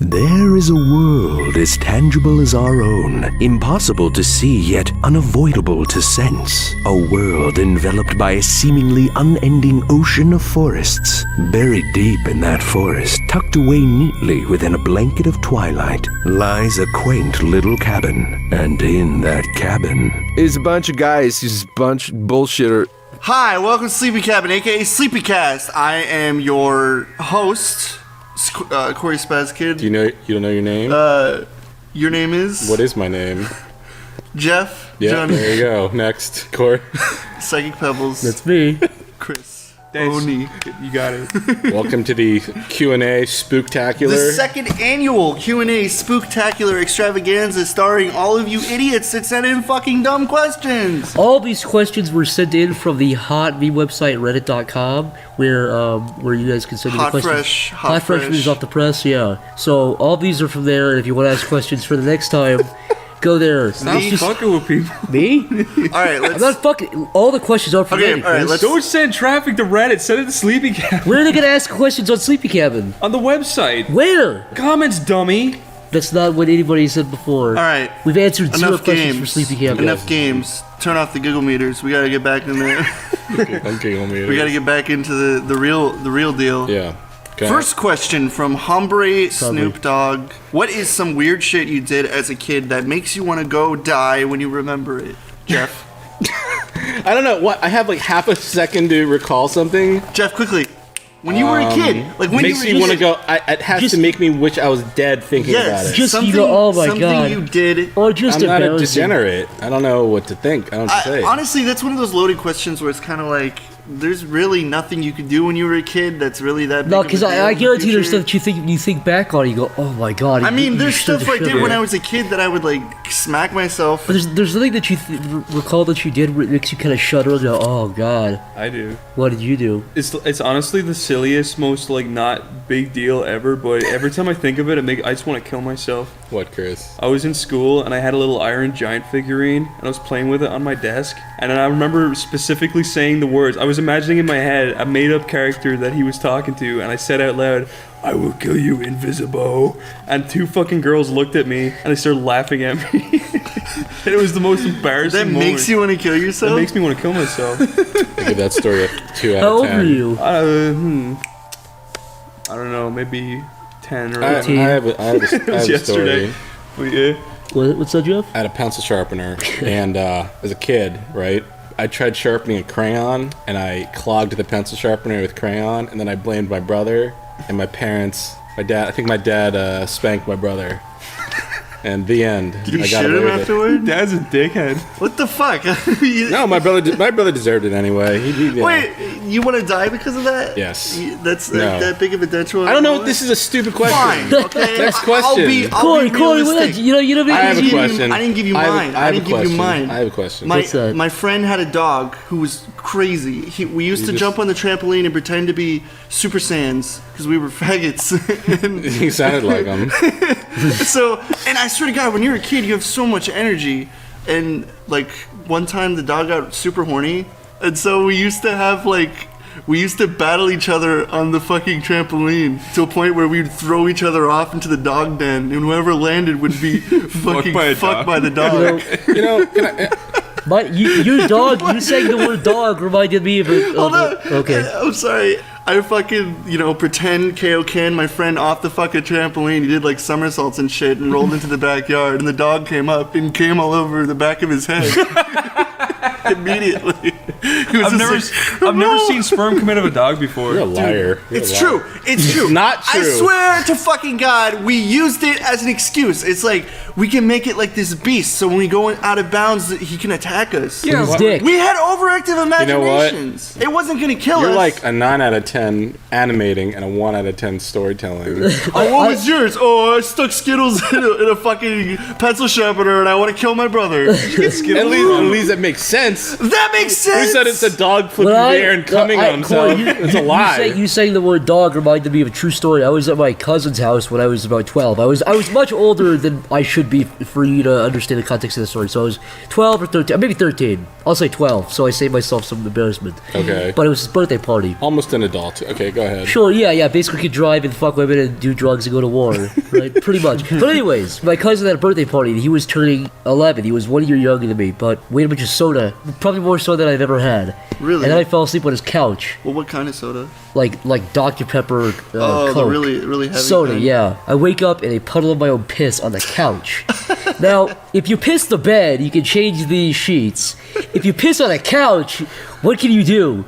There is a world as tangible as our own, impossible to see yet unavoidable to sense. A world enveloped by a seemingly unending ocean of forests. Buried deep in that forest, tucked away neatly within a blanket of twilight, lies a quaint little cabin. And in that cabin is a bunch of guys who's a bunch of bullshitter. Hi, welcome to Sleepy Cabin, aka SleepyCast. I am your host, Corey Spaz Kid. You don't know your name? Your name is? What is my name? Jeff. Yeah, Johnny. there you go. Next, Corey. Psychic Pebbles. That's me. Chris. Oni. You got it. Welcome to the Q&A Spectacular. The second annual Q&A Spooktacular Extravaganza starring all of you idiots that sent in fucking dumb questions. All these questions were sent in from the hot meme website reddit.com where you guys can send in the questions. Hot fresh news off the press, yeah. So all these are from there, and if you want to ask questions for the next time, go there. Stop fucking with people. Me? Alright, let's... I'm not fucking... All the questions are from Reddit. Alright, let's... Don't send traffic to Reddit. Send it to Sleepy Cabin. Where are they going to ask questions on Sleepy Cabin? On the website. Where? Comments, dummy. That's not what anybody said before. Alright. We've answered zero Enough questions games. for Sleepy Cabin. Enough games. Turn off the giggle meters. We gotta get back in there. We gotta get back into the real deal. Yeah. Okay. First question from Hombre Snoop Dogg. What is some weird shit you did as a kid that makes you want to go die when you remember it? Jeff? I don't know. What? I have like half a second to recall something. Jeff, quickly. When you were a kid, like when makes you me want to go. It has to make me wish I was dead thinking about it. Just you go, oh my god. Something you did. Or just I'm not a degenerate. I don't know what to think. I don't know what to say. Honestly, that's one of those loaded questions where it's kind of like, there's really nothing you could do when you were a kid that's really that big. No, because I guarantee there's stuff that you think back on, you go, oh my god. I mean, there's stuff I did when I was a kid that I would like smack myself. But there's nothing that you recall that you did where it makes you kind of shudder and go, oh god. I do. What did you do? It's honestly the silliest, most like not big deal ever, but every time I think of it, I just want to kill myself. What, Chris? I was in school and I had a little Iron Giant figurine and I was playing with it on my desk, and I remember specifically saying the words. I was imagining in my head a made-up character that he was talking to, and I said out loud, "I will kill you, Invisible." And two fucking girls looked at me and they started laughing at me. And it was the most embarrassing moment. That makes you want to kill yourself? That makes me want to kill myself. I give that story a 2 out of 10. How old were you? I don't know, maybe 10 or 18. I have a story. But yeah. What's that, Jeff? I had a pencil sharpener, and as a kid, right, I tried sharpening a crayon, and I clogged the pencil sharpener with crayon, and then I blamed my brother and my parents. My dad spanked my brother. And the end. Did you I got shoot away him with afterward? Dad's a dickhead. What the fuck? No, my brother deserved it anyway. Wait, you want to die because of that? Yes. That's No. that big of a detriment? I don't know. This is a stupid question. Fine, okay. Next question. I'll be Corey, realistic. you know, I have a question. I didn't give you mine. I didn't give you mine. I have a question. What's that? My friend had a dog who was crazy. We used to jump on the trampoline and pretend to be Super Saiyans because we were faggots. And He sounded like him. and I swear to God, when you're a kid, you have so much energy. And like one time, the dog got super horny, and so we used to battle each other on the fucking trampoline to a point where we'd throw each other off into the dog den, and whoever landed would be fucking fucked by the dog. You know, can I, your dog, you saying the word dog reminded me of it. Hold on. Okay. I'm sorry. I fucking, pretend KO Ken, my friend, off the fucking trampoline. He did like somersaults and shit and rolled into the backyard, and the dog came up and came all over the back of his head. Immediately. I've never seen sperm come out of a dog before. you're a liar. It's true. It's true. Not true. I swear to fucking God, we used it as an excuse. It's like, we can make it like this beast, so when we go out of bounds, he can attack us. With his dick. We had overactive imaginations. You know what? It wasn't going to kill us. You're like a 9 out of 10 animating and a 1 out of 10 storytelling. Oh, what was yours? Oh, I stuck Skittles in a fucking pencil sharpener and I want to kill my brother. At least that makes sense. sense. That makes sense. Who said it's a dog flipping the air and coming on himself? It's a lie. You saying the word dog reminded me of a true story. I was at my cousin's house when I was about 12. I was much older than I should be for you to understand the context of the story. So I was 12 or 13, maybe 13. I'll say 12, so I saved myself some embarrassment. Okay. But it was his birthday party. Almost an adult. Okay, go ahead. Sure, yeah. Basically could drive and fuck women and do drugs and go to war, right? Pretty much. But anyways, my cousin had a birthday party. He was turning 11. He was 1 year younger than me, but we had a bunch of soda. Probably more soda than I've ever had. Really? And then I fell asleep on his couch. Well, what kind of soda? Like Dr. Pepper Oh, Coke. the really heavy soda, kind. yeah. I wake up in a puddle of my own piss on the couch. Now, if you piss the bed, you can change the sheets. If you piss on a couch, what can you do?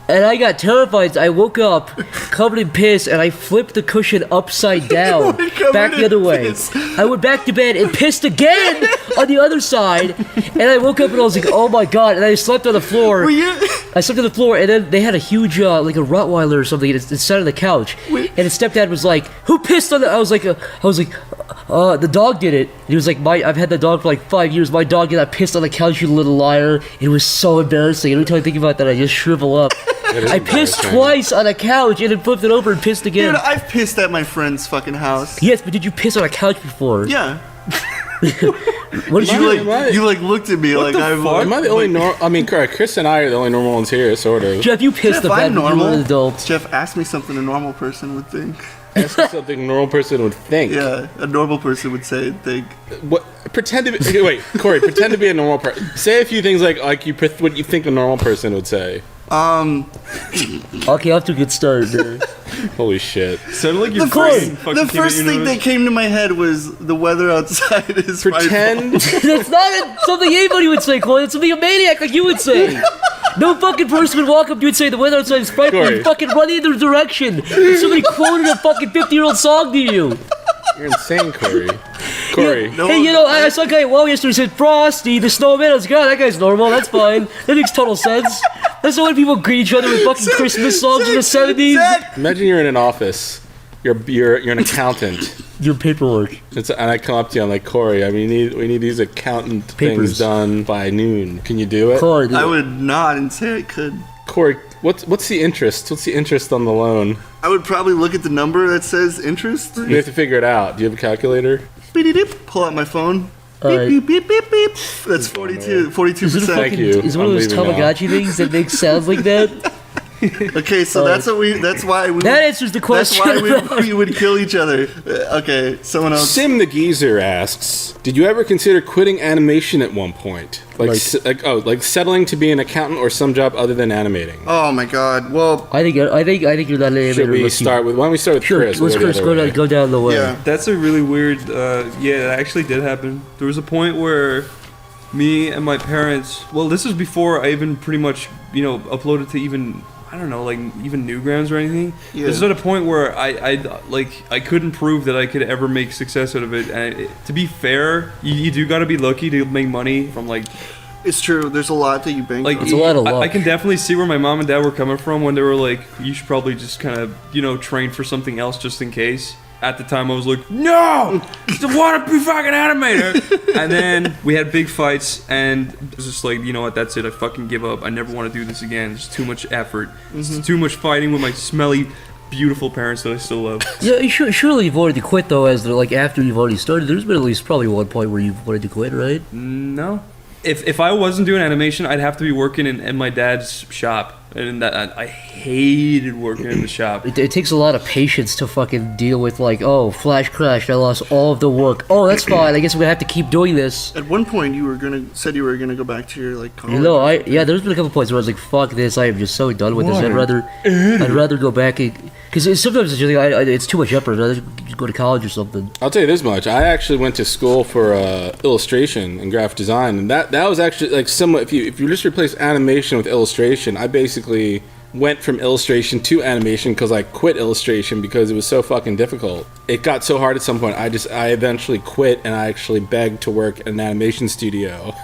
And I got terrified. I woke up covered in piss, and I flipped the cushion upside down, back the other way. I went back to bed and pissed again on the other side, and I woke up and I was like, "Oh my god!" And I slept on the floor. I slept on the floor, and then they had a huge, like a Rottweiler or something, inside of the couch. And his stepdad was like, "Who pissed on the?" I was like, "The dog did it." And he was like, "I've had the dog for like 5 years. My dog did not piss on the couch, you little liar." It was so embarrassing. Every time I think about that, I just shrivel up. I pissed twice on a couch and then flipped it over and pissed again. Dude, I've pissed at my friend's fucking house. Yes, but did you piss on a couch before? Yeah. What did You looked at me like I'm. Am I the only normal? I mean, Chris and I are the only normal ones here, sort of. Jeff, you pissed the bed when you were an adult. Jeff, ask me something a normal person would think. Ask me something a normal person would think. Yeah, a normal person would say and think. What? Pretend to be. Okay, wait, Corey. Pretend to be a normal person. Say a few things like what you think a normal person would say. Okay, off to a good start, dude. Holy shit. Sounded like your The first thing that came to my head was the weather outside is Pretend. That's not something anybody would say, Corey. That's something a maniac like you would say. No fucking person would walk up to you and say the weather outside is frightful and fucking run in their direction. Somebody quoted a fucking 50-year-old song to you. You're insane, Corey. Corey. Yeah, hey, I saw a guy at WoW yesterday who said Frosty the Snowman. I was like, God, that guy's normal. That's fine. That makes total sense. That's the way people greet each other with fucking Christmas songs in the 70s. Imagine you're in an office. You're an accountant. Your paperwork. And I come up to you, I'm like, Corey, we need these accountant things done by noon. Can you do it? Corey, I would nod and say I could. Corey, what's the interest? What's the interest on the loan? I would probably look at the number that says interest. You have to figure it out. Do you have a calculator? Pull out my phone. Right. Beep, beep, beep, beep. That's 42%. Thank you. Is it one of those Tamagotchi things that makes sounds like that? Okay, so that's why we. That answers the question. That's why we would kill each other. Okay, someone else. Sim the Geezer asks, did you ever consider quitting animation at one point? Like settling to be an accountant or some job other than animating? Oh my God. Well, I think you're not an animator. Should we start with? Why don't we start with Chris? Let's Chris go down the way. yeah. That's a really weird. Yeah, that actually did happen. There was a point where me and my parents. Well, this was before I even pretty much uploaded to even. I don't know, like even Newgrounds or anything. Yeah. This is at a point where I couldn't prove that I could ever make success out of it. And to be fair, you do got to be lucky to make money from like. It's true. There's a lot that you bank. It's a lot of luck. I can definitely see where my mom and dad were coming from when they were like, "You should probably just kind of train for something else just in case." At the time, I was like, "No, I want to be fucking animator." And then we had big fights, and it was just like, you know what? That's it. I fucking give up. I never want to do this again. It's too much effort. It's too much fighting with my smelly, beautiful parents that I still love. Yeah, surely you've already quit though. After you've already started, there's been at least probably one point where you've wanted to quit, right? No. If I wasn't doing animation, I'd have to be working in my dad's shop. And I hated working in the shop. It takes a lot of patience to fucking deal with flash crashed, I lost all of the work. Oh, that's fine. I guess I'm gonna have to keep doing this. At one point, you said you were gonna go back to your college. There's been a couple points where I was like, fuck this. I am just so done with this. I'd rather go back because sometimes it's just it's too much effort. I'd rather go to college or something. I'll tell you this much: I actually went to school for illustration and graphic design, and that was actually like somewhat. If you just replace animation with illustration, I basically went from illustration to animation because I quit illustration because it was so fucking difficult. It got so hard at some point. I eventually quit and I actually begged to work at an animation studio.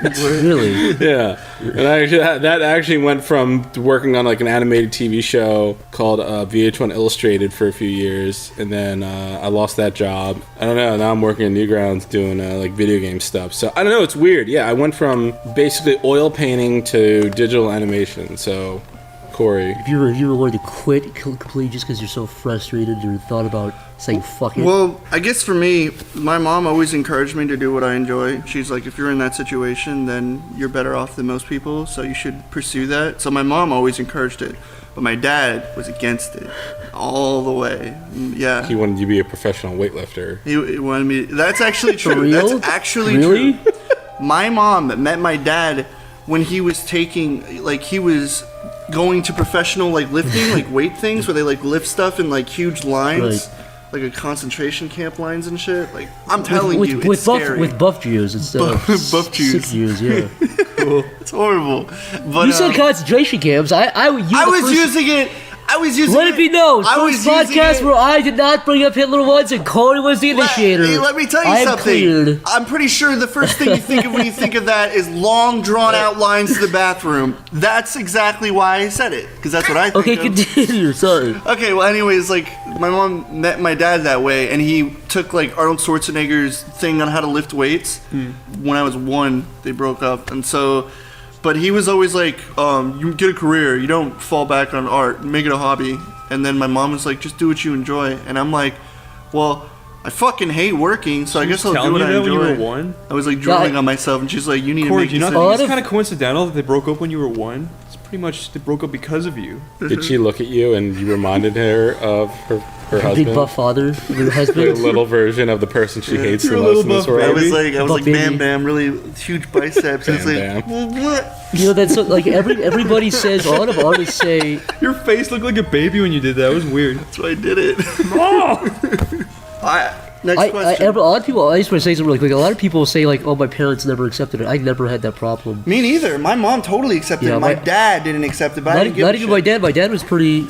Really? Yeah, and that actually went from working on like an animated TV show called VH1 Illustrated for a few years, and then I lost that job. I don't know. Now I'm working at Newgrounds doing like video game stuff. So I don't know. It's weird. Yeah, I went from basically oil painting to digital animation. So, Corey, If you were willing to quit completely just because you're so frustrated or thought about saying fuck it. Well, I guess for me, my mom always encouraged me to do what I enjoy. She's like, if you're in that situation, then you're better off than most people, so you should pursue that. So my mom always encouraged it, but my dad was against it all the way. Yeah. he wanted you to be a professional weightlifter. He wanted me. That's actually For true. real? That's actually Really? true. My mom met my dad when he was taking, like, he was going to professional, like, lifting, like, weight things where they, like, lift stuff in, like, huge lines. Right. Like a concentration camp lines and shit. Like, I'm telling with, you, with it's buff, scary. with buff Jews instead of Buff Jews. sick Jews, yeah. It's horrible. But You said concentration camps. I was using it. Let it be known. I was First podcast where I did not bring up Hitler once, and Corey was the initiator. Hey, let me tell you I am something. cleared. I'm pretty sure the first thing you think of when you think of that is long, drawn-out lines to the bathroom. That's exactly why I said it, because that's what I think Okay, of. continue. Sorry. Okay, well, anyways, like, my mom met my dad that way, and he took, like, Arnold Schwarzenegger's thing on how to lift weights. When I was 1, they broke up, and so... But he was always like, you get a career, you don't fall back on art, make it a hobby. And then my mom was like, just do what you enjoy. And I'm like, well, I fucking hate working, so I guess I'll do what I enjoy. When you were 1? I was like drooling on myself, and she's like, you need Corey, to do you make not decisions. think it's kind of coincidental that they broke up when you were 1? It's pretty much, they broke up because of you. Did she look at you and you reminded her of her husband? Big buff father, your A husband. little version of the person she hates the You're a most little in this buff world. I was like, Buff baby. bam bam, really huge biceps. And it's like, Bam, well, what? You know, that's like everybody says. A lot of artists say, Your face looked like a baby when you did that. It was weird. That's why I did it. Next a question. lot of people. I just want to say something really quick. A lot of people say like, "Oh, my parents never accepted it." I never had that problem. Me neither. My mom totally accepted Yeah, it. My my- dad didn't accept it, but I didn't give Not a even shit. my dad. My dad was pretty.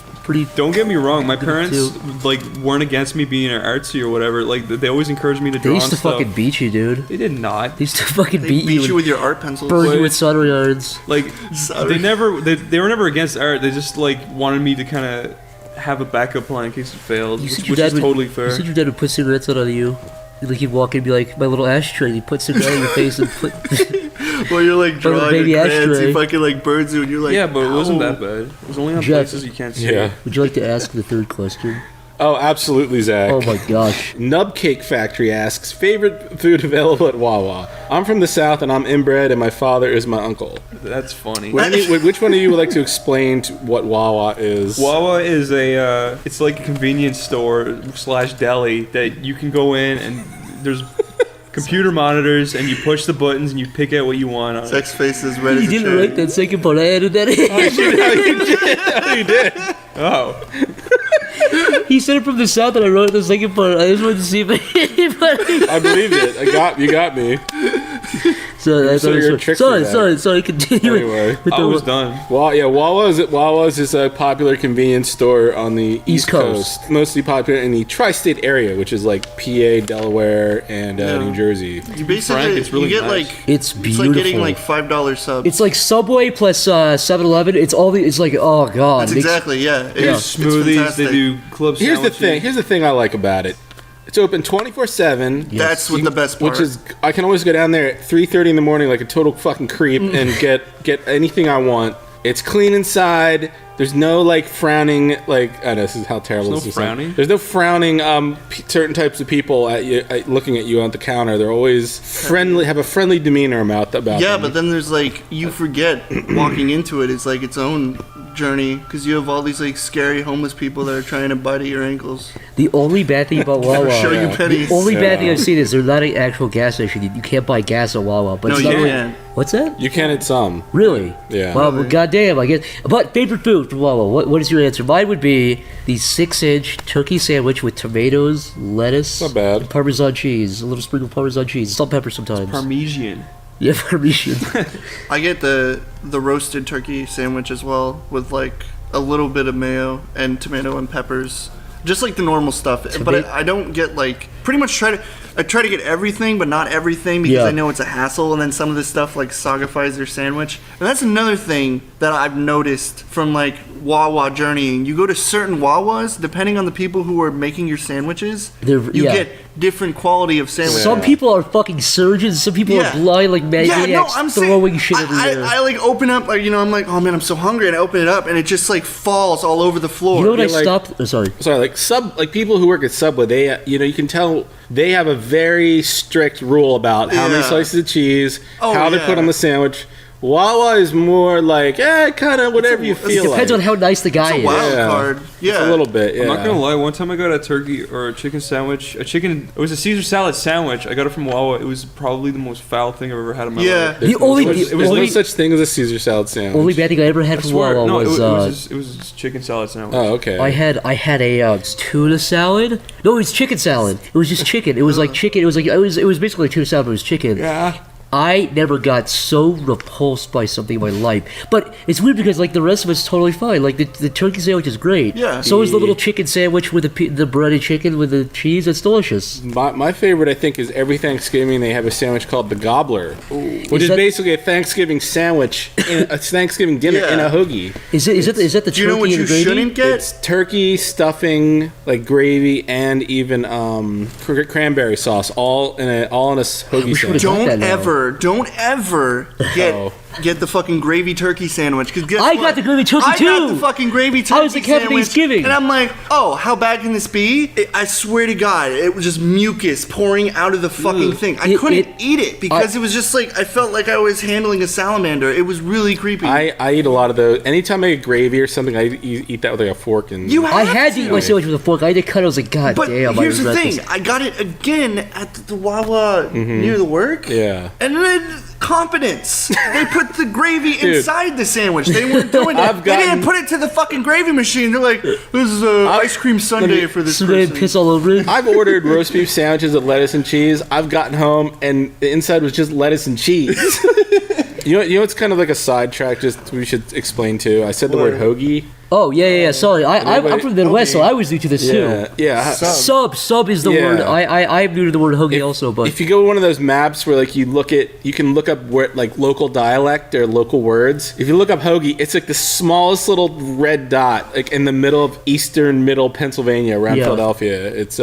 Don't get me wrong. My parents too. like weren't against me being artsy or whatever. Like they always encouraged me to They draw used and to stuff. fucking beat you, dude. They did not. They used to fucking They beat you with your art pencils. burn you But- with soldering irons. Like Sorry. they were never against art. They just like wanted me to kind of have a backup plan in case it failed, You which, said your which dad is would, totally You fair. said your dad would put cigarettes out on you. Like he'd walk in and be like, "My little ashtray." He'd put cigarette in your face and put. Well, you're like Little drawing baby your crayons, ashtray. he fucking like burns you, and you're like, Yeah, but it wasn't "Ow." that bad. It was only on Jeff. places you can't see. Yeah. Would you like to ask the third question? Oh, absolutely, Zach. Oh my gosh. Nub Cake Factory asks, favorite food available at Wawa? I'm from the South and I'm inbred and my father is my uncle. That's funny. Which one of you would like to explain what Wawa is? Wawa is it's like a convenience store / deli that you can go in and there's computer monitors and you push the buttons and you pick out what you want on it. Sex faces red as You a didn't cherry. write that second part. I added that in. You did. Oh, He said it from the south, and I wrote the second part. I just wanted to see if anybody. I believed it. You got me. So I So thought it you're a was- trickster, sorry. Continue Anyway. with I the was done. Wawa's is a popular convenience store on the East Coast. Coast. Mostly popular in the tri-state area, which is like PA, Delaware, and New Jersey. You basically Frank, it's really you get nice. like It's it's beautiful. like getting like $5 subs. It's like Subway plus 7-Eleven. It's all the. It's like oh god. That's Makes- exactly yeah. They do It's smoothies. fantastic. They do club Here's the sandwiches. thing. Here's the thing I like about it. It's open 24/7. That's what the best part. Which is, I can always go down there at 3:30 in the morning like a total fucking creep and get anything I want. It's clean inside. There's no like frowning, like I know this is how terrible There's this no is. frowning? There's no frowning. Certain types of people at you, looking at you on the counter. They're always friendly, have a friendly demeanor about yeah, them. but then there's like you forget walking into it. It's like its own journey because you have all these like scary homeless people that are trying to bite at your ankles. The only bad thing about Wawa. Show you pennies. The only bad thing Yeah. I've seen is they're not an actual gas station. You can't buy gas at Wawa. But No, it's you not really- can. What's that? You can at some. Really? Yeah. Wow, well, goddamn, I guess. But favorite food from Wawa, what is your answer? Mine would be the 6-inch turkey sandwich with tomatoes, lettuce, Not bad. and Parmesan cheese. A little sprinkle of Parmesan cheese, salt, pepper sometimes. Parmesan. Yeah, Parmesan. I get the roasted turkey sandwich as well with like a little bit of mayo and tomato and peppers. Just like the normal stuff, but I don't get like pretty much try to. I try to get everything, but not everything because I know it's a hassle. And then some of this stuff like sagifies their sandwich. And that's another thing that I've noticed from like Wawa journeying. You go to certain Wawas, depending on the people who are making your sandwiches, you get different quality of sandwiches. Some people are fucking surgeons. Some people are blind like maniacs throwing shit everywhere. I like open up, like, you know, I'm like, oh man, I'm so hungry, and I open it up, and it just like falls all over the floor. You know what I stopped? Sorry, like people who work at Subway, they, you know, you can tell they have a very strict rule about how many slices of cheese, how they're put on the sandwich. Wawa is more like, kind of whatever you feel like. Depends on how nice the guy is. It's a wild card. Yeah. A little bit, yeah. I'm not gonna lie, one time I got a turkey or a chicken sandwich. It was a Caesar salad sandwich. I got it from Wawa. It was probably the most foul thing I've ever had in my life. There was no such thing as a Caesar salad sandwich. Only bad thing I ever had from Wawa was... it was a chicken salad sandwich. Oh, okay. I had a tuna salad. No, it was chicken salad. It was just chicken. It was like chicken. It was basically a tuna salad, but it was chicken. Yeah. I never got so repulsed by something in my life. But it's weird because like the rest of it's totally fine. Like the turkey sandwich is great. Yeah. So is the little chicken sandwich with the breaded chicken with the cheese. It's delicious. My favorite, I think, is every Thanksgiving they have a sandwich called the Gobbler, which is basically a Thanksgiving sandwich, a Thanksgiving dinner in a hoagie. Is that the turkey? Do you know what you shouldn't get? It's turkey, stuffing, like gravy, and even cranberry sauce, all in a hoagie sandwich. Don't ever get the fucking gravy turkey sandwich. Cause I got the gravy turkey too. I got the fucking gravy turkey I was at Thanksgiving. And I'm like, oh, how bad can this be? I swear to God, it was just mucus pouring out of the fucking thing. I couldn't eat it because it was just like, I felt like I was handling a salamander. It was really creepy. I eat a lot of those. Anytime I get gravy or something, I eat that with like a fork. And I had to eat my sandwich with a fork. I had to cut it. I was like, God damn. But here's the thing. I got it again at the Wawa near the work. Yeah. And then competence. They put the gravy inside the sandwich. They weren't doing it. They didn't put it to the fucking gravy machine. They're like, this is an ice cream sundae for this person. Piss all over it. I've ordered roast beef sandwiches with lettuce and cheese. I've gotten home and the inside was just lettuce and cheese. You know it's kind of like a sidetrack just we should explain too. I said the word hoagie. Oh, yeah. Sorry. I'm from the Midwest, so I was new to this too. Yeah. Sub is the word. I'm new to the word hoagie also, but... If you go to one of those maps where like you can look up where, like local dialect or local words. If you look up hoagie, it's like the smallest little red dot like in the middle of middle Pennsylvania around Philadelphia. It's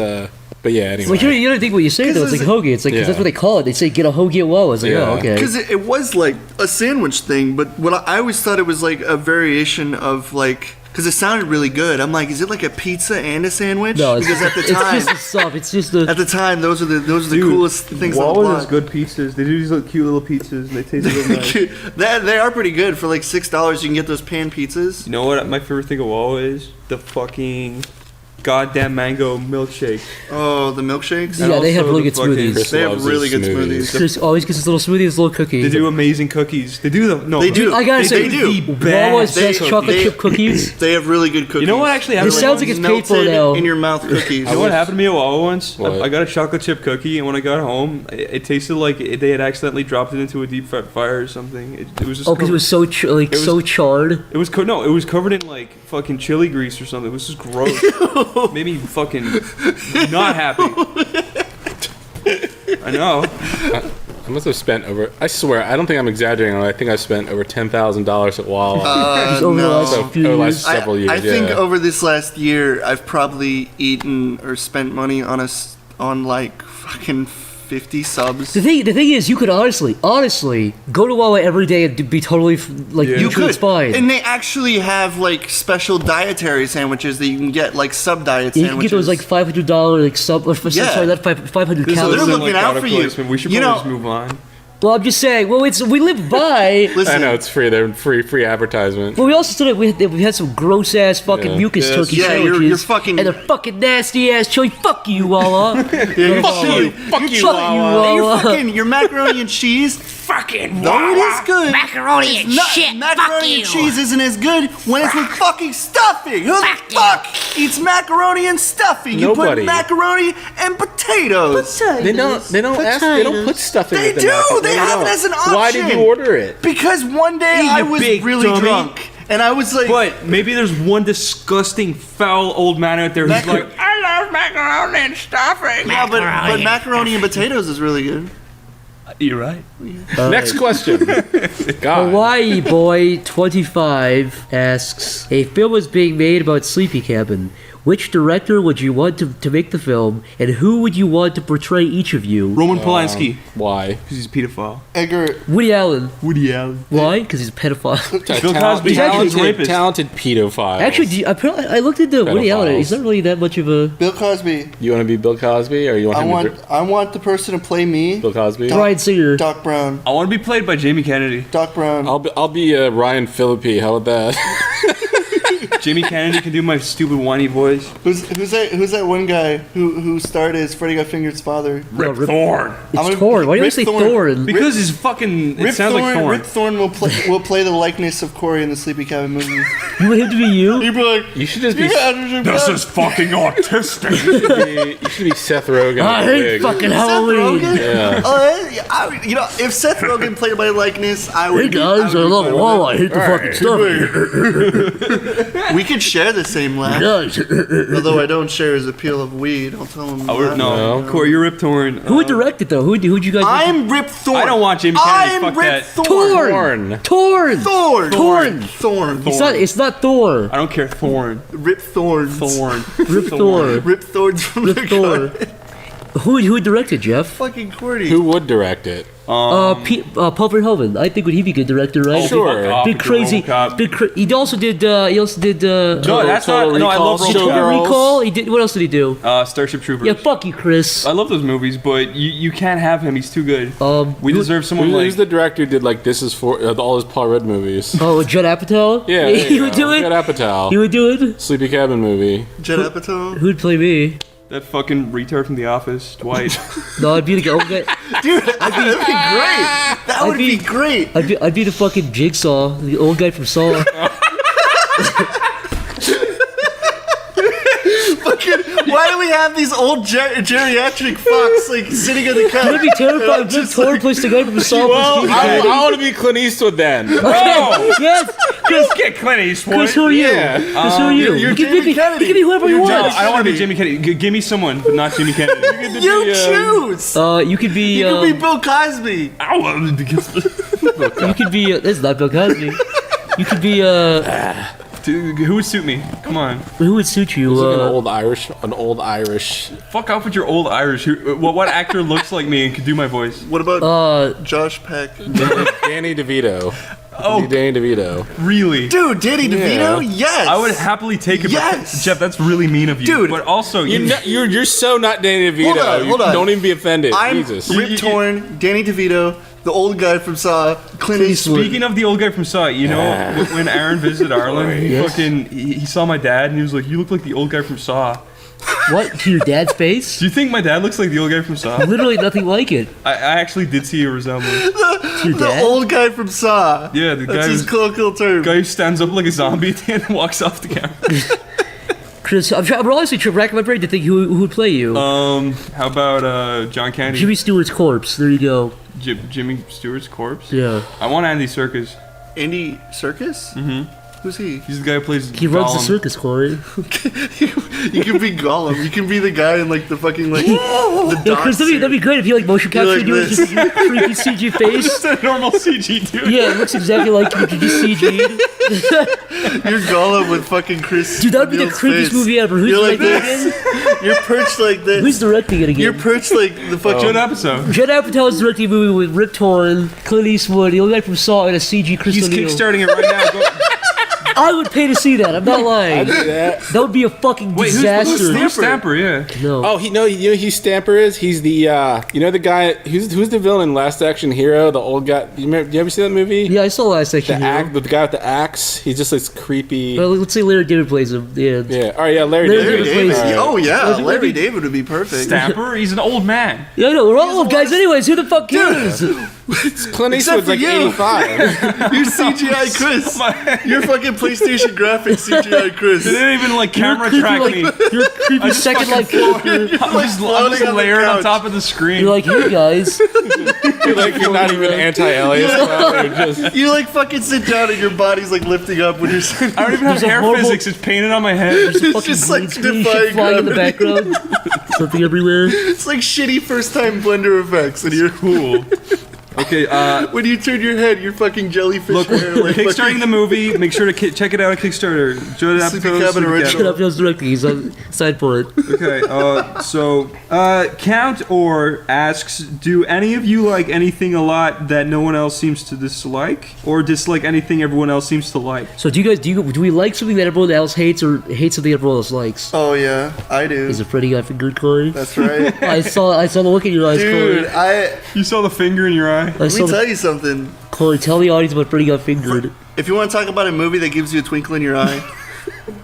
But yeah, anyway. Like, you don't think what you say though. It's like hoagie. It's like cause that's what they call it. They say get a hoagie at Wawa. It's like oh okay. Because it was like a sandwich thing, but what I always thought it was like a variation of like. Because it sounded really good. I'm like, is it like a pizza and a sandwich? No, because at the time, it's just the sub. It's just the. At the time, those are the coolest things. Wawa has good pizzas. They do these little cute little pizzas, and they taste really nice. They are pretty good for like $6. You can get those pan pizzas. You know what? My favorite thing of Wawa is the fucking goddamn mango milkshake. Oh, the milkshakes? Yeah, they have really good smoothies. They have really good smoothies. Chris always gets his little smoothie, his little cookie. They do amazing cookies. They do them. No, they do. I gotta say, they do. Wawa's best chocolate chip cookies. They have really good cookies. You know what actually happened? This sounds like it's paid for now. In your mouth cookies. You know what happened to me at Wawa once? I got a chocolate chip cookie, and when I got home, it tasted like they had accidentally dropped it into a deep fire or something. It was just because it was so so charred. It was it was covered in like fucking chili grease or something. It was just gross. Made me fucking not happy. I know. I must have spent over. I swear, I don't think I'm exaggerating. I think I've spent over $10,000 at Wawa. Over the last several years. I think over this last year, I've probably eaten or spent money on like fucking 50 subs. The thing is, you could honestly go to Wawa every day and be totally like you could. It's fine. And they actually have like special dietary sandwiches that you can get, like sub diet sandwiches. You can get those like $500 like sub. Sorry, that 500 calories. They're looking out for you. We should probably just move on. Well, I'm just saying. Well, we live by. Listen, I know it's free. They're free advertisement. Well, we also said we had some gross ass fucking mucus turkey sandwiches. You're fucking. And they're fucking nasty ass chili. Fuck you, Wawa. Fuck you, Wawa. Your macaroni and cheese. Fucking Wawa. It is good. Macaroni and shit. Macaroni and cheese isn't as good when it's with fucking stuffing. Who the fuck eats macaroni and stuffing? Nobody. You put macaroni and potatoes. They don't put stuffing. They do. They have it as an option. Why did you order it? Because one day I was really drunk. And I was like... But maybe there's one disgusting, foul old man out there who's like, I love macaroni and stuffing. Yeah, but macaroni and potatoes is really good. You're right. Next question. God. Hawaii Boy 25 asks, a film is being made about Sleepy Cabin. Which director would you want to make the film, and who would you want to portray each of you? Roman Polanski. Why? Because he's a pedophile. Edgar. Woody Allen. Woody Allen. Why? Because he's a pedophile. Bill Cosby. Talented pedophile. Actually, I looked into Woody Allen. He's not really that much of a... Bill Cosby. You want to be Bill Cosby, or you want him to... I want the person to play me. Bill Cosby? Bryan Singer. Doc Brown. I want to be played by Jamie Kennedy. Doc Brown. I'll be Ryan Phillippe. How about that? Jamie Kennedy can do my stupid whiny voice. Who's that one guy who starred as Freddy Got Fingered's father? Rip Thorne. It's Thorne. Why do you say Thorne? Because his fucking... It sounds like Thorne. Rip Thorne will play the likeness of Corey in the Sleepy Cabin movie. You want him to be you? You'd be like... You should just be... This is fucking autistic. You should be Seth Rogen. I hate fucking Halloween. Yeah. You know, if Seth Rogen played my likeness, I would... Hey guys, I love Wall. I hate the fucking stuff. We could share the same laugh. Guys. Although I don't share his appeal of weed. I'll tell him. No. Corey, you're Rip Thorne. Who would direct it though? Who'd you guys? I'm Rip Thorne. I don't want Jamie Kennedy. I'm Fuck Rip that. Thorne. Thorne. It's not Thor. I don't care. Thorne. Rip Thorne. Rip Thorne. Rip Thorne's from Rip Thorne. Who directed, Jeff? Fucking Cordy. Who would direct it? Paul Verhoeven. I think would he be a good director, right? Sure. Big crazy. He also did. No, that's not. No, I love Total Recall. He did. What else did he do? Starship Troopers. Yeah, fuck you, Chris. I love those movies, but you can't have him. He's too good. We deserve someone like. Who's the director who did like This Is For all his Paul Rudd movies? Oh, Judd Apatow. Yeah, he would do it. Judd Apatow. He would do it. Sleepy Cabin movie. Judd Apatow. Who'd play me? That fucking retard from The Office, Dwight. No, I'd be the old guy. Dude, that'd be great. That would be great. I'd be the fucking Jigsaw, the old guy from Saw. Why do we have these old geriatric fucks like sitting on the couch? I'd be terrified. Rip Thorne plays the guy from Saw. Well, I want to be Clint Eastwood then. Oh! Yes! Chris, get Clint Eastwood. Chris, who are you? Yeah. Chris, who are you? You're You can Jamie Kennedy. be whoever you No, want. I don't want to be Jamie Kennedy. Give me someone, but not Jamie Kennedy. You choose. You could be. You could be Bill Cosby. You could be. That's not Bill Cosby. You could be. Dude, who would suit me? Come on. Who would suit you? Like an old Irish. Fuck off with your old Irish. What actor looks like me and could do my voice? What about Josh Peck? Danny DeVito. Oh, Danny DeVito. Really? Dude, Danny DeVito? Yes. I would happily take it. Yes. Jeff, that's really mean of you. Dude. But also, You're so not Danny DeVito. Hold on. Don't even be offended. I'm Jesus. Rip Torn, Danny DeVito, the old guy from Saw, Clint Eastwood. Speaking of the old guy from Saw, you know, when Aaron visited Ireland, he saw my dad and he was like, "You look like the old guy from Saw." What? To your dad's face? Do you think my dad looks like the old guy from Saw? Literally nothing like it. I actually did see a resemblance. The old guy from Saw. Yeah, the That's guy his colloquial term. Guy who stands up like a zombie at the end and walks off the camera. Chris, I'm honestly racking my brain to think who would play you. How about John Candy? Jimmy Stewart's corpse. There you go. Jimmy Stewart's corpse? Yeah. I want Andy Serkis. Andy Serkis? Mm-hmm. Who's he? He's the guy who plays He runs the circus, Corey. You can be Gollum. You can be the guy in like the fucking like the Yeah, Chris, that'd be great if you like motion capture like you with just a freaky CG face. Just a normal CG dude. Yeah, it looks exactly like you just CG'd. You're Gollum with fucking Chris. Dude, that'd be the creepiest movie ever. Who's You're like directing it this. You're perched like this. Who's directing it again? You're perched like the fucking Judd Apatow. Judd Apatow is directing a movie with Rip Torn, Clint Eastwood, the old guy from Saw, and a CG Chris He's O'Neill. kickstarting it right now. I would pay to see that. I'm not lying. That would be a fucking disaster. Who's Stamper? Yeah. No. Oh, you know who Stamper is? He's the the guy who's the villain in Last Action Hero, the old guy. You ever see that movie? Yeah, I saw Last Action Hero. The guy with the axe. He's just this creepy. Well, let's say Larry David plays him. Yeah. Yeah. All right. Yeah. Larry Larry David. David. Right. Oh yeah, Well, Larry David would be perfect. Stamper? He's an old man. Yeah, I know. We're all old guys anyways. Who the fuck cares? Clint Except Eastwood's for like you. 85. You're CGI Chris. You're fucking PlayStation graphics CGI Chris. They didn't even like camera track me. You're a creepy second life character. I'm just layered on top of the screen. You're like, hey guys. You're not even anti-alias. You like fucking sit down and your body's like lifting up when you're sitting. I don't even have There's a hair horrible- physics. It's painted on my head. There's a It's fucking just, like, green screen defying shit flying in the gravity. background. Something everywhere. It's like shitty first time Blender effects, and you're Cool. Okay, when you turn your head, you're fucking jellyfish. look, hair, we're like kickstarting fucking- the movie. Make sure to check it out on Kickstarter. Joe Sleepy Cabin original. Shut up, Joe's directing. He's on side for it. Okay, so Count or asks, do any of you like anything a lot that no one else seems to dislike, or dislike anything everyone else seems to like? So do we like something that everyone else hates, or hate something everyone else likes? Oh yeah, I do. Is it Freddy got fingered, Corey? That's right. I saw the look in your eyes, Dude, Corey. You saw the finger in your eye? I Let saw me tell you something. Corey, tell the audience about Freddy got fingered. If you want to talk about a movie that gives you a twinkle in your eye,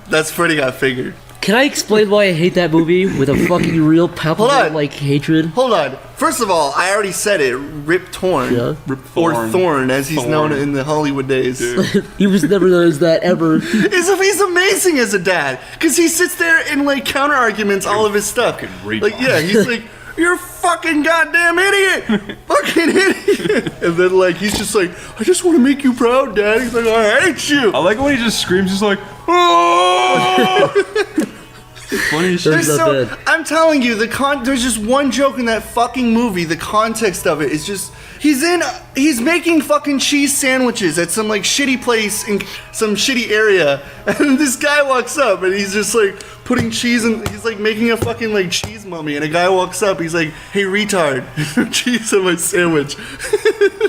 that's Freddy Got Fingered. Can I explain why I hate that movie with a fucking real palpable like hatred? Hold on. First of all, I already said it. Rip Torn. Yeah. Or Thorn, as he's known in the Hollywood days. He was never known as that ever. He's amazing as a dad. Because he sits there and like counter arguments all of his stuff. Like, yeah, he's like, you're a fucking goddamn idiot! Fucking idiot! And then like, he's just like, I just want to make you proud, Dad. He's like, I hate you! I like when he just screams, just like, oh! Funny shit. That's not bad. I'm telling you, there's just one joke in that fucking movie. The context of it is just he's making fucking cheese sandwiches at some like shitty place in some shitty area, and this guy walks up and he's just like putting cheese in. He's like making a fucking like cheese mummy, and a guy walks up. He's like, "Hey retard, cheese on my sandwich."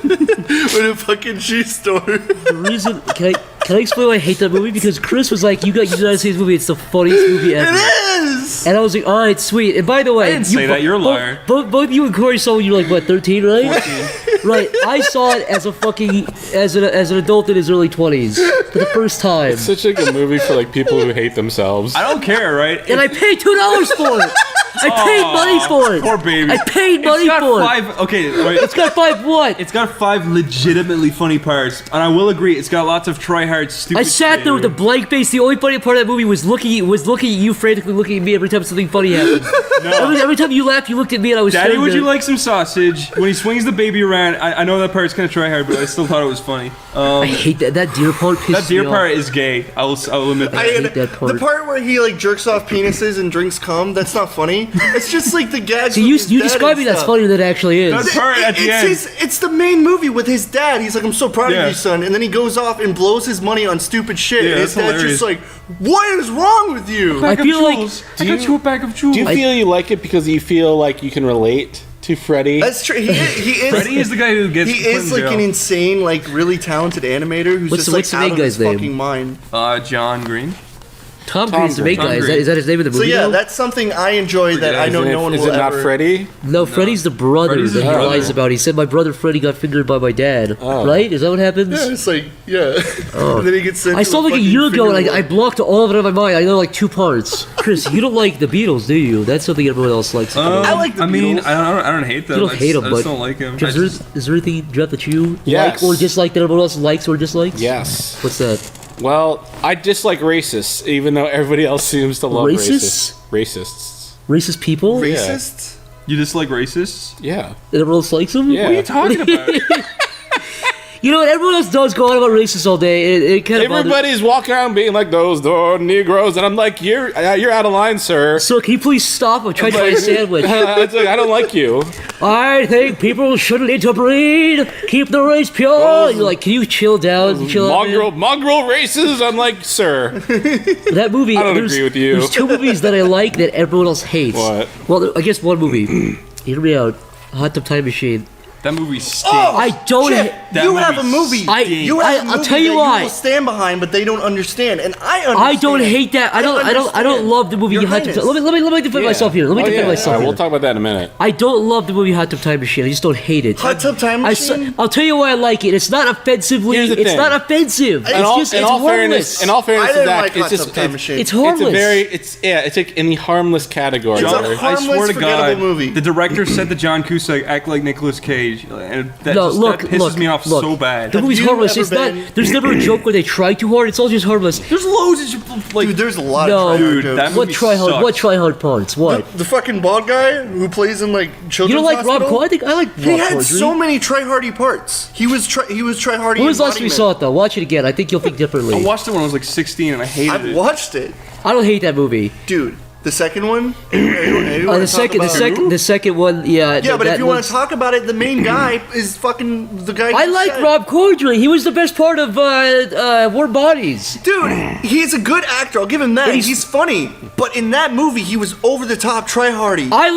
In a fucking cheese store. The reason can I explain why I hate that movie? Because Chris was like, "You gotta see this movie. It's the funniest movie ever." It is. And I was like, "All right, sweet." And by the way, I didn't say that. You're a liar. Both you and Corey saw when you were like what, 13, right? 14. Right. I saw it as a fucking as an adult in his early 20s for the first time, Such a good movie for like people who hate themselves. I don't care, right? and I paid $2 for it. I paid money for it. Poor baby. I paid money It's got for it. 5. Okay, right. It's got 5 what? It's got 5 legitimately funny parts, and I will agree, it's got lots of try-hard, stupid. I sat there with a blank face. The only funny part of that movie was looking at you, frantically looking at me every time something funny happened. Every time you laughed, you looked at me, and I was. Daddy, would there. you like some sausage? When he swings the baby around, I know that part's kind of try-hard, but I still thought it was funny. I hate that. That deer part pisses That deer me part off. is gay. I will admit that. I hate that part. The part where he like jerks off penises and drinks cum, that's not funny. It's just like the gags. So with you his dad describing and that's stuff. funnier than it actually is. That's part at the end. It's the main movie with his dad. He's like, I'm so proud of you, son. And then he goes off and blows his money on stupid shit. Yeah, and his that's dad's hilarious. just like, what is wrong with you? I feel like I got you a bag of jewels. Do you feel you like it because you feel like you can relate to Freddy? That's true. He is. Freddie is the guy who gets. He is like an insane, like really talented animator who's What's just the- like what's the out main of guy's his name? fucking mind. John Green. Tom Green's the main Tom guy. Green. Is that his name of the So movie? yeah, though? that's something I enjoy that I know no one Is will it not ever. Freddy? No, Freddy's the brother Freddy's that his he brother. lies about. He said my brother Freddy got fingered by my dad. Oh. Right? Is that what happens? Yeah, it's like and then he gets sent. I to saw like a fucking year ago, and finger I blocked all of it out of my mind. I know like 2 parts. Chris, you don't like the Beatles, do you? That's something everyone else likes. I like the I mean, Beatles. I don't hate them. You don't hate them, I but just don't like them. Is there anything Jeff, that you Yes. like or dislike that everyone else likes or dislikes? Yes. What's that? Well, I dislike racists, even though everybody else seems to love Racists? Racists. Racist people? Racist? You dislike racists? Yeah. And everyone else likes them? Yeah. What are you talking about? You know what? Everyone else does go on about racists all day. It kind of Everybody's walking around being like those Negroes, and I'm like, you're out of line, sir. So can you please stop? I'm trying to find a sandwich. It's like, I don't like you. I think people shouldn't interbreed. Keep the race pure. You're like, can you chill down? Chill out, man? Mongrel races. I'm like, sir. That movie. I don't agree with you. There's 2 movies that I like that everyone else hates. What? Well, I guess one movie. Hear me out. Hot Tub Time Machine. That movie stinks. I don't. That You have movie a movie. stinks. You have a movie I'll tell you that why. You will stand behind, but they don't understand, and I understand. I don't hate that. I don't love the movie Your Hot Tub. Highness. Let me defend myself here. Let me defend myself. All right, here. we'll talk about that in a minute. I don't love the movie Hot Tub Time Machine. I just don't hate it. Hot Tub Time Machine. I'll tell you why I like it. It's not offensively. Here's the It's thing. not offensive. It's just it's harmless. in all fairness I to didn't Zach, like it's Hot just Tub Time Machine. It's harmless. it's like in the harmless category. It's a where- I swear harmless, to God, forgettable movie. the director said to John Cusack, "Act like Nicolas Cage." stage, and that pisses me off so bad. The movie's harmless. It's not. There's never a joke where they try too hard. It's all just harmless. There's loads of Dude, there's a lot of dude, jokes. that What movie try hard? sucks. What try hard parts? What? The fucking bald guy who plays in like children's You don't like Rob hospital? Corddry? I think I like Rob He had Corddry. so many try-hardy parts. He was try-hardy. When was the last time you embodiment. saw it though? Watch it again. I think you'll think differently. I watched it when I was like 16 and I hated I've it. watched it, I don't hate that movie. dude. The second one. The second one. Yeah. Yeah, but if you want was- to talk about it, the main guy is fucking the guy. I you like said. Rob Corddry. He was the best part of Warm Bodies. Dude, he's a good actor. I'll give him that. But He's funny, but in that movie, he was over the top, try-hardy. I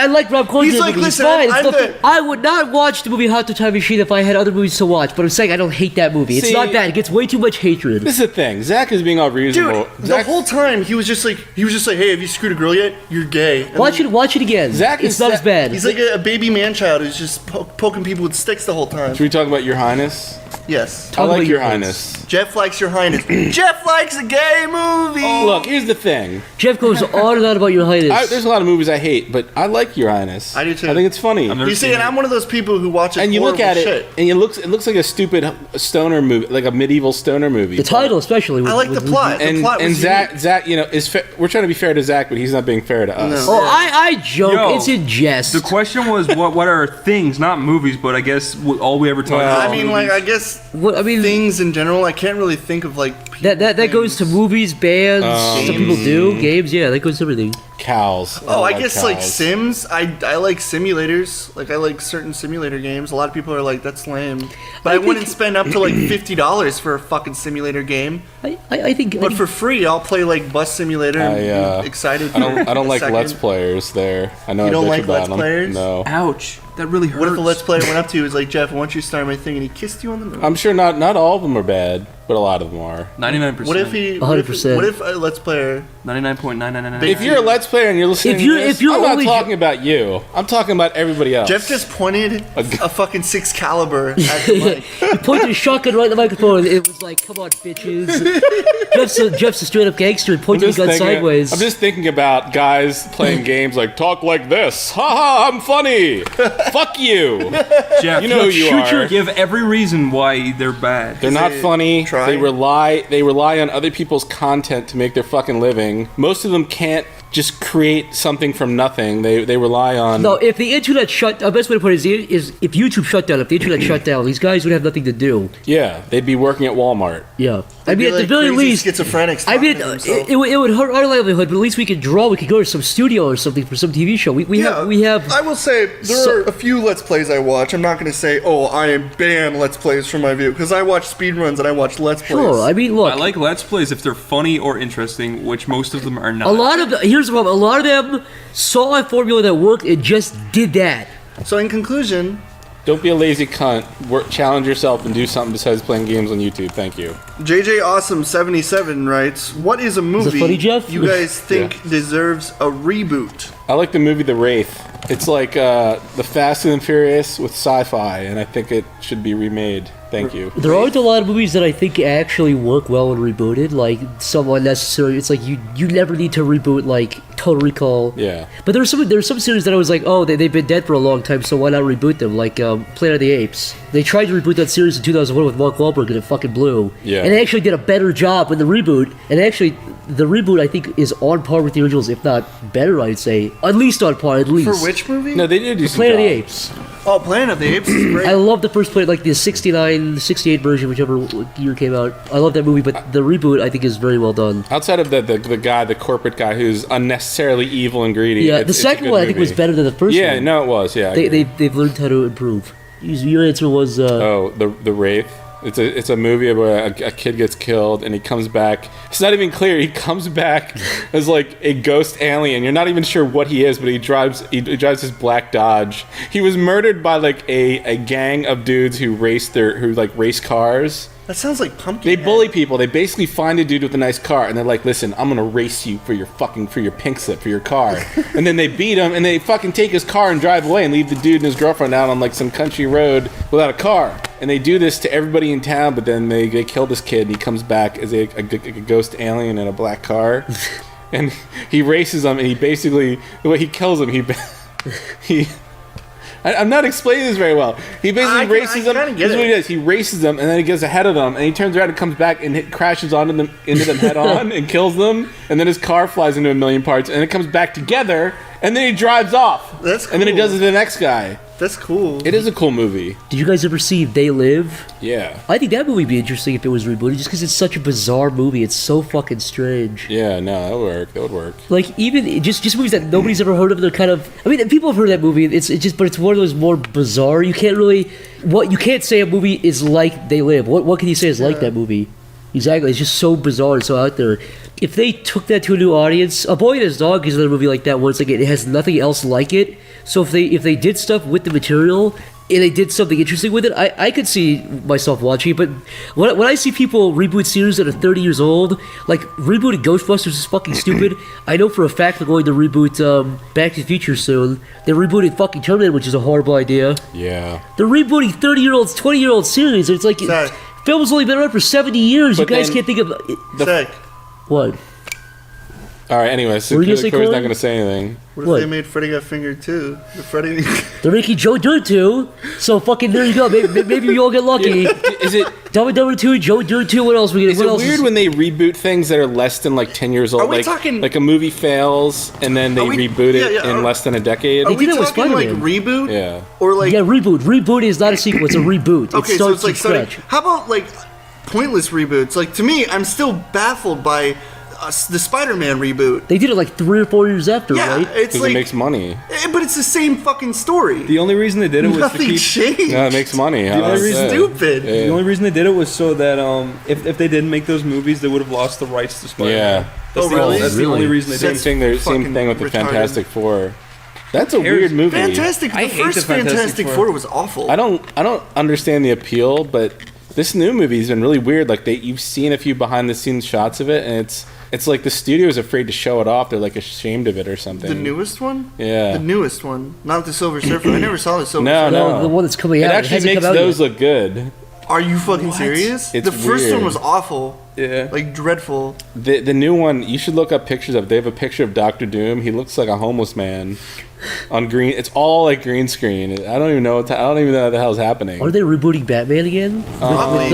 like Rob Corddry. He's like, movie. listen, fine. I'm It's the- I would not watch the movie Hot to Time Machine if I had other movies to watch. But I'm saying I don't hate that movie. It's See, not bad. It gets way too much hatred. This is the thing. Zach is being all reasonable. Dude, the Zach, whole time he was just like, hey, have you screwed a girl yet? You're gay. And Watch then it again. Zach it's is not Zach- as bad. He's like a baby man-child who's just poking people with sticks the whole time. should we talk about Your Highness? Yes. Talk I like about Your your Highness. Jeff likes Your Highness. Jeff likes a gay movie. Look, here's the thing. Jeff goes on and on about Your Highness. There's a lot of movies I hate, but I like Your Highness. I do too. I think it's funny. You see, and I'm one of those people who watches And you look horrible at it, shit. and it looks like a stupid stoner movie, like a medieval stoner movie. the title, especially. I like the plot. And the plot was unique. Zach, we're trying to be fair to Zach, but he's not being fair to us. No. Oh, I joke. Yo, It's in jest. The question was what are things, not movies, but I guess all we ever talk about. I mean, like, I guess What- I mean, things in general. I can't really think of like that goes to movies, bands, some people do games. Yeah, that goes to everything. Cows. Oh, I like guess like cows. Sims. I like simulators. Like I like certain simulator games. A lot of people are like, that's lame. But I wouldn't spend up to like $50 for a fucking simulator game. I think. But for free, I'll play like Bus Simulator. And be excited. I don't for a like second. Let's Players there. I know You I don't bitch like about Let's them. Players? No. Ouch, that really hurts. What if the Let's Player went up to you and was like, Jeff, I want you to start my thing, and he kissed you on the nose? I'm sure not all of them are bad, but a lot of them are. 99%. What if he? 100%. What if a Let's Player? 99.999. If you're a Let's Player and you're listening If you're- to this, if you're I'm not only talking about you. I'm talking about everybody else. Jeff just pointed a fucking 6 caliber at the mic. He pointed a shotgun right at the microphone. And it was like, "Come on, bitches." Jeff's a straight up gangster. He pointed his gun sideways. I'm just thinking about guys playing games like talk like this. Ha ha! I'm funny. Fuck you. Jeff, You know who you are. Give every reason why they're bad. They're not they funny. try? They rely on other people's content to make their fucking living. Most of them can't just create something from nothing. They rely on. No, if the internet shut, the best way to put it is if YouTube shut down, if the internet shut down, these guys would have nothing to do. Yeah, they'd be working at Walmart. Yeah, I They'd mean, be at like the very crazy least, schizophrenics I mean, talking to themselves. it would hurt our livelihood, but at least we could draw. We could go to some studio or something for some TV show. We have. I will say there are a few Let's Plays I watch. I'm not going to say, oh, I ban Let's Plays from my view because I watch speedruns and I watch Let's Plays. Sure, I mean, look, I like Let's Plays if they're funny or interesting, which most of them are not. a lot of here's the problem. A lot of them saw a formula that worked and just did that. So in conclusion, Don't be a lazy cunt. Challenge yourself and do something besides playing games on YouTube. Thank you. JJ Awesome 77 writes, "What is a movie funny, Jeff? you guys think deserves a reboot?" I like the movie The Wraith. It's like the Fast and Furious with sci-fi, and I think it should be remade. Thank you. There aren't a lot of movies that I think actually work well when rebooted. Like some unnecessary. It's like you never need to reboot like Total Recall. Yeah. But there's some series that I was like, oh, they've been dead for a long time, so why not reboot them? Like Planet of the Apes. They tried to reboot that series in 2001 with Mark Wahlberg, and it fucking blew. Yeah. And they actually did a better job with the reboot. And actually, the reboot I think is on par with the originals, if not better. I'd say at least on par. At least. For which movie? No, they did do some Planet of the jobs. Apes. Oh, Planet of the Apes is great. I love the first Planet, like the 69, 68 version, whichever year came out. I love that movie, but the reboot I think is very well done. Outside of the corporate guy who's unnecessarily evil and greedy. Yeah, it's the a second good one I think was movie. better than the first one. Yeah, no, it was. Yeah, I agree. They've learned how to improve. Your answer was the Wraith. It's a movie where a kid gets killed and he comes back. It's not even clear. He comes back as like a ghost alien. You're not even sure what he is, but he drives his black Dodge. He was murdered by like a gang of dudes who race cars. That sounds like Pumpkin. They bully people. They basically find a dude with a nice car, and they're like, "Listen, I'm gonna race you for your pink slip for your car." And then they beat him, and they fucking take his car and drive away, and leave the dude and his girlfriend out on like some country road without a car. And they do this to everybody in town, but then they kill this kid, and he comes back as a ghost alien in a black car, and he races them, and he basically the way he kills him, he I'm not explaining this very well. He basically races them. This is what he does. He races them, and then he goes ahead of them, and he turns around and comes back and crashes into them head on and kills them. And then his car flies into a million parts, and it comes back together, and then he drives off. That's cool. And then he does it to the next guy. That's cool. It is a cool movie. Did you guys ever see They Live? Yeah. I think that movie would be interesting if it was rebooted, just because it's such a bizarre movie. It's so fucking strange. Yeah, no, that would work. That would work. Like, even just movies that nobody's ever heard of, they're kind of... I mean, people have heard of that movie, but it's one of those more bizarre... You can't say a movie is like They Live. What can you say is like that movie? Exactly. It's just so bizarre and so out there. If they took that to a new audience... A Boy and His Dog is another movie like that, where it's like it has nothing else like it. So if they did stuff with the material... and they did something interesting with it, I could see myself watching it. But when I see people reboot series that are 30 years old, like rebooting Ghostbusters is fucking stupid. I know for a fact they're going to reboot Back to the Future soon. They're rebooting fucking Terminator, which is a horrible idea. Yeah. They're rebooting 30-year-olds, 20-year-old series. It's like film's only been around for 70 years. But you guys can't think of what? All right. Anyway, so Corey's not going to say anything. What if they made Freddy Got Fingered too? They're making Joe Dirt too. So fucking there you go. Maybe we all get lucky. Is it Dumb and Dumber 2, Joe Dirt 2? What else we get? Is it weird when they reboot things that are less than like 10 years old? Are we talking like a movie fails and then they reboot it in less than a decade? Are we did it with talking like Spider-Man. reboot? Yeah. Or like reboot. Reboot is not a sequel. It's a reboot. Okay, it so starts it's like from scratch. how about like pointless reboots? Like to me, I'm still baffled by the Spider-Man reboot. They did it like 3 or 4 years after, Yeah, right? it's Because like it makes money. but it's the same fucking story. The only reason they did it was to Nothing keep. changed. No, it makes money. It's stupid. The only reason they did it was so that if they didn't make those movies, they would have lost the rights to Spider-Man. Yeah. That's the only reason they did it. Same thing with the retarded. Fantastic Four. That's a weird movie. Fantastic. I The hate first the Fantastic Fantastic Four. Four was awful. I don't understand the appeal, but this new movie's been really weird. Like you've seen a few behind the scenes shots of it, and it's like the studio's afraid to show it off. They're like ashamed of it or something. The newest one? Yeah. The newest one. Not the Silver Surfer. I never saw the Silver No, Surfer. no. The one that's coming out. It actually hasn't makes come out those yet. look good. Are you fucking serious? It's the first weird. one was awful. Yeah. Like dreadful. The new one, you should look up pictures of. They have a picture of Doctor Doom. He looks like a homeless man on green. It's all like green screen. I don't even know what the hell's happening. Are they rebooting Batman again? Probably. With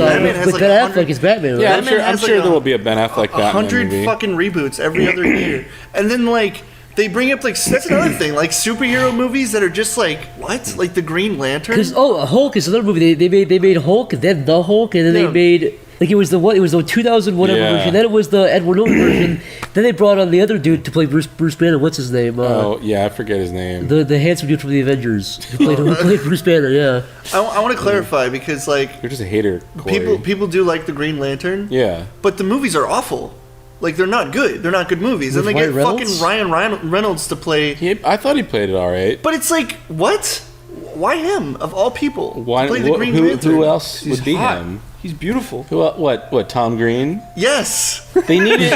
like Ben 100 Affleck as Batman, Yeah, right? I'm Batman sure has there will be a Ben Affleck Batman 100 movie. fucking reboots every other year. And then like they bring up like that's another thing, like superhero movies that are just like what? Like the Green Lantern? Because Hulk is another movie. They made Hulk, then the Hulk, and then Yeah. they made like it was the 2000 whatever Yeah. version. Then it was the Edward Norton version. Then they brought on the other dude to play Bruce Banner. What's his name? Oh yeah, I forget his name. The handsome dude from the Avengers who played Bruce Banner. Yeah. I want to clarify because like You're just a hater, Corey. people do like the Green Lantern. Yeah. But the movies are awful. Like they're not good. They're not good movies. With and they get Ryan Reynolds? fucking Ryan Reynolds to play. I thought he played it all right. But it's like what? Why him of all people? Why? To play the Green Lantern? Who else He's would be hot. him? He's beautiful. Who? What? Tom Green? Yes. They needed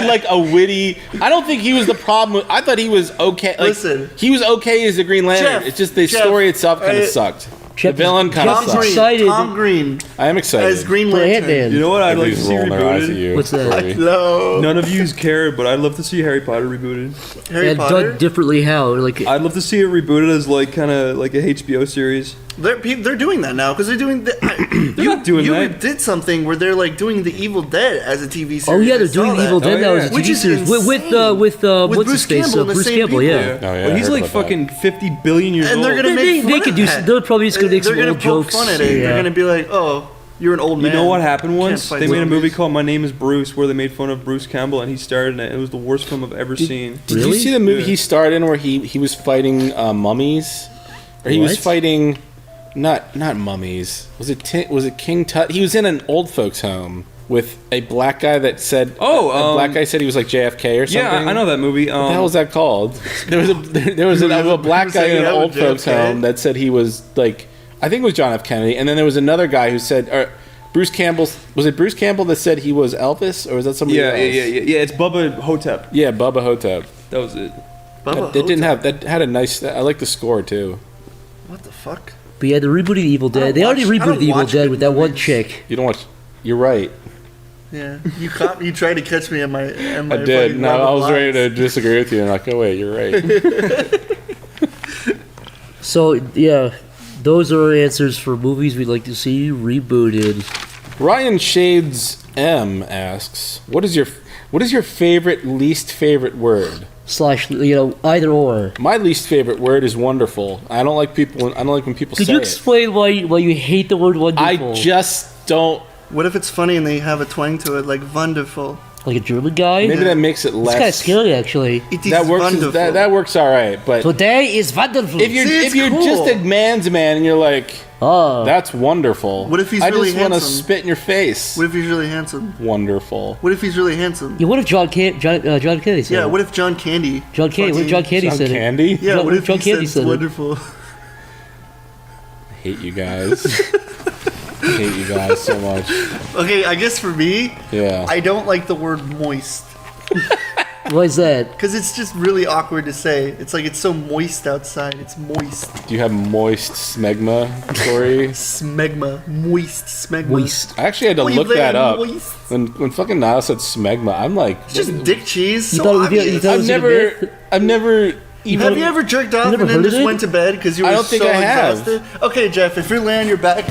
like a witty. I don't think he was the problem. I thought he was okay. Like, Listen. he was okay as the Green Lantern. Jeff, it's just the Jeff, story itself kind of sucked. The villain kind of Jeff's sucked. excited. Tom Green I am excited. as Green For Lantern. Ant-Man. You know what I'd like to Everybody's see rolling their eyes at rebooted? you. What's that? Corey. No. None of yous care, but I'd love to see Harry Potter rebooted. Harry And Potter. done differently how? Like I'd love to see it rebooted as like kind of like a HBO series. They're doing that now because they're doing. They're not doing you that. did something where they're like doing the Evil Dead as a TV series. oh yeah, I they're saw doing that. Evil Dead now as a Which TV is series with insane. what's With his Bruce face? Campbell and the Bruce same Campbell, people. yeah. Oh, yeah, But I he's heard like about fucking 50 billion years And old. they're gonna They make fun could of do. that. They're probably just gonna make They're some gonna old poke jokes. fun at it. Yeah. They're gonna be like, "Oh, you're an old man." You know what happened once? fight They made a movie zombies. called My Name is Bruce where they made fun of Bruce Campbell and he starred in it. It was the worst film I've ever seen. Did you Really? see the movie Yeah. he starred in where he was fighting mummies, or he was What? fighting not mummies? Was it King Tut? He was in an old folks home with a black guy that said a black guy said he was like JFK or something. Yeah, I know that movie. What the hell was that called? There was a black guy in an saying old that folks was JFK? home that said he was like, I think it was John F. Kennedy, and then there was another guy who said, Bruce Campbell, was it Bruce Campbell that said he was Elvis, or was that somebody else? Yeah. It's Bubba Hotep. Yeah, Bubba Hotep. That was it. That had a nice. I like the score too. What the fuck? But yeah, they're rebooting Evil I don't Dead. They already watch- I don't rebooted Evil watch Dead good with that one movies. chick. You don't watch. You're right. Yeah, you tried to catch me in my. I did. No, I was ready to disagree with you, and like, oh wait, you're right. So yeah, those are our answers for movies we'd like to see rebooted. Ryan Shades M asks, "What is your favorite least favorite word?" / either or. My least favorite word is wonderful. I don't like when people Could say you it. explain why you hate the word wonderful? I just don't. What if it's funny and they have a twang to it, like wonderful? Like a German guy? Maybe that makes it less. It's kind of scary, actually. It is That works. wonderful. That works all right, but Today is wonderful. if you're cool. just a man's man and you're like, that's wonderful. What if he's I really just want to handsome? spit in your face. What if he's really handsome? Wonderful. What if he's really handsome? Yeah, what if John Kennedy said? Yeah, what if John Candy? What if John Candy John said it? Candy? Yeah, what if John he Candy said said it? wonderful? I hate you guys. I hate you guys so much. Okay, I guess for me, Yeah. I don't like the word moist. Why is that? Because it's just really awkward to say. It's like it's so moist outside. It's moist. Do you have moist smegma, Corey? Smegma. Moist smegma. Moist. I actually had to What are you look that laying up. moist? When fucking Niall said smegma, I'm like, It's just dick cheese. You So thought it would be- you obvious. thought- I've was it a never even. Have you ever jerked off never and then heard of just it? went to bed because you were I don't think so I have. exhausted? Okay, Jeff, if you're laying on your back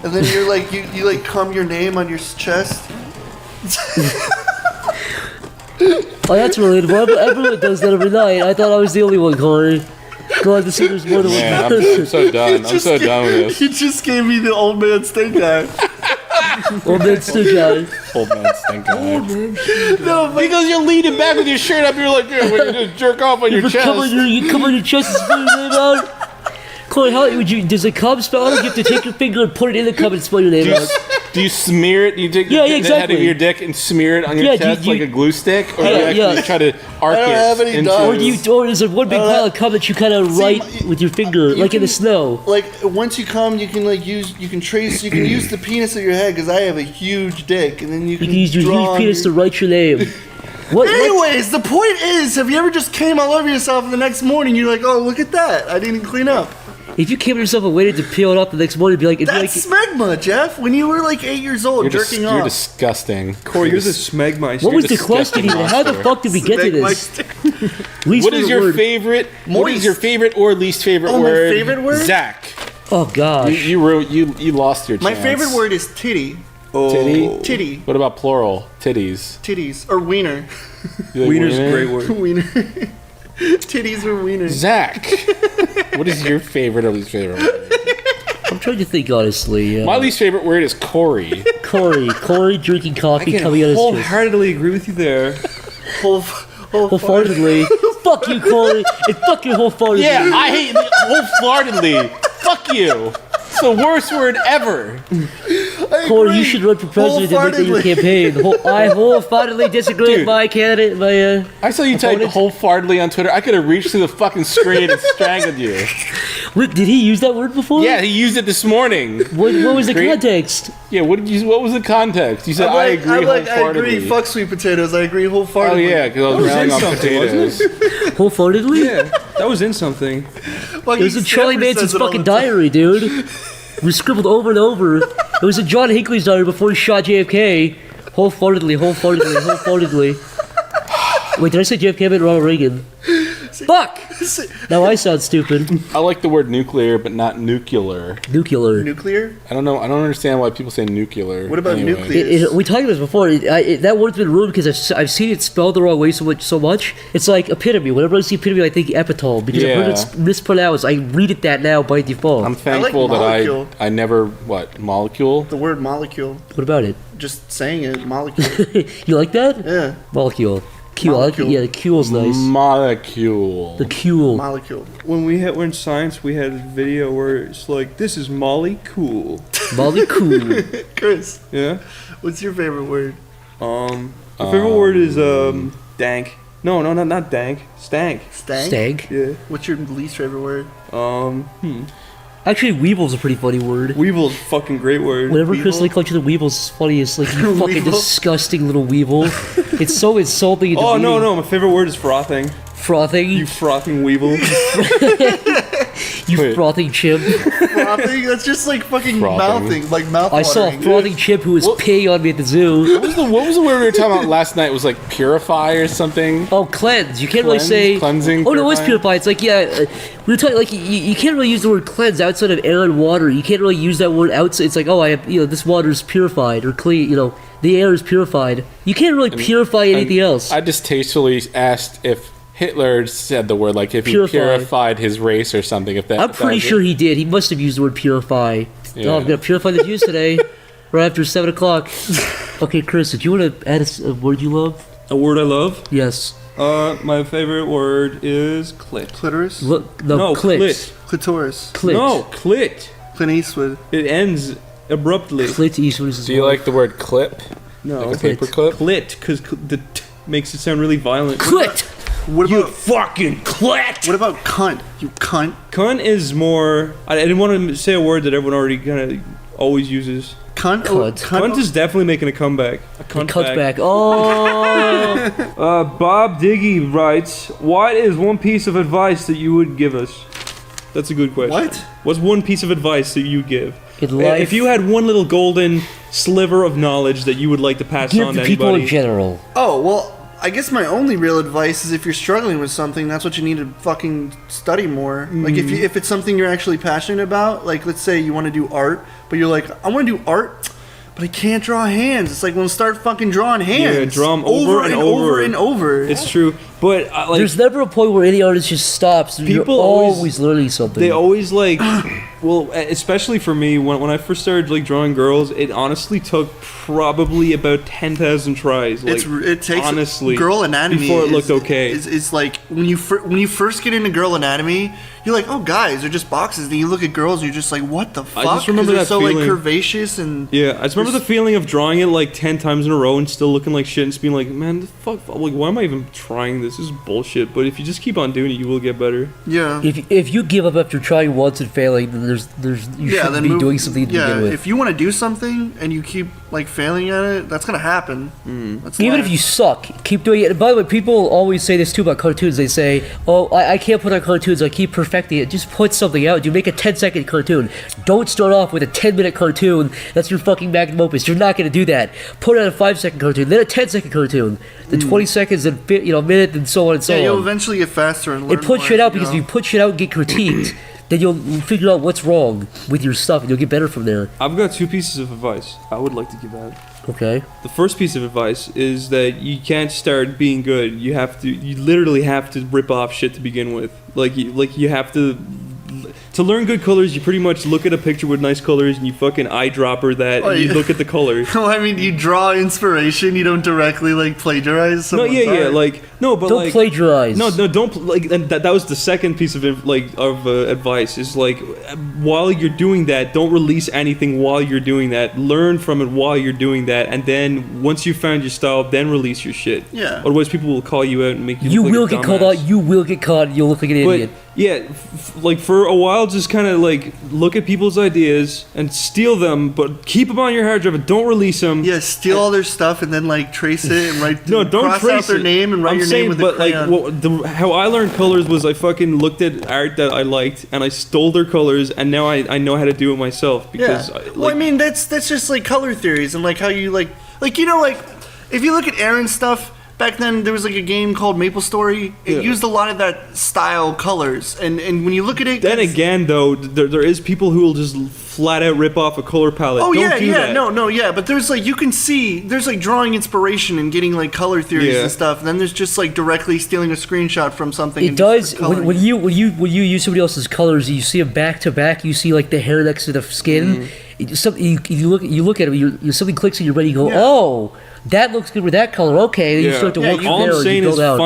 and then you're like you like cum your name on your chest. Oh, that's relatable. Everyone does that every night. I thought I was the only one, Corey. Glad to see there's more than one Man, I'm person. so done. I'm so done with this. You just gave me the old man stink eye. Old man still guy. Old man stink eye. No, but Because you're leaning back with your shirt up, you're like, yeah, when you just jerk off on your You come on chest. your chest and spit your name out. Corey, how would you? Does a cum spell out? Or do you have to take your finger and put it in the cum and spell your name out? Do you smear it? You take Yeah, the head exactly. of your dick and smear it on your Yeah, chest do you- like a glue stick? Or Yeah, do you actually yeah. try to arc I don't it have any into... dogs. Or is there one big pile of cum that you kind of write with your finger, like in the can- snow? like once you come, you can use the penis of your head because I have a huge dick, and then you You can can use your draw huge on penis to your- write your name. What? Anyways, the point is, have you ever just came all over yourself and the next morning you're like, oh, look at that, I didn't clean up. If you came to yourself and waited to peel it off the next morning, it'd be like, That's smegma, Jeff. When you were like 8 years old, jerking You're off. disgusting. Corey, you're the smegmeister. what was the disgusting question even? How the monster. fuck did we get to this? Least What is your word. favorite? What is Moist. your favorite or least favorite Oh, my word? favorite word? Zach. Oh gosh. You lost your chance. My favorite word is titty. Titty. Titty. What about plural? Titties. Titties. Or wiener. You like Wiener's a wiener? great word. Wiener. Titties or wiener. Zach. What is your favorite or least favorite word? I'm trying to think honestly. My least favorite word is Corey. Corey drinking I coffee can coming out of his chest. wholeheartedly agree with you there. Wholeheartedly. Fuck you, Corey, and fuck you wholeheartedly. Yeah, I hate wholeheartedly. Fuck you. It's the worst word ever. Corey, you should run for president and make that your campaign. I wholeheartedly disagree with Dude. my candidate. I saw you type Opponent? wholeheartedly on Twitter. I could have reached through the fucking screen and strangled you. Wait, did he use that word before? Yeah, he used it this morning. What was the Great. context? Yeah, what was the context? You said I agree I wholeheartedly. agree. Fuck sweet potatoes. I agree Oh wholeheartedly. yeah, because I was was railing in on something, potatoes. Wholeheartedly? Yeah, that was in something. It was in Charlie Manson's fucking diary, dude. It was scribbled over and over. It was in John Hinckley's diary before he shot JFK. Wholeheartedly. Wait, did I say JFK? I meant Ronald Reagan. Fuck! Now I sound stupid. I like the word nuclear, but not nuclear. Nuclear. Nuclear? I don't know. I don't understand why people say nuclear. What about anyway. nuclear? We talked about this before. That word's been ruined because I've seen it spelled the wrong way so much. It's like epitome. Whenever I see epitome, I think epitome because I've heard Yeah. it mispronounced. I read it that now by default. I'm thankful that molecule. I never molecule. The word molecule. What about it? Just saying it. Molecule. You like that? Yeah. Molecule. Q. I like it. Molecule. Yeah, the Q's nice. Molecule. The Q. Molecule. When we were in science, we had a video where it's like, this is Molly cool. Molecule. Chris, Yeah? what's your favorite word? My favorite word is, dank. No, not dank. Stank. Stank? Stag. Yeah. What's your least favorite word? Actually, Weevil's a pretty funny word. Weevil's a fucking great word. Whenever Chris Weevil? like calls you the Weevil's, it's funny. It's like you fucking Weevil? disgusting little Weevil. It's so insulting. And Oh, demeaning. no, my favorite word is frothing. Frothing. You frothing Weevil. You frothing chimp. Frothing? That's just like fucking mouthing, like mouth I saw a frothing chimp who was peeing on me at the zoo. What was the word we were talking about last night? It was like purify or something? Oh, cleanse. You can't really say... Cleansing? Oh, no, it's purify. It's like, yeah, we were talking, like, you can't really use the word cleanse outside of air and water. You can't really use that word outside. It's like, oh, I have, this water is purified or clean, the air is purified. You can't really purify anything else. I just tastefully asked if Hitler said the word, like if he purified his race or something. I'm pretty sure he did. He must have used the word purify. Yeah. Oh, I'm going to purify the Jews today, right after 7 o'clock. Okay, Chris, did you want to add a word you love? A word I love? Yes. My favorite word is clit. Clitoris? No, clit. Clitoris. Clit. No, clit. Clint Eastwood. It ends abruptly. Clit Eastwood is Do you like the word clip? No. Like a paper clip? Clit, because the t makes it sound really violent. Clit! What about fucking clit? What about cunt? You cunt. Cunt is more... I didn't want to say a word that everyone already kind of always uses. Cunt? Cunt is definitely making a comeback. A cunt back. Oh! Bob Diggy writes, what is one piece of advice that you would give us? That's a good question. What? What's one piece of advice that you give? In life, if you had one little golden sliver of knowledge that you would like to pass on to give the people anybody. in general. Oh, well, I guess my only real advice is if you're struggling with something, that's what you need to fucking study more. Like, if it's something you're actually passionate about, like, let's say you want to do art, but you're like, I want to do art, but I can't draw hands. It's like, well, start fucking drawing hands. Yeah, draw them over and over and over. It's true. But, there's never a point where any artist just stops. People You're always learning something. They always, like... Well, especially for me, when I first started like drawing girls, it honestly took probably about 10,000 tries. Like, it takes honestly girl anatomy before it looked okay. It's like when you first get into girl anatomy, you're like, oh, guys, they're just boxes. Then you look at girls, and you're just like, what the fuck? I just remember they're that so feeling. like curvaceous and I just remember the feeling of drawing it like 10 times in a row and still looking like shit and just being like, man, the fuck, like, why am I even trying this? This is bullshit. But if you just keep on doing it, you will get better. Yeah. If you give up after trying once and failing, then you shouldn't be doing something to begin with. If you want to do something and you keep like failing at it, that's gonna happen. That's Even life. if you suck, keep doing it. And by the way, people always say this too about cartoons. They say, oh, I can't put on cartoons, I keep perfecting it. Just put something out. You make a 10-second cartoon. Don't start off with a 10-minute cartoon. That's your fucking magnum opus. You're not gonna do that. Put out a 5-second cartoon, then a 10-second cartoon, then 20 seconds, and minute, and so on and so on. You'll eventually get faster and learn And put more, shit out, because if you put shit out and get critiqued, then you'll figure out what's wrong with your stuff, and you'll get better from there. I've got 2 pieces of advice I would like to give out. Okay. The first piece of advice is that you can't start being good. You literally have to rip off shit to begin with. You have to learn good colors, you pretty much look at a picture with nice colors and you fucking eyedropper that and you look at the color. Well, I mean, you draw inspiration, you don't directly like plagiarize someone's art. Don't plagiarize. No, don't and that was the second piece of advice is like while you're doing that, don't release anything while you're doing that. Learn from it while you're doing that, and then once you found your style, then release your shit. Yeah. Otherwise, people will call you out and make you. You look will like a get called dumbass. out. You will get caught. You'll look like an idiot. Yeah, like for a while, just kind of like look at people's ideas and steal them, but keep them on your hard drive and don't release them. Yeah, steal all their stuff and then like trace it and write. No, don't cross trace out their it. name and write your name with a crayon. Like how I learned colors was I fucking looked at art that I liked and I stole their colors, and now I know how to do it myself because. Yeah. Well, I mean that's just like color theories and like how you like if you look at Aaron's stuff. Back then, there was like a game called MapleStory. It used a lot of that style colors, and when you look at it, then again, though, there is people who will just flat out rip off a color palette. Oh Don't do that. no, but there's like you can see there's like drawing inspiration and getting like color theories and stuff. And then there's just like directly stealing a screenshot from something. It does when you use somebody else's colors, you see them back to back. You see like the hair next to the skin. You look at it, something clicks in your brain. You go, oh. That looks good with that color. Okay, then you start to work from all there. I'm saying and you is build out.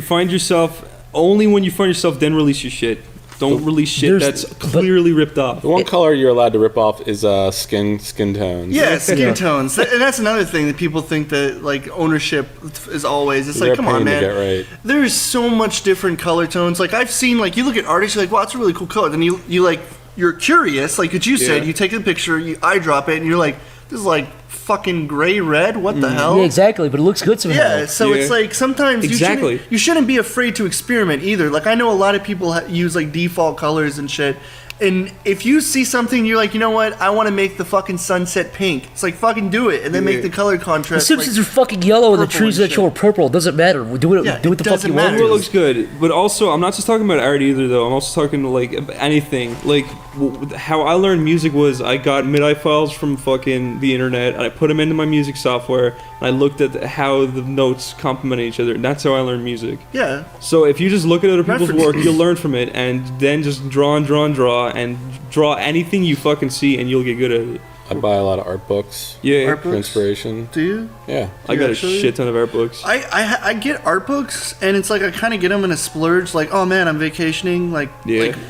find yourself. Only when you find yourself, then release your shit. Don't release shit that's clearly ripped off. The one color you're allowed to rip off is skin tones. Yeah, skin tones. And that's another thing that people think that like ownership is always. It's like, come on, man. Right. There's so much different color tones. Like I've seen, like you look at artists, you're like, wow, that's a really cool color. Then you like you're curious, like what you said. You take the picture, you eyedrop it, and you're like, this is like fucking gray red. What the hell? Yeah, exactly. But it looks good somehow. Yeah, so it's like sometimes you shouldn't be afraid to experiment either. Like I know a lot of people use like default colors and shit. And if you see something, you're like, you know what? I want to make the fucking sunset pink. It's like, fucking do it, and then make the color contrast. The Simpsons are fucking yellow, and the trees that show are purple. It doesn't matter. Do it the fuck you want. It looks good, but also I'm not just talking about art either, though. I'm also talking like anything. Like how I learned music was I got MIDI files from fucking the internet, and I put them into my music software, and I looked at how the notes complement each other. And that's how I learned music. Yeah. So if you just look at other people's work, you'll learn from it, and then just draw and draw anything you fucking see, and you'll get good at it. I buy a lot of art books. Yeah, art for books? inspiration. Do you? Yeah, I got a shit ton of art books. I get art books, and it's like I kind of get them in a splurge. Like, oh man, I'm vacationing. Like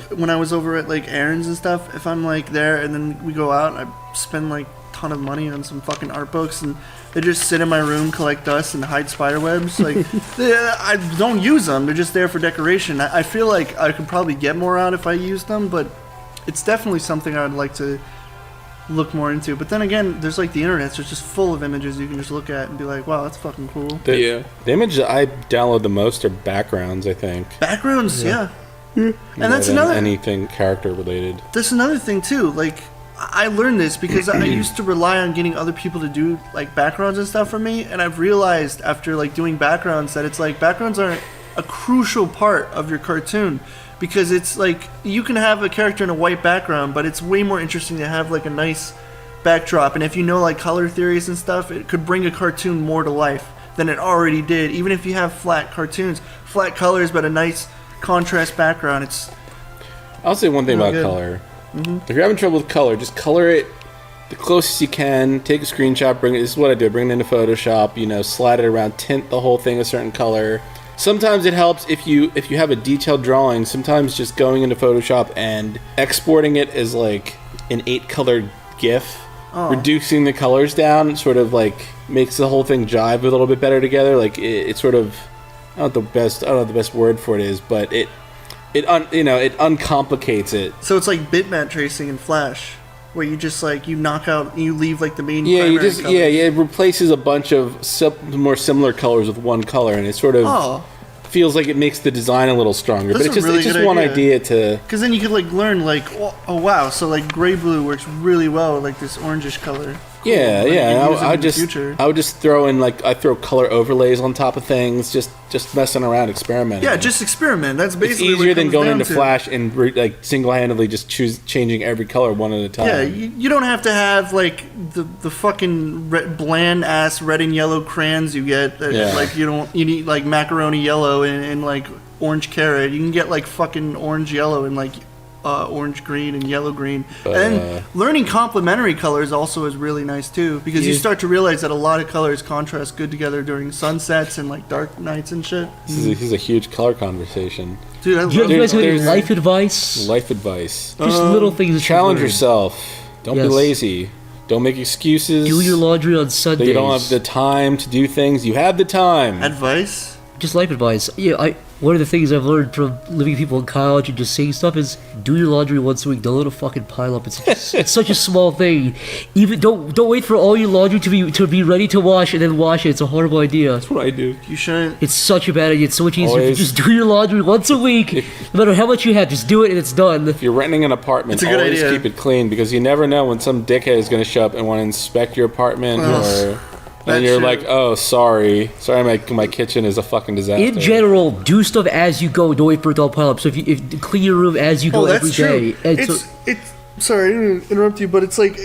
when I was over at like Aaron's and stuff. If I'm like there, and then we go out, I spend like a ton of money on some fucking art books, and they just sit in my room, collect dust, and hide spider webs. Like, I don't use them. They're just there for decoration. I feel like I could probably get more out if I used them, but it's definitely something I'd like to look more into. But then again, there's like the internet, so it's just full of images you can just look at and be like, wow, that's fucking cool. The images I download the most are backgrounds, I think. Backgrounds, yeah. And that's another anything character related. That's another thing too. Like, I learned this because I used to rely on getting other people to do like backgrounds and stuff for me, and I've realized after like doing backgrounds that it's like backgrounds are a crucial part of your cartoon. Because it's like, you can have a character in a white background, but it's way more interesting to have like a nice backdrop. And if you know like color theories and stuff, it could bring a cartoon more to life than it already did. Even if you have flat cartoons, flat colors, but a nice contrast background, I'll say one thing about color. If you're having trouble with color, just color it the closest you can. Take a screenshot, bring it. This is what I do. I bring it into Photoshop, slide it around, tint the whole thing a certain color. Sometimes it helps if you have a detailed drawing. Sometimes just going into Photoshop and exporting it as like an 8-color GIF, reducing the colors down, sort of like makes the whole thing jive a little bit better together. Like it sort of, I don't know the best word for it is, but it uncomplicates it. So it's like bitmap tracing in Flash, where you just like you leave like the main colors. It replaces a bunch of more similar colors with one color, and it sort of feels like it makes the design a little stronger. That's but it's just one idea to, because then you could like learn like, oh wow, so like gray blue works really well with like this orangish color. Cool. I would just throw in I throw color overlays on top of things, just messing around, experimenting. Yeah, just experiment. That's basically it's easier than going into Flash and single-handedly just changing every color one at a time. Yeah, you don't have to have like the fucking bland ass red and yellow crayons you get. You need like macaroni yellow and like orange carrot. You can get like fucking orange yellow and like orange green and yellow green. And learning complementary colors also is really nice too, because you start to realize that a lot of colors contrast good together during sunsets and like dark nights and shit. This is a huge color conversation. Dude, I love you guys have any life advice? Life advice. Just little things. Challenge yourself. Don't be lazy. Don't make excuses. Do your laundry on Sundays. You don't have the time to do things. You have the time. Advice? Just life advice. Yeah, one of the things I've learned from living with people in college and just saying stuff is do your laundry once a week. Don't let it fucking pile up. It's such a small thing. Even don't wait for all your laundry to be ready to wash and then wash it. It's a horrible idea. That's what I do. You shouldn't. It's such a bad idea. It's so much easier if you just do your laundry once a week. No matter how much you have, just do it and it's done. If you're renting an apartment, always keep it clean, because you never know when some dickhead is going to show up and want to inspect your apartment and you're like, oh, sorry, my kitchen is a fucking disaster. In general, do stuff as you go. Don't wait for it to all pile up. So if you clean your room as you go every day. It's sorry, I didn't interrupt you, but it's like.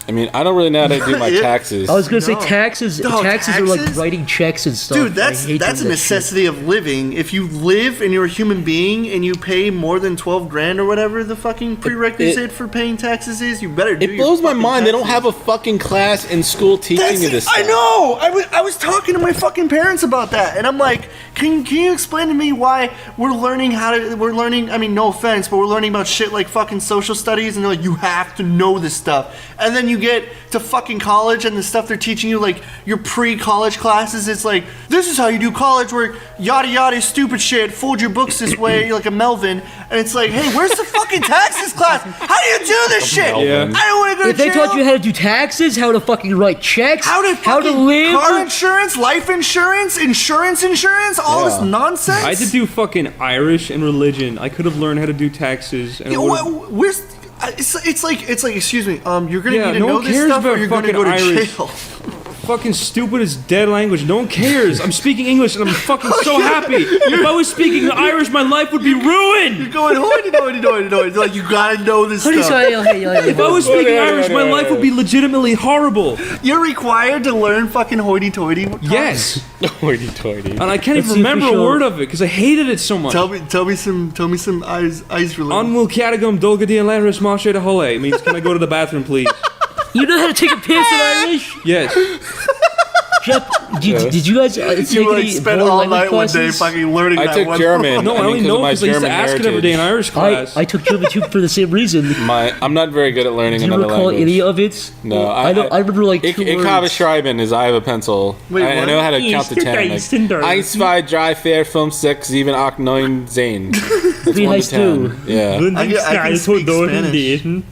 I mean, I don't really know how to do my taxes. I was going to say taxes. Taxes are like writing checks and stuff. Dude, that's a necessity of living. If you live and you're a human being and you pay more than $12,000 or whatever the fucking prerequisite for paying taxes is, you better do it. It blows my mind. They don't have a fucking class in school teaching you this stuff. I know. I was talking to my fucking parents about that, and I'm like, can you explain to me why we're learning I mean, no offense, but we're learning about shit like fucking social studies, and they're like, you have to know this stuff, and then you get to fucking college and the stuff they're teaching you, like your pre-college classes, it's like, this is how you do college work, yada yada, stupid shit, fold your books this way, you're like a Melvin, and it's like, hey, where's the fucking taxes class? How do you do this shit? Yeah. I don't want to go to If they jail. taught you how to do taxes, how to fucking write checks, How to live, car insurance, life insurance, insurance, all this nonsense. I had to do fucking Irish and religion. I could have learned how to do taxes. And Where's it's like excuse me, you're gonna need to no know one this cares stuff or about you're gonna fucking go to Irish. jail. fucking stupid as dead language. No one cares. I'm speaking English and I'm fucking so happy. If I was speaking Irish, my life would be ruined. You're going hoity. Like, you gotta know this stuff. If I was speaking Irish, my life would be legitimately horrible. You're required to learn fucking hoity-toity. Yes. Hoity-toity. And I can't even remember a word of it because I hated it so much. Tell me some eyes related. Unmul Catagum Dolgadi and Landris Mashe de Hole. It means, can I go to the bathroom, please? You know how to take a piss in Irish? Yes. Jeff, did you guys take You any spent foreign all language night one day classes? fucking learning I that took one. German. No, I only know because I used to ask it every day in Irish class. I took German too for the same reason. I'm not very good at learning Do you another recall language. any of it? No, I remember like two Ich habe words. schreiben is I have a pencil. Wait, I what? know how to count to 10. Like, 1, 2, 3, 4, 5, 6, 7, 8, 9, 10. That's Wie 1 heißt to 10. du? Yeah. I can speak Spanish.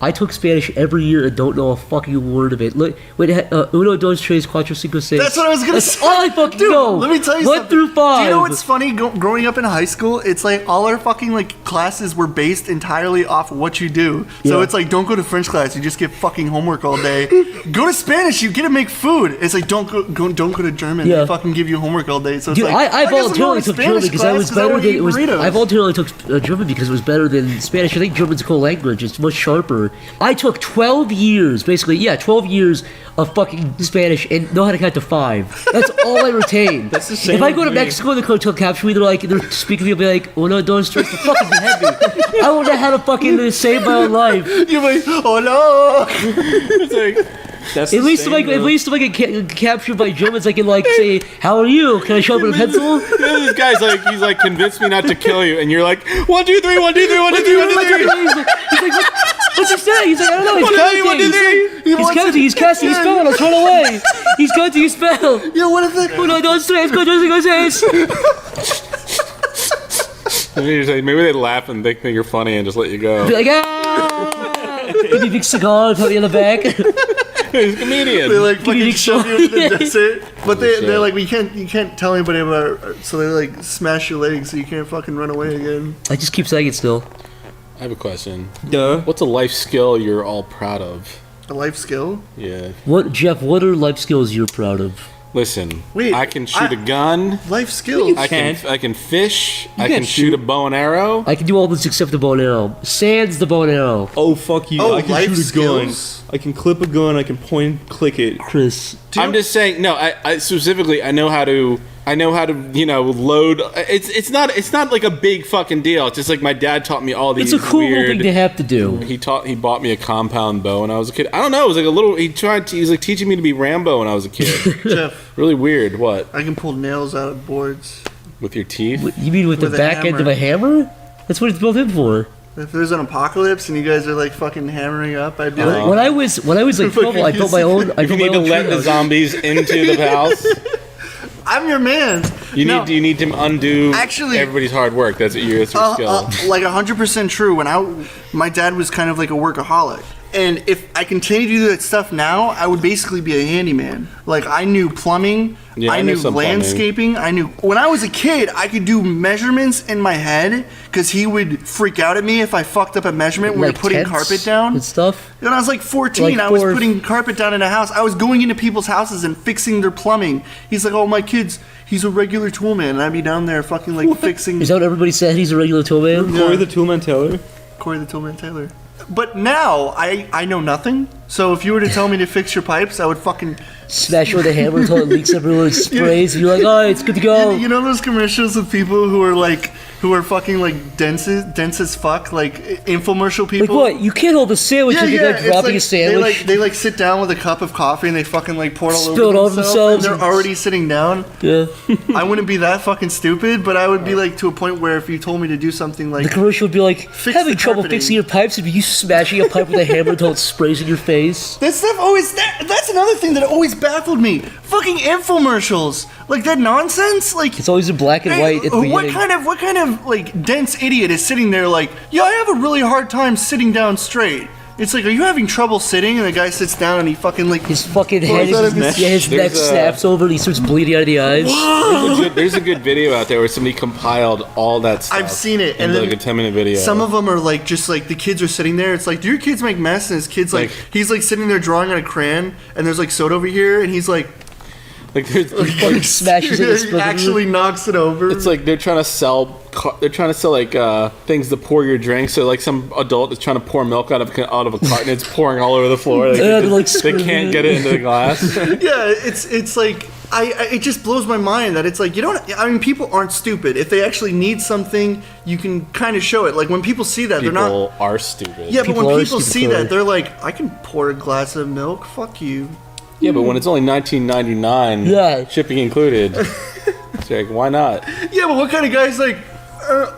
I took Spanish every year and don't know a fucking word of it. Look, wait, uno, dos, tres, cuatro, cinco, seis. That's what I was gonna That's say. all I fucking Dude, know. let me tell you 1 something. through 5. Do you know what's funny? Growing up in high school, it's like all our fucking like classes were based entirely off of what you do. So Yeah. it's like, don't go to French class, you just get fucking homework all day. Go to Spanish, you get to make food. It's like, don't go to German. Yeah. They fucking give you homework all day. So it's Dude, like, I guess I'm voluntarily going to took Spanish German because I class was 'cause better wanna than eat it was. burritos. I voluntarily took German because it was better than Spanish. I think German's a cool language. It's much sharper. I took 12 years, basically, 12 years of fucking Spanish and know how to count to 5. That's all I retain. That's the same If I go to with me. Mexico and the cartel capture me, they're speaking to me, I'll be like, uno, dos, tres, to fucking behead me. I don't know how to fucking save my own life. You're like, oh no. That's At least if I get captured by Germans, I can like say, "How are you? Can I sharpen a pencil?" This guy's like, he's like, convince me not to kill you. And you're like, 1, 2, 3, 1, 2, 3, 1, 2, 3, 1, 2, 3. He's like, what's he saying? He's like, I don't know. He's 1, 2, 3, 1, 2, 3. He's counting. He's casting his spell. Let's run away. He's counting his spell. Yo, what if the... Uno, dos, tres, cuatro, cinco, seis. And you're like, maybe they laugh and think that you're funny and just let you go. Be like, ah. Give me a big cigar. Put me in the back. He's a comedian. They like fucking shove you into the desert, but they're Shit. like, you can't tell anybody about it, so they like smash your legs so you can't fucking run away again. I just keep saying it still. I have a question. Duh. What's a life skill you're all proud of? A life skill? Yeah. What, Jeff? What are life skills you're proud of? Listen, Wait, I can shoot a gun. Life skills. I can fish. I can can shoot a bow and arrow. I can do all this except the bow and arrow. Sans the bow and arrow. Oh, fuck you. Oh, I can life shoot a gun. skills? I can clip a gun. I can point and click it. Chris. I'm just saying. No, I specifically I know how to load. It's not like a big fucking deal. It's just like my dad taught me all these. It's a cool weird, thing to have to do. He bought me a compound bow when I was a kid. I don't know. It was like a little. He was like teaching me to be Rambo when I was a kid. Jeff, Really weird. What? I can pull nails out of boards. With your teeth? You mean with With the a back end of hammer. a hammer? That's what it's built in for. If there's an apocalypse and you guys are like fucking hammering up, I'd be like, When I was like 12, I built my own. If you need to let the zombies into the house, I'm your man. you need to undo Actually- everybody's hard work. That's your skill. Like 100% true. My dad was kind of like a workaholic. And if I continued to do that stuff now, I would basically be a handyman. Like, I knew plumbing, Yeah, I I knew knew some plumbing. landscaping, when I was a kid, I could do measurements in my head because he would freak out at me if I fucked up a measurement when we were putting tents carpet down. and stuff. When I was like 14, Like I was for- putting carpet down in a house. I was going into people's houses and fixing their plumbing. He's like, oh, my kid's, he's a regular tool man. And I'd be down there fucking like fixing Is that what everybody said? He's a regular tool man. Corey the Toolman Taylor. Corey the Toolman Taylor. But now, I know nothing. So if you were to tell me to fix your pipes, I would fucking... Smash it with a hammer until it leaks everywhere and sprays. And you're like, oh, it's good to go. You know those commercials of people who are like who are fucking like dense as fuck, like infomercial people. Like what? You can't hold a sandwich if you're like dropping a sandwich. They like sit down with a cup of coffee and they fucking like pour it all Spill it over themselves. And they're already sitting down. Yeah. I wouldn't be that fucking stupid, but I would be like to a point where if you told me to do something like the commercial would be like having trouble carpeting. fixing your pipes if you smashing a pipe with a hammer until it sprays in your face. That stuff that's another thing that always baffled me. Fucking infomercials. Like that nonsense. Like it's always in black and white at the what beginning. What kind of like dense idiot is sitting there like, yeah, I have a really hard time sitting down straight. It's like, are you having trouble sitting? And the guy sits down and he fucking like his fucking head, his neck snaps over and he starts bleeding out of the eyes. There's a good video out there where somebody compiled all that stuff. I've seen it, and like a 10-minute video. Some of them are like just like the kids are sitting there. It's like, do your kids make mess? And his kids like he's like sitting there drawing on a crayon, and there's like soda over here, and he's like there's fucking smashes it. He actually knocks it over. It's like they're trying to sell like things to pour your drink. So like some adult is trying to pour milk out of a carton. It's pouring all over the floor. Like, they can't get it into the glass. Yeah, it's like it just blows my mind that it's like people aren't stupid. If they actually need something, you can kind of show it. Like when people see that, people are stupid. Yeah, but when people see that, they're like, I can pour a glass of milk. Fuck you. Yeah, but when it's only $19.99, shipping included, it's like, why not? Yeah, but what kind of guy's like?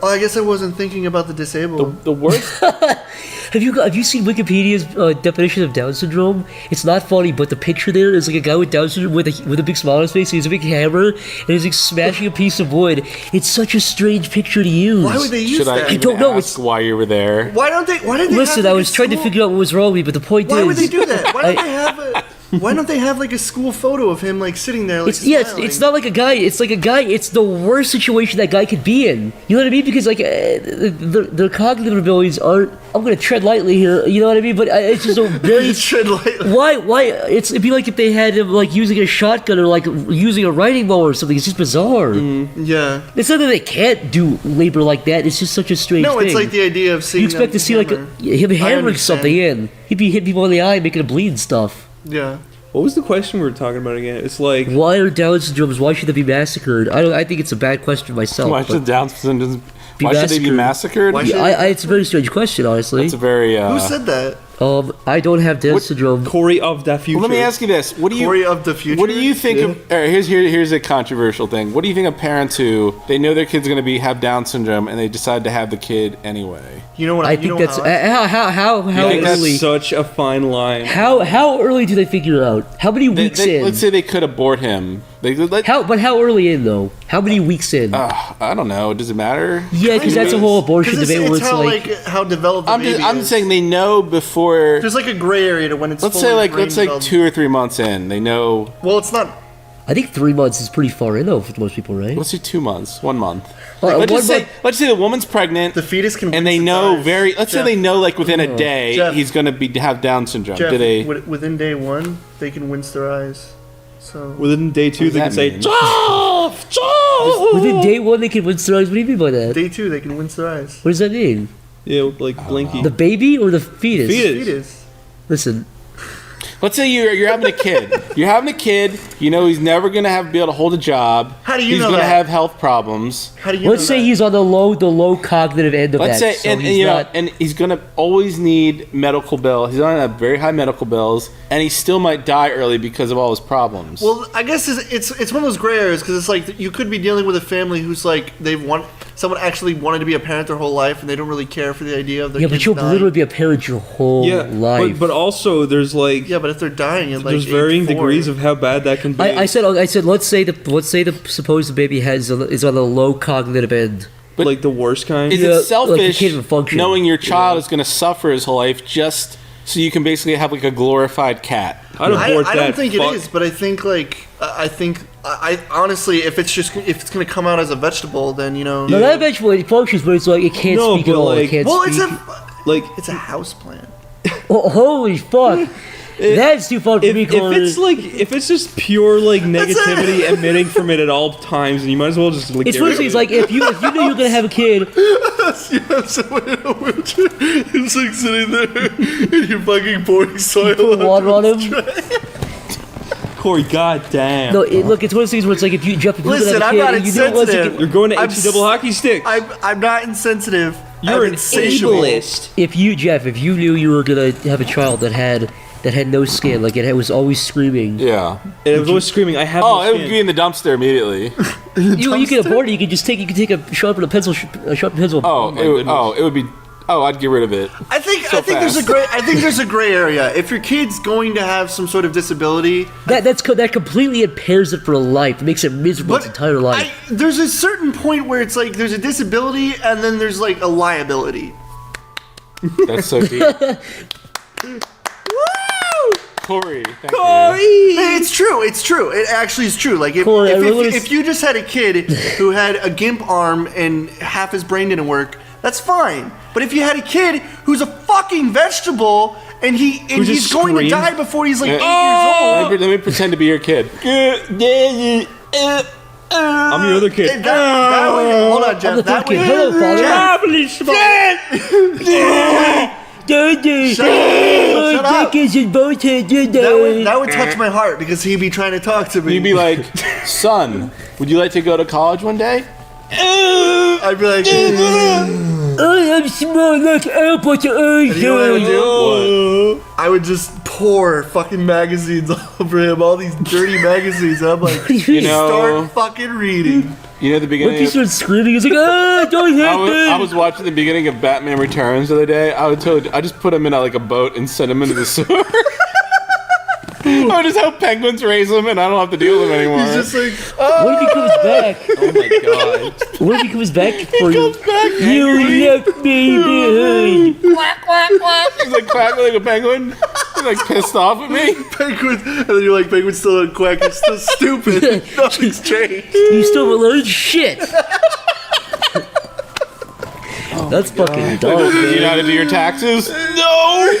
I guess I wasn't thinking about the disabled. The worst. Have you seen Wikipedia's definition of Down syndrome? It's not funny, but the picture there is like a guy with Down syndrome with a big smile on his face. He has a big hammer and he's like smashing a piece of wood. It's such a strange picture to use. Why would they use that? I don't know. Ask why you were there. Why don't they? Listen, I was trying to figure out what was wrong with me, but the point is, why would they do that? Why don't they have like a school photo of him like sitting there? Like, it's not like a guy. It's like a guy. It's the worst situation that guy could be in. You know what I mean? Because like their cognitive abilities aren't. I'm gonna tread lightly here. You know what I mean? But it's just a very tread lightly. Why? It'd be like if they had him like using a shotgun or like using a riding mower or something. It's just bizarre. Yeah. It's not that they can't do labor like that. It's just such a strange thing. No, it's like the idea of seeing. You expect to see like him hammering something in. He'd be hitting people in the eye, making them bleed and stuff. Yeah. What was the question we were talking about again? It's like, why are Down syndromes? Why should they be massacred? I think it's a bad question myself. Why should Down syndromes? Why should they be massacred? It's a very strange question, honestly. It's a very. Who said that? I don't have Down syndrome. Corey of the future. Well, let me ask you this: Corey of the future? What do you think of? All right, here's a controversial thing. What do you think of parents who they know their kid's going to have Down syndrome and they decide to have the kid anyway? You know what? I think that's how early. That's such a fine line. How early do they figure it out? How many weeks in? Let's say they could abort him. How early in though? How many weeks in? I don't know. Does it matter? Yeah, because that's a whole abortion debate where it's like how developed. I'm saying they know before. There's like a gray area to when it's. Let's say 2 or 3 months in. They know. Well, it's not. I think 3 months is pretty far in though for most people, right? Let's say 2 months, 1 month. Let's say the woman's pregnant. The fetus can. And they know Let's say they know like within a day he's gonna have Down syndrome. Jeff, within day 1 they can wince their eyes. So within day 2 they can say Jeff. Within day 1 they can wince their eyes. What do you mean by that? Day 2 they can wince their eyes. What does that mean? Yeah, like blinky. The baby or the fetus? Fetus. Listen. Let's say you're having a kid. You're having a kid. You know he's never gonna be able to hold a job. How do you he's know gonna that? have health problems. How do you? Let's say he's on the low cognitive end of Let's that. say, and he's gonna always need medical bills. He's on very high medical bills, and he still might die early because of all his problems. Well, I guess it's one of those gray areas because it's like you could be dealing with a family who's like someone actually wanted to be a parent their whole life and they don't really care for the idea of their kids but you'll dying. literally be a parent your whole life. But also there's like but if they're dying at like there's varying degrees of how bad that can be. I said let's say suppose the baby is on the low cognitive end. But like the worst kind. Is it selfish like knowing your child is going to suffer his whole life just so you can basically have like a glorified cat? I don't think it is, but I think I honestly, if it's gonna come out as a vegetable, then No, not a vegetable. It functions, but it's like it can't speak at all. It can't speak. It's a house plant. Oh, holy fuck! That's too far for me, Corey. If it's just pure like negativity emitting from it at all times, and you might as well just. It's funny. It's like if you knew you were gonna have a kid. You have someone in a wheelchair who's like sitting there, and you're fucking pouring soil. Water on him. Corey, goddamn. No, look, it's one of those things where it's like if you have Listen, a I'm kid not and you know what's insensitive. You're going to I'm HE double hockey sticks. I'm not insensitive. You're I'm an insatiable. ableist. if you knew you were gonna have a child that had no skin, like it was always screaming. Yeah. And it was always screaming, I have Oh, no it would skin. be in the dumpster immediately. You can abort it. You can take a sharpened pencil. It would be. Oh, I'd get rid of it. I think So there's a fast. gray area. If your kid's going to have some sort of disability, that completely impairs it for life. It makes it miserable its entire life. there's a certain point where it's like there's a disability and then there's like a liability. That's so deep. Corey, thank you. It's true. It's true. It actually is true. Like Corey, if you just had a kid who had a gimp arm and half his brain didn't work, that's fine. But if you had a kid who's a fucking vegetable and he's going to die before he's like 8 years old. Let me pretend to be your kid. I'm your other kid. That way, hold on, Jeff. I'm the That third way, kid. Hello, father. Daddy. Shut up. That That would touch my heart because he'd be trying to talk to me. You'd be like, son, would you like to go to college one day? I'd be like, I am small like apple to you know what I would earth. do? I would just pour fucking magazines over him, all these dirty magazines. And I'm like, You know, start fucking reading. you know the When beginning. he starts screaming, he's like, don't hit me. I was watching the beginning of Batman Returns the other day. I just put him in like a boat and send him into the sewer. I would just help penguins raise him, and I don't have to deal with him anymore. He's just like, What if he comes back? Oh my god. What if he comes back for you? comes back You left me behind. Quack, quack, quack. He's like quacking like a penguin. He's like pissed off at me. penguin. And then you're like, penguin's still a quack. It's still stupid. Nothing's changed. You still haven't learned shit. That's fucking dumb. Do you know how to do your taxes? No.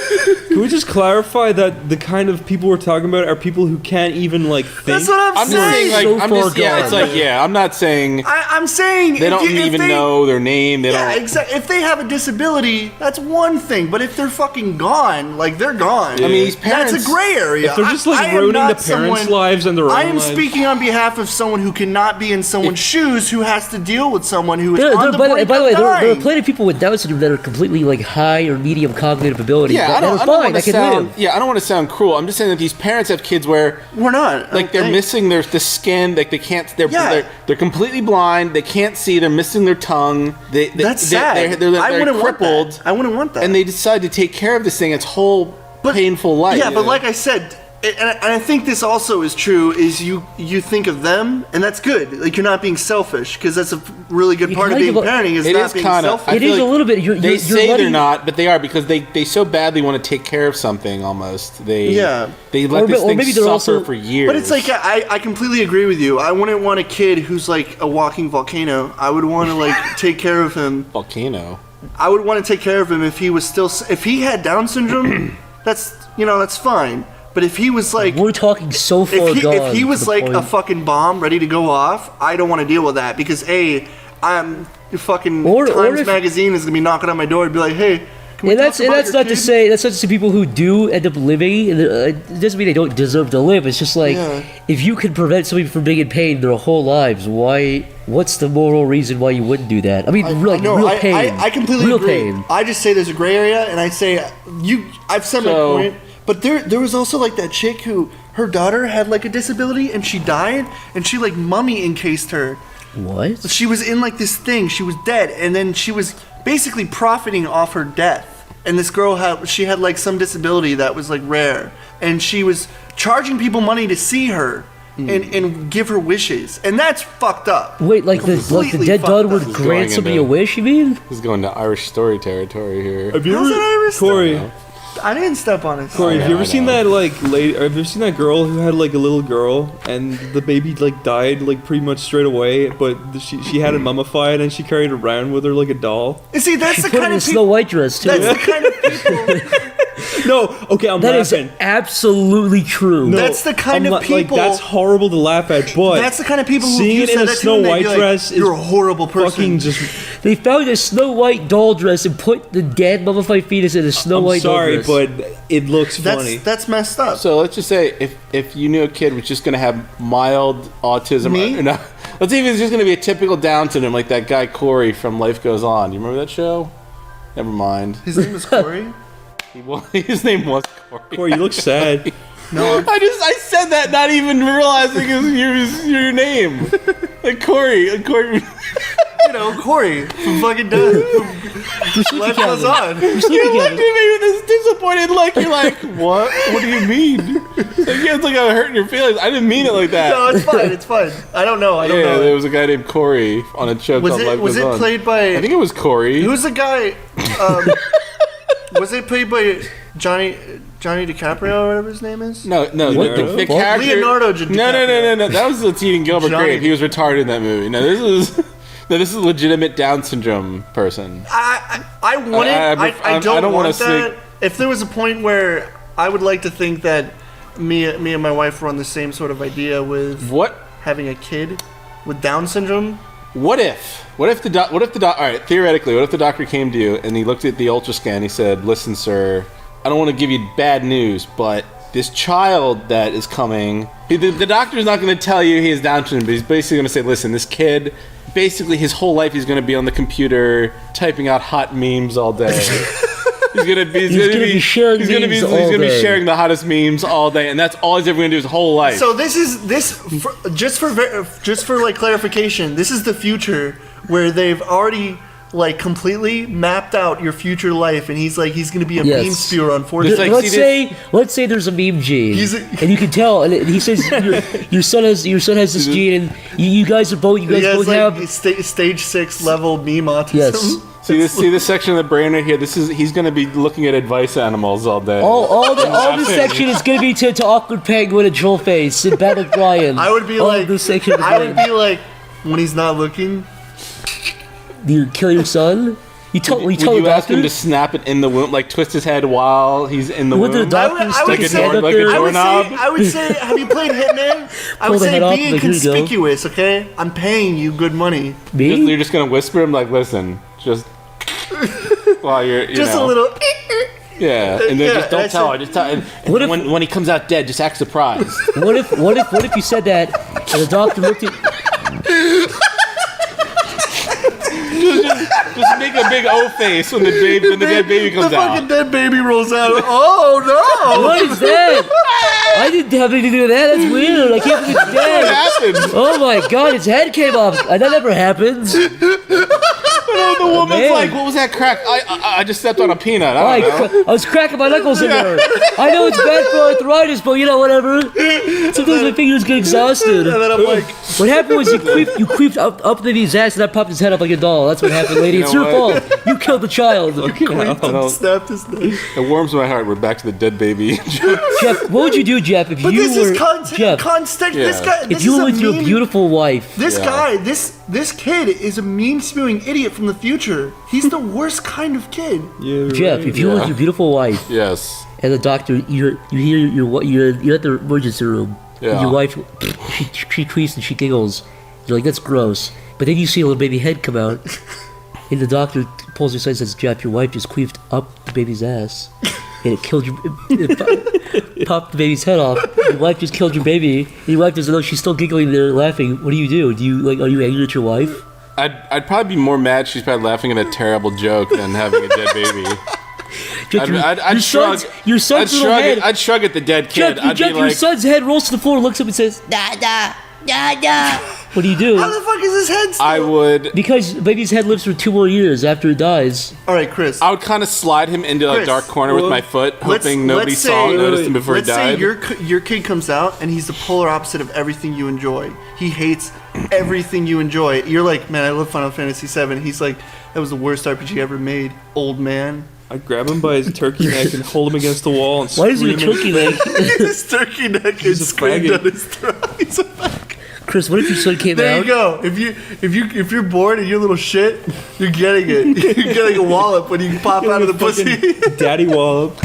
Can we just clarify that the kind of people we're talking about are people who can't even like think? That's what I'm I'm just saying, saying. like, So I'm far just, yeah, gone. it's like, yeah, I'm not saying I'm saying they don't even know their name. They Yeah, don't. exactly. If they have a disability, that's one thing. But if they're fucking gone, like they're gone. I mean, these parents. That's a gray area. If they're just I like am ruining the not parents' someone- lives and their own I am lives. speaking on behalf of someone who cannot be in someone's shoes, who has to deal with someone who is on the By brink the of way, there are dying. plenty of people with Down syndrome that are completely like high or medium cognitive ability. Yeah, that I don't are fine. want I to can sound. live. Yeah, I don't want to sound cruel. I'm just saying that these parents have kids where, We're not. like, they're Okay. missing the skin. Like, they can't. Yeah. They're completely blind. They can't see. They're missing their tongue. That's sad. They're I wouldn't crippled. want that. I wouldn't want that. And they decide to take care of this thing its whole painful life. Yeah, but like I said, and I think this also is true, is you think of them, and that's good. Like, you're not being selfish, because that's a really good part of kinda being give a- parenting, is It not is being kind of. selfish. It is a little bit. They You're say they're letting- not, but they are because they so badly want to take care of something. Almost they let this or thing maybe they're suffer also- for years. But it's like, I completely agree with you. I wouldn't want a kid who's like a walking volcano. I would want to like take care of him. volcano. I would want to take care of him if he was still, if he had Down syndrome, that's fine. But if he was like, We're talking so far if gone. he to was the like a point. fucking bomb ready to go off, I don't want to deal with that because I'm fucking Or Times if- magazine is gonna be knocking on my door and be like, hey, can we And talk that's about not your to kid? say people who do end up living. It doesn't mean they don't deserve to live. It's just like Yeah. if you can prevent somebody from being in pain their whole lives, why? What's the moral reason why you wouldn't do that? I mean, real pain. I completely real agree. pain. I just say there's a gray area, and I say I've said my So- point. But there was also like that chick who her daughter had like a disability and she died, and she like mummy encased her. What? She was in like this thing. She was dead, and then she was basically profiting off her death. And this girl had like some disability that was like rare, and she was charging people money to see her and give her wishes, and that's fucked up. Wait, like the Completely dead fucked daughter up. would This is grant going somebody into- a wish? You mean? This is going to Irish story territory here. Have you How's ever, that Irish Corey? I didn't step on it. Corey, have you I ever seen know. that like lady? Have you ever seen that girl who had like a little girl and the baby like died like pretty much straight away, but she had it mummified and she carried it around with her like a doll. And see, that's She the put it kind in a of Snow people. White dress too. That's the kind of people. No, okay, I'm That is laughing. absolutely true. No, That's the kind I'm of like, people. that's horrible to laugh at, but That's the kind of people who seeing if it you in said a that to Snow them, they'd White be like, dress is you're a horrible person. fucking just. They found a Snow White doll dress and put the dead mummified fetus in a Snow I'm White sorry, doll dress. but it looks funny. That's messed up. So let's just say if you knew a kid was just gonna have mild autism, Me? or no, let's say if he's just gonna be a typical Down syndrome like that guy Corey from Life Goes On. Do you remember that show? Never mind. His name is Corey. His name was Corey. Corey, you look sad. No, I said that not even realizing your name. Like Corey. you know Corey from fucking Life Goes On. You looked at me with this disappointed look. You're like, what? What do you mean? Like, yeah, it's like I'm hurting your feelings. I didn't mean it like that. No, it's fine. It's fine. I don't know. I don't Yeah, know. there was a guy named Corey on a show called Life Was Goes On. it played by? I think it was Corey. Who's the guy? Was it played by Johnny DiCaprio or whatever his name is? No, Leonardo? the character. Leonardo DiCaprio. No. That was the Stephen Gilbert Johnny- Grape. He was retarded in that movie. No, this is a legitimate Down syndrome person. I want it. I don't want that. If there was a point where I would like to think that me and my wife were on the same sort of idea with What? having a kid with Down syndrome. What if the all right, theoretically, what if the doctor came to you and he looked at the ultrascan, he said, "Listen, sir, I don't want to give you bad news, but this child that is coming, the doctor's not going to tell you he has Down syndrome, but he's basically going to say, listen, this kid, basically his whole life he's going to be on the computer typing out hot memes all day." He's gonna be sharing the hottest memes all day, and that's all he's ever gonna do his whole life. So just for like clarification, this is the future where they've already like completely mapped out your future life, and he's gonna be a meme spewer on 4chan. Let's say there's a meme gene, and you can tell, and he says your son has this gene, and you guys both have stage 6 level meme autism. Yes. See this section of the brain right here. He's gonna be looking at advice animals all day. All this section is gonna be to Awkward Penguin and Trollface and Battle Brian. I would be this section of the I would be like, when he's not looking. You kill your son? Would you ask him to snap it in the womb, like twist his head while he's in the womb? The doctor stick his head up there? I would say, have you played Hitman? I would say be inconspicuous, okay? I'm paying you good money. Me? You're just gonna whisper him, like, listen, just while you're, just a little. Yeah, and then just don't tell her. Just tell. And when he comes out dead, just act surprised. What if you said that and the doctor looked at? Just make a big O face when the dead baby comes out. The fucking dead baby rolls out. Oh no! What is that? I didn't have anything to do with that. That's weird. I can't believe it's dead. What happened? Oh my god, his head came off. That never happens. The woman's like, "What was that crack? I just stepped on a peanut. I don't know. I was cracking my knuckles in there. I know it's bad for arthritis, but whatever. Sometimes my fingers get exhausted." And then I'm like, what happened was you creeped up the baby's ass and I popped his head up like a doll. That's what happened, lady. It's your fault. You killed the child. snapped his neck. It warms my heart. We're back to the dead baby. Jeff, what would you do, Jeff, if But you this were is context. Jeff? This guy. If you were with your beautiful wife, This guy, this kid is a meme spewing idiot from the future. He's the worst kind of kid. Yeah, Jeff, if you were with your beautiful wife, Yes. and the doctor, you're at the emergency room. Yeah. And your wife, she tweets and she giggles. You're like, that's gross. But then you see a little baby head come out, and the doctor pulls her aside and says, Jeff, your wife just queefed up the baby's ass, and it killed it popped the baby's head off. Your wife just killed your baby. And your wife doesn't know. She's still giggling there, laughing. What do? Are you angry at your wife? I'd probably be more mad she's probably laughing at a terrible joke than having a dead baby. I'd shrug. Your son's little head. I'd shrug at the dead kid. Jeff, your son's head rolls to the floor, looks up and says, "Da." What do you do? How the fuck is his head still? I would, because baby's head lives for 2 more years after it dies. All right, Chris. I would kind of slide him into a dark corner with my foot, hoping nobody noticed him before he died. Let's say your kid comes out and he's the polar opposite of everything you enjoy. He hates everything you enjoy. You're like, man, I love Final Fantasy VII. He's like, that was the worst RPG ever made, old man. I'd grab him by his turkey neck and hold him against the wall and Why is he a turkey neck? His turkey neck is screamed at his throat. He's a faggot. Chris, what if your son came out? There you go. If you're bored and you're a little shit, you're getting it. You're getting a wallop when you pop out of the pussy. Daddy wallop.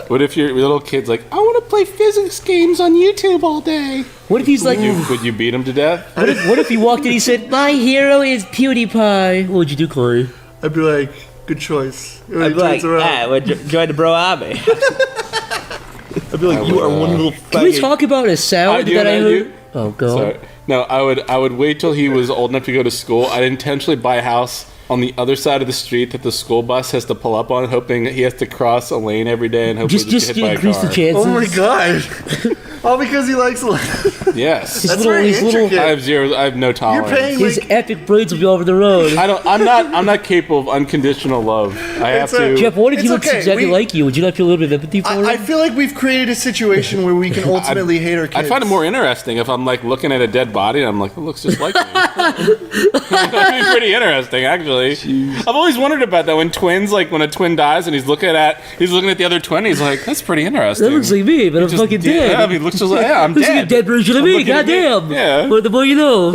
What if your little kid's like, I want to play physics games on YouTube all day? What if he's like, Would you beat him to death? what if he walked in and he said, my hero is PewDiePie? What would you do, Corey? I'd be like, good choice. I'd be like, join the bro army. I'd be like, you are one little faggot. Can we talk about a sound that I heard? Oh, go on. Sorry. No, I would wait till he was old enough to go to school. I'd intentionally buy a house on the other side of the street that the school bus has to pull up on, hoping that he has to cross a lane every day and hopefully just get hit by a increase car. the chances. Oh my god. All because he likes Yes. That's very intricate. I have no tolerance. You're paying His epic braids will be over the road. I'm not capable of unconditional love. I have to. Jeff, what if he It's looks okay. exactly like you? Would you not feel a little bit of empathy for him? I feel like we've created a situation where we can ultimately hate our kids. I'd find it more interesting if I'm like looking at a dead body and I'm like, it looks just like me. That'd be pretty interesting, actually. Jeez. I've always wondered about that when twins, like when a twin dies and he's looking at the other twin, he's like, that's pretty interesting. That looks like me, but I'm fucking dead. Yeah, he looks just like, I'm looks dead. like a dead version of me, goddamn. Yeah. What the more you know.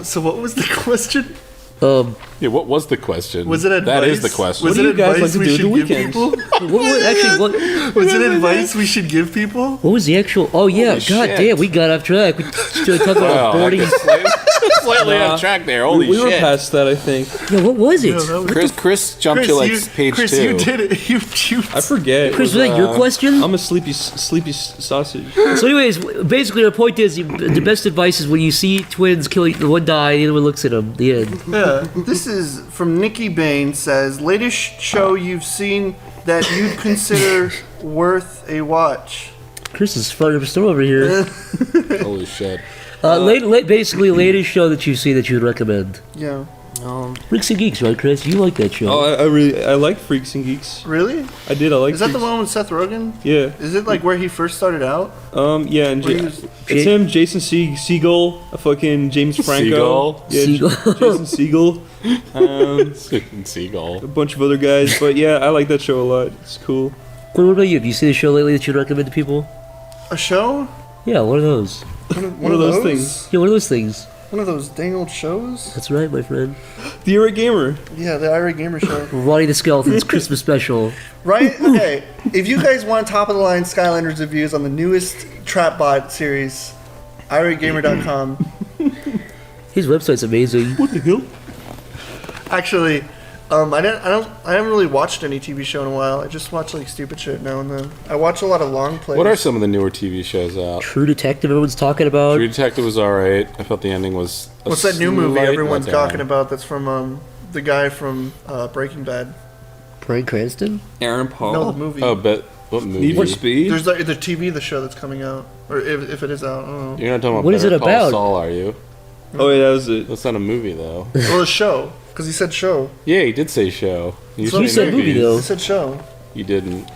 So what was the question? Yeah, what was the question? Was it advice? That is the question. Was What do it you guys advice like to we do should the give weekends? people? Was it advice we should give people? What was the actual? Oh yeah, Holy god shit. damn, we got off track. We started talking about Wow, boarding. Slightly off track there. Holy We were shit. past that, I think. Yeah, what was it? Chris jumped to like page Chris, 2. you did it. You I forget. Chris, was that your question? I'm a sleepy sausage. So, anyways, basically, our point is the best advice is when you see twins killing the one die, the other one looks at them. The end. Yeah. This is from Nikki Bain. Says latest show you've seen that you'd consider worth a watch. Chris is fun of store over here. Holy shit. Basically, latest show that you see that you'd recommend. Yeah. Freaks and Geeks, right, Chris? You like that show? Oh, I like Freaks and Geeks. Really? I did. I like. Is that the Freaks. one with Seth Rogen? Yeah. Is it like where he first started out? Yeah, and Where he was- it's him, Jason Segel, a fucking James Franco. Segel? Yeah, Jason Segel. Seagull. A bunch of other guys, but yeah, I like that show a lot. It's cool. What about you? Have you seen a show lately that you'd recommend to people? A show? Yeah, one of those. One of those things. Yeah, one of those things. One of those dang old shows? That's right, my friend. The Era Gamer. Yeah, the Ira Gamer show. Ronnie the Skeleton's Christmas special. Right? Okay. If you guys want top of the line Skylanders reviews on the newest Trapbot series, iragamer.com. His website's amazing. What the hell? Actually, I haven't really watched any TV show in a while. I just watch like stupid shit now and then. I watch a lot of long plays. What are some of the newer TV shows out? True Detective, everyone's talking about. True Detective was alright. I felt the ending was. What's that new movie slight everyone's letdown. talking about? That's from the guy from Breaking Bad. Bryan Cranston? Aaron Paul. No, the movie. Oh, but what movie? Need for Speed. There's the TV, the show that's coming out, or if it is out, I don't know. You're not talking about What is Better it Call about? Saul, are you? Oh yeah, that was it. That's not a movie, though. Well, the show, because he said show. Yeah, he did say show. You So he said movie, movies. though. He said show. You didn't.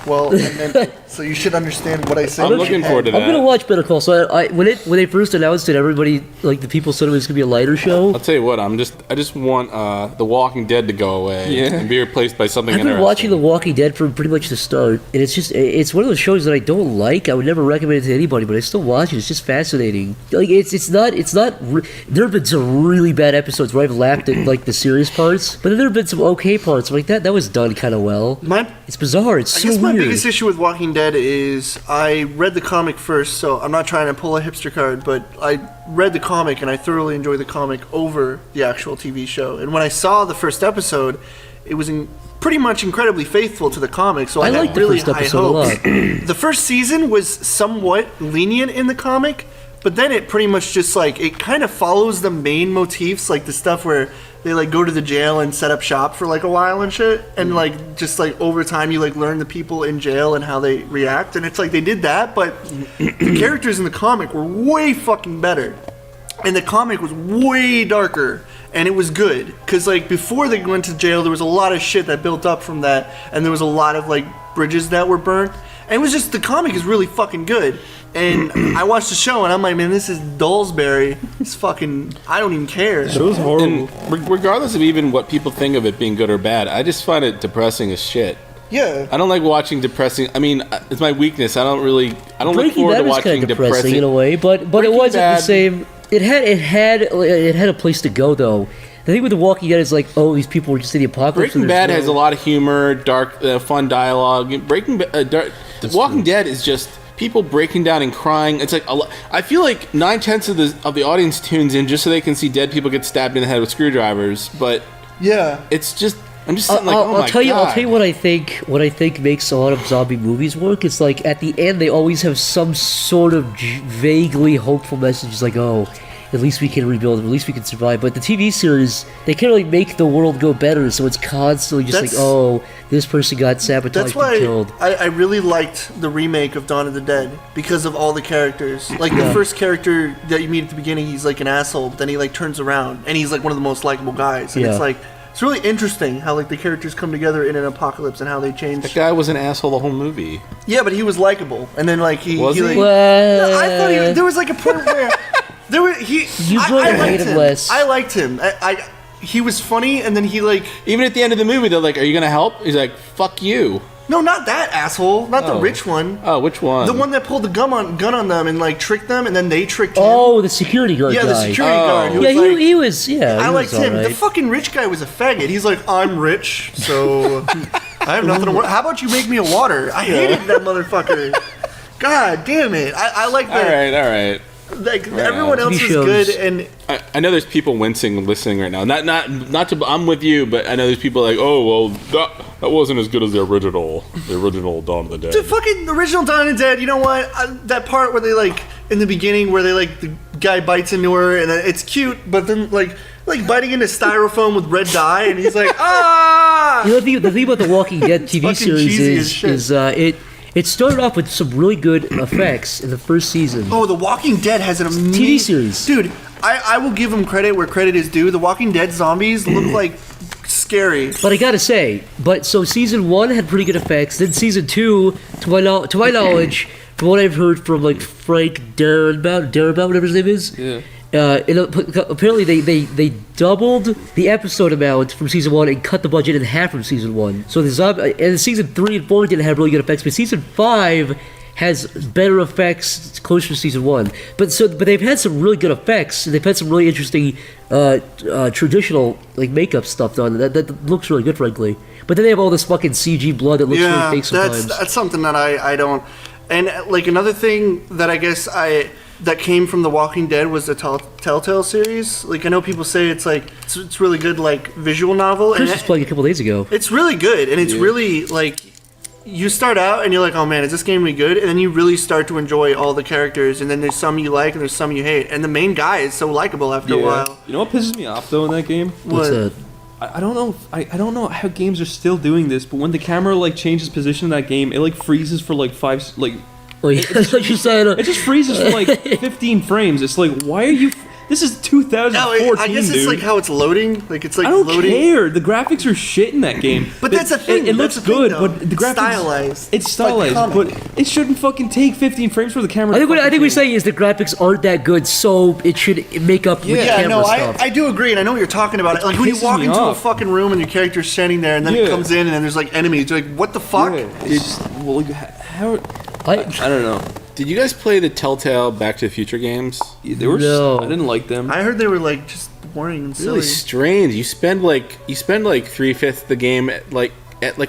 Well, and then, so you should understand what I said. I'm looking forward to I'm that. gonna watch Better Call Saul. When they first announced it, everybody, like the people said it was gonna be a lighter show. I'll tell you what. I just want The Walking Dead to go away and be replaced by something I've been interesting. watching The Walking Dead from pretty much the start, and it's one of those shows that I don't like. I would never recommend it to anybody, but I still watch it. It's just fascinating. Like it's not. There have been some really bad episodes where I've laughed at like the serious parts, but then there have been some okay parts. Like that was done kind of well. It's bizarre. It's I so guess my weird. biggest issue with Walking Dead is I read the comic first, so I'm not trying to pull a hipster card, but I read the comic and I thoroughly enjoyed the comic over the actual TV show. And when I saw the first episode, it was pretty much incredibly faithful to the comic, so I had liked the really first high episode a hopes. lot. The first season was somewhat lenient in the comic, but then it pretty much just like it kind of follows the main motifs, like the stuff where they like go to the jail and set up shop for like a while and shit, and like just like over time you like learn the people in jail and how they react, and it's like they did that, but the characters in the comic were way fucking better, and the comic was way darker, and it was good because like before they went to jail there was a lot of shit that built up from that, and there was a lot of like bridges that were burnt, and it was just the comic is really fucking good. And I watched the show and I'm like, man, this is Dullsbury. It's fucking, I don't even care. It was horrible. And regardless of even what people think of it being good or bad, I just find it depressing as shit. Yeah. I don't like watching depressing. I mean, it's my weakness. I don't look Breaking forward Bad to was watching kind of depressing depressing in a way, but it Breaking wasn't Bad- the same. It had a place to go though. The thing with The Walking Dead is like, oh, these people were just in the apocalypse. Breaking Bad has a lot of humor, dark, fun dialogue. The Walking Dead is just people breaking down and crying. It's like I feel like 9/10 of the audience tunes in just so they can see dead people get stabbed in the head with screwdrivers. But yeah, it's just I'm just sitting like, oh my God. I'll tell you what I think. What I think makes a lot of zombie movies work. It's like at the end they always have some sort of vaguely hopeful message. It's like, oh, at least we can rebuild, at least we can survive. But the TV series, they can't really make the world go better, so it's constantly just like, oh, this person got sabotaged and killed. I really liked the remake of Dawn of the Dead because of all the characters. Like the first character that you meet at the beginning, he's like an asshole, but then he like turns around and he's like one of the most likable guys. And it's like, it's really interesting how like the characters come together in an apocalypse and how they change. That guy was an asshole the whole movie. Yeah, but he was likable, and then like he was he? Like, no, I thought there was like a point where. I liked him. I liked him. He was funny, and then he like. Even at the end of the movie, they're like, "Are you gonna help?" He's like, "Fuck you." No, not that asshole. Not the rich one. Oh, which one? The one that pulled the gun on them and like tricked them, and then they tricked him. Oh, the security guard. Yeah, guy. the security guard. He was. Yeah, I liked him. Right. The fucking rich guy was a faggot. He's like, I'm rich, so I have nothing to worry. How about you make me a water? I hated that motherfucker. God damn it! I like that. All right. Like everyone else is good, and I know there's people wincing listening right now. Not to. I'm with you, but I know there's people like, oh well, that wasn't as good as the original Dawn of the Dead. The fucking original Dawn of the Dead. You know what? That part where they like in the beginning where they like the guy bites into her and it's cute, but then like biting into styrofoam with red dye, and he's like, ah. You know, the thing about the Walking Dead TV series is it started off with some really good effects in the first season. Oh, The Walking Dead has an amazing TV series. Dude, I will give them credit where credit is due. The Walking Dead zombies look like scary. But I gotta say, so season 1 had pretty good effects. Then season 2, to my knowledge, from what I've heard from like Frank Darabont, whatever his name is. Yeah. Apparently they doubled the episode amount from season 1 and cut the budget in half from season 1. So and season 3 and 4 didn't have really good effects, but season 5 has better effects closer to season 1. But they've had some really good effects, and they've had some really interesting traditional like makeup stuff done that looks really good, frankly. But then they have all this fucking CG blood that looks really fake sometimes. That's something that I don't. And like another thing that I guess that came from The Walking Dead was the Telltale series. Like I know people say it's like it's really good like visual novel. Chris was playing a couple days ago. It's really good, and it's really like you start out and you're like, oh man, is this game really good? And then you really start to enjoy all the characters, and then there's some you like and there's some you hate, and the main guy is so likable after a while. You know what pisses me off though in that game? What's that? I don't know. I don't know how games are still doing this, but when the camera like changes position in that game, it like freezes for like 5 like. That's what you said. It just freezes for like 15 frames. It's like, why are you? This is 2014, I guess it's dude. like how it's loading. Like it's like I don't loading. care. The graphics are shit in that game. But that's a thing. It looks good, but the graphics stylized. It's stylized, like but it shouldn't fucking take 15 frames for the camera. I think what we're saying is the graphics aren't that good, so it should make up with camera stuff. I do agree, and I know what you're talking about. Like when you walk into a fucking room and your character's standing there, and then it comes in and then there's like enemies. You're like, what the fuck? It's well, how? I don't know. Did you guys play the Telltale Back to the Future games? They were. No. I didn't like them. I heard they were like just boring and silly. Really strange. You spend like 3/5 of the game at like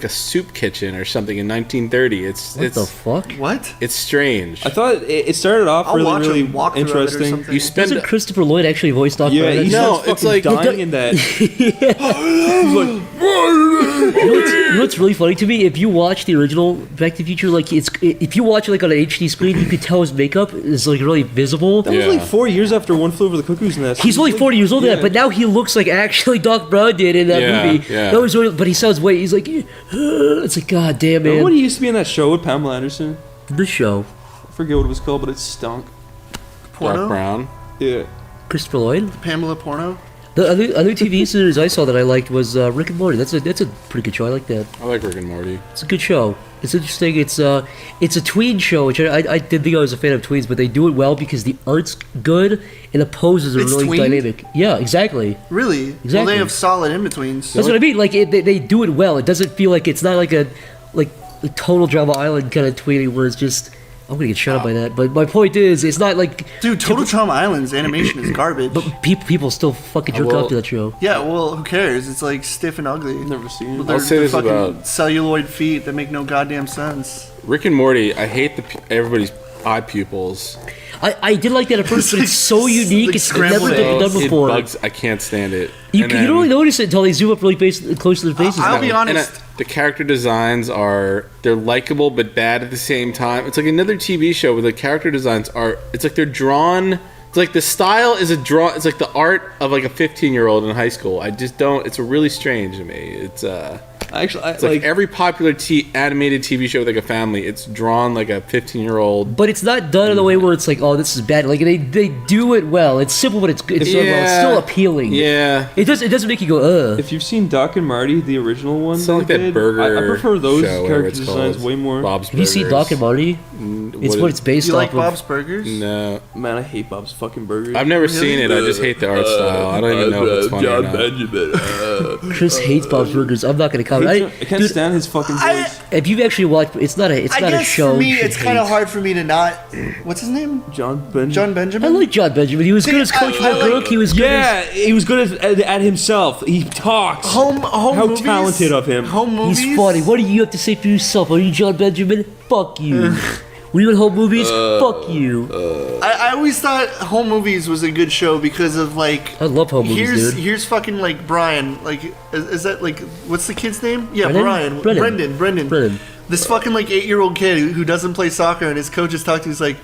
a soup kitchen or something in 1930. It's the fuck? What? It's strange. I thought it started off really interesting. You spend. Doesn't Christopher Lloyd actually voice Dr. Yeah, no, it's like dying in that. You know what's really funny to me? If you watch the original Back to the Future, like if you watch it like on an HD screen, you could tell his makeup is like really visible. That was like 4 years after One Flew Over the Cuckoo's Nest. He's only 40 years old in that, but now he looks like actually Doc Brown did in that movie. Yeah. That was really, but he sounds he's like, it's like, god damn, man. Remember when he used to be in that show with Pamela Anderson? The show. I forget what it was called, but it stunk. Porno? Doc Brown? Yeah. Christopher Lloyd? Pamela Porno? The other TV series I saw that I liked was Rick and Morty. That's a pretty good show. I like that. I like Rick and Morty. It's a good show. It's interesting. It's a tween show, which I didn't think I was a fan of tweens, but they do it well because the art's good and the poses are really dynamic. Yeah, exactly. Really? Exactly. Well, they have solid in-betweens. That's what I mean. Like they do it well. It doesn't feel like it's not like a total Drama Island kind of tweening where it's just I'm gonna get shut up by that. But my point is, it's not like Dude, Total Trauma Island's animation is garbage. But people still fucking jerk off to that show. Yeah, well, who cares? It's like stiff and ugly. Never seen it. With I'll say this fucking about celluloid feet that make no goddamn sense. Rick and Morty. I hate everybody's eye pupils. I did like that at first, but it's so unique. It's never been done before. I can't stand it. You don't really notice it until they zoom up really close to their faces. I'll be honest. The character designs they're likable but bad at the same time. It's like another TV show where the character designs it's like they're drawn. It's like the style is it's like the art of like a 15-year-old in high school. I just don't. It's really strange to me. It's it's like every popular animated TV show with like a family. It's drawn like a 15-year-old. But it's not done in a way where it's like, oh, this is bad. Like they do it well. It's simple, but it's done well. It's still appealing. Yeah. It doesn't make you go, ugh. If you've seen Doc and Marty, the original one, it's like that burger. I prefer those show, character designs way more. Bob's Have you seen Doc and Marty? It's what it's based off of. You like Bob's Burgers? No. Man, I hate Bob's fucking burgers. I've never seen it. I just hate the art style. I don't even know if it's funny or not. Chris hates Bob's Burgers. I'm not gonna comment. I can't stand his fucking voice. If you've actually watched, it's not a show. For me, it's kind of hard for me to not. What's his name? John Benjamin. John Benjamin. I like John Benjamin. He was good as Coach Brooke. He was good. Yeah, he was good at himself. He talks. Home How movies? talented of him. Home movies. He's funny. What do you have to say for yourself? Are you John Benjamin? Fuck you. Were you in home movies? Fuck you. I always thought Home Movies was a good show because of like. I love home movies, dude. Here's fucking like Brian. Like, is that like what's the kid's name? Yeah, Brendan? Brian. Brendan. This fucking like 8-year-old kid who doesn't play soccer, and his coach is talking to him. He's like,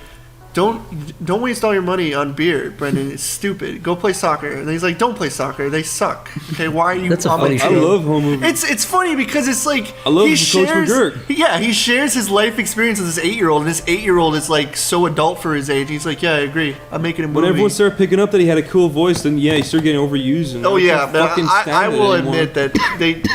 Don't waste all your money on beer, Brendan. It's stupid. Go play soccer. And he's like, don't play soccer. They suck. Okay, why are you? That's a funny show. I love home movies. It's funny because it's like I love he Coach McGurk. Yeah, he shares his life experience with this 8-year-old, and this 8-year-old is like so adult for his age. He's like, yeah, I agree. I'm making a movie. When everyone started picking up that he had a cool voice, then yeah, he started getting overused. And I will admit that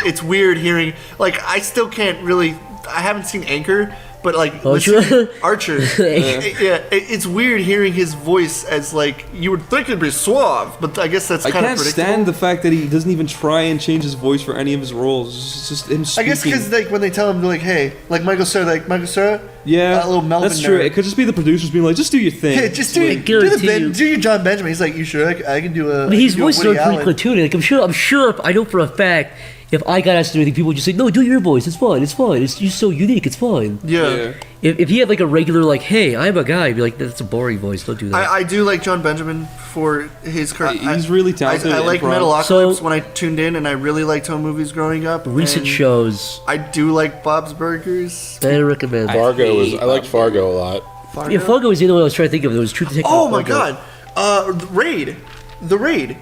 it's weird hearing. Like, I still can't really. I haven't seen Anchor. But like Archer, it's weird hearing his voice as like you would think it'd be suave, but I guess that's kind of predictable. I can't stand the fact that he doesn't even try and change his voice for any of his roles. It's just him speaking. I guess because like when they tell him like, hey, like Michael Cera, yeah, little Melvin that's true. nerd. It could just be the producers being like, just do your thing. Yeah, just do your John Benjamin. He's like, you sure? I can do a. I mean, his voice is pretty cartoony. Like I'm sure. I know for a fact. If I got asked to do anything, people would just say, no, do your voice. It's fine. It's just so unique. It's fine. Yeah. If he had like a regular, like, hey, I'm a guy, I'd be like, that's a boring voice. Don't do that. I do like John Benjamin for his he's really talented. I like Metalocalypse when I tuned in, and I really liked home movies growing up. Recent shows. I do like Bob's Burgers. I recommend. I liked Fargo a lot. Fargo? Yeah, Fargo was the other one I was trying to think of. There was True Detective. Oh my god. The Raid.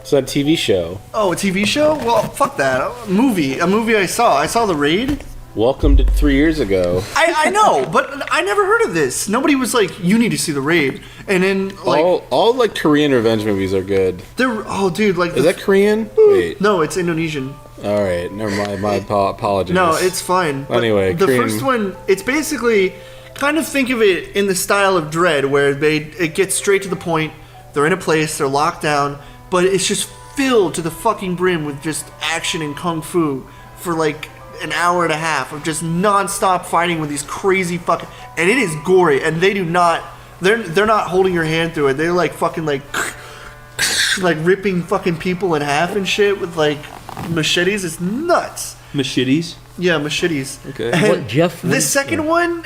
It's a TV show. Oh, a TV show? Well, fuck that. A movie I saw. I saw The Raid. Welcome to 3 years ago. I know, but I never heard of this. Nobody was like, you need to see The Raid. And then, like... All like, Korean revenge movies are good. Dude, like... Is that Korean? Wait. No, it's Indonesian. Alright, never mind. My apologies. No, it's fine. Anyway, the first one, it's basically... Kind of think of it in the style of Dread, where it gets straight to the point. They're in a place, they're locked down... But it's just filled to the fucking brim with just action and kung fu for like an hour and a half of just non-stop fighting with these crazy fucking... And it is gory, and they do not... They're not holding your hand through it. They're like fucking like ripping fucking people in half and shit with like machetes. It's nuts. Machetes? Yeah, machetes. Okay. And the second one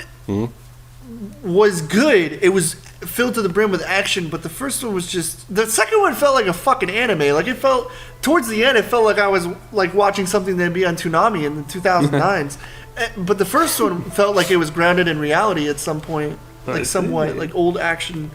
was good. It was filled to the brim with action, but the first one was just... The second one felt like a fucking anime. Like, it felt... Towards the end, it felt like I was, like, watching something that'd be on Toonami in the 2009s. But the first one felt like it was grounded in reality at some point. Like, somewhat. Like, old action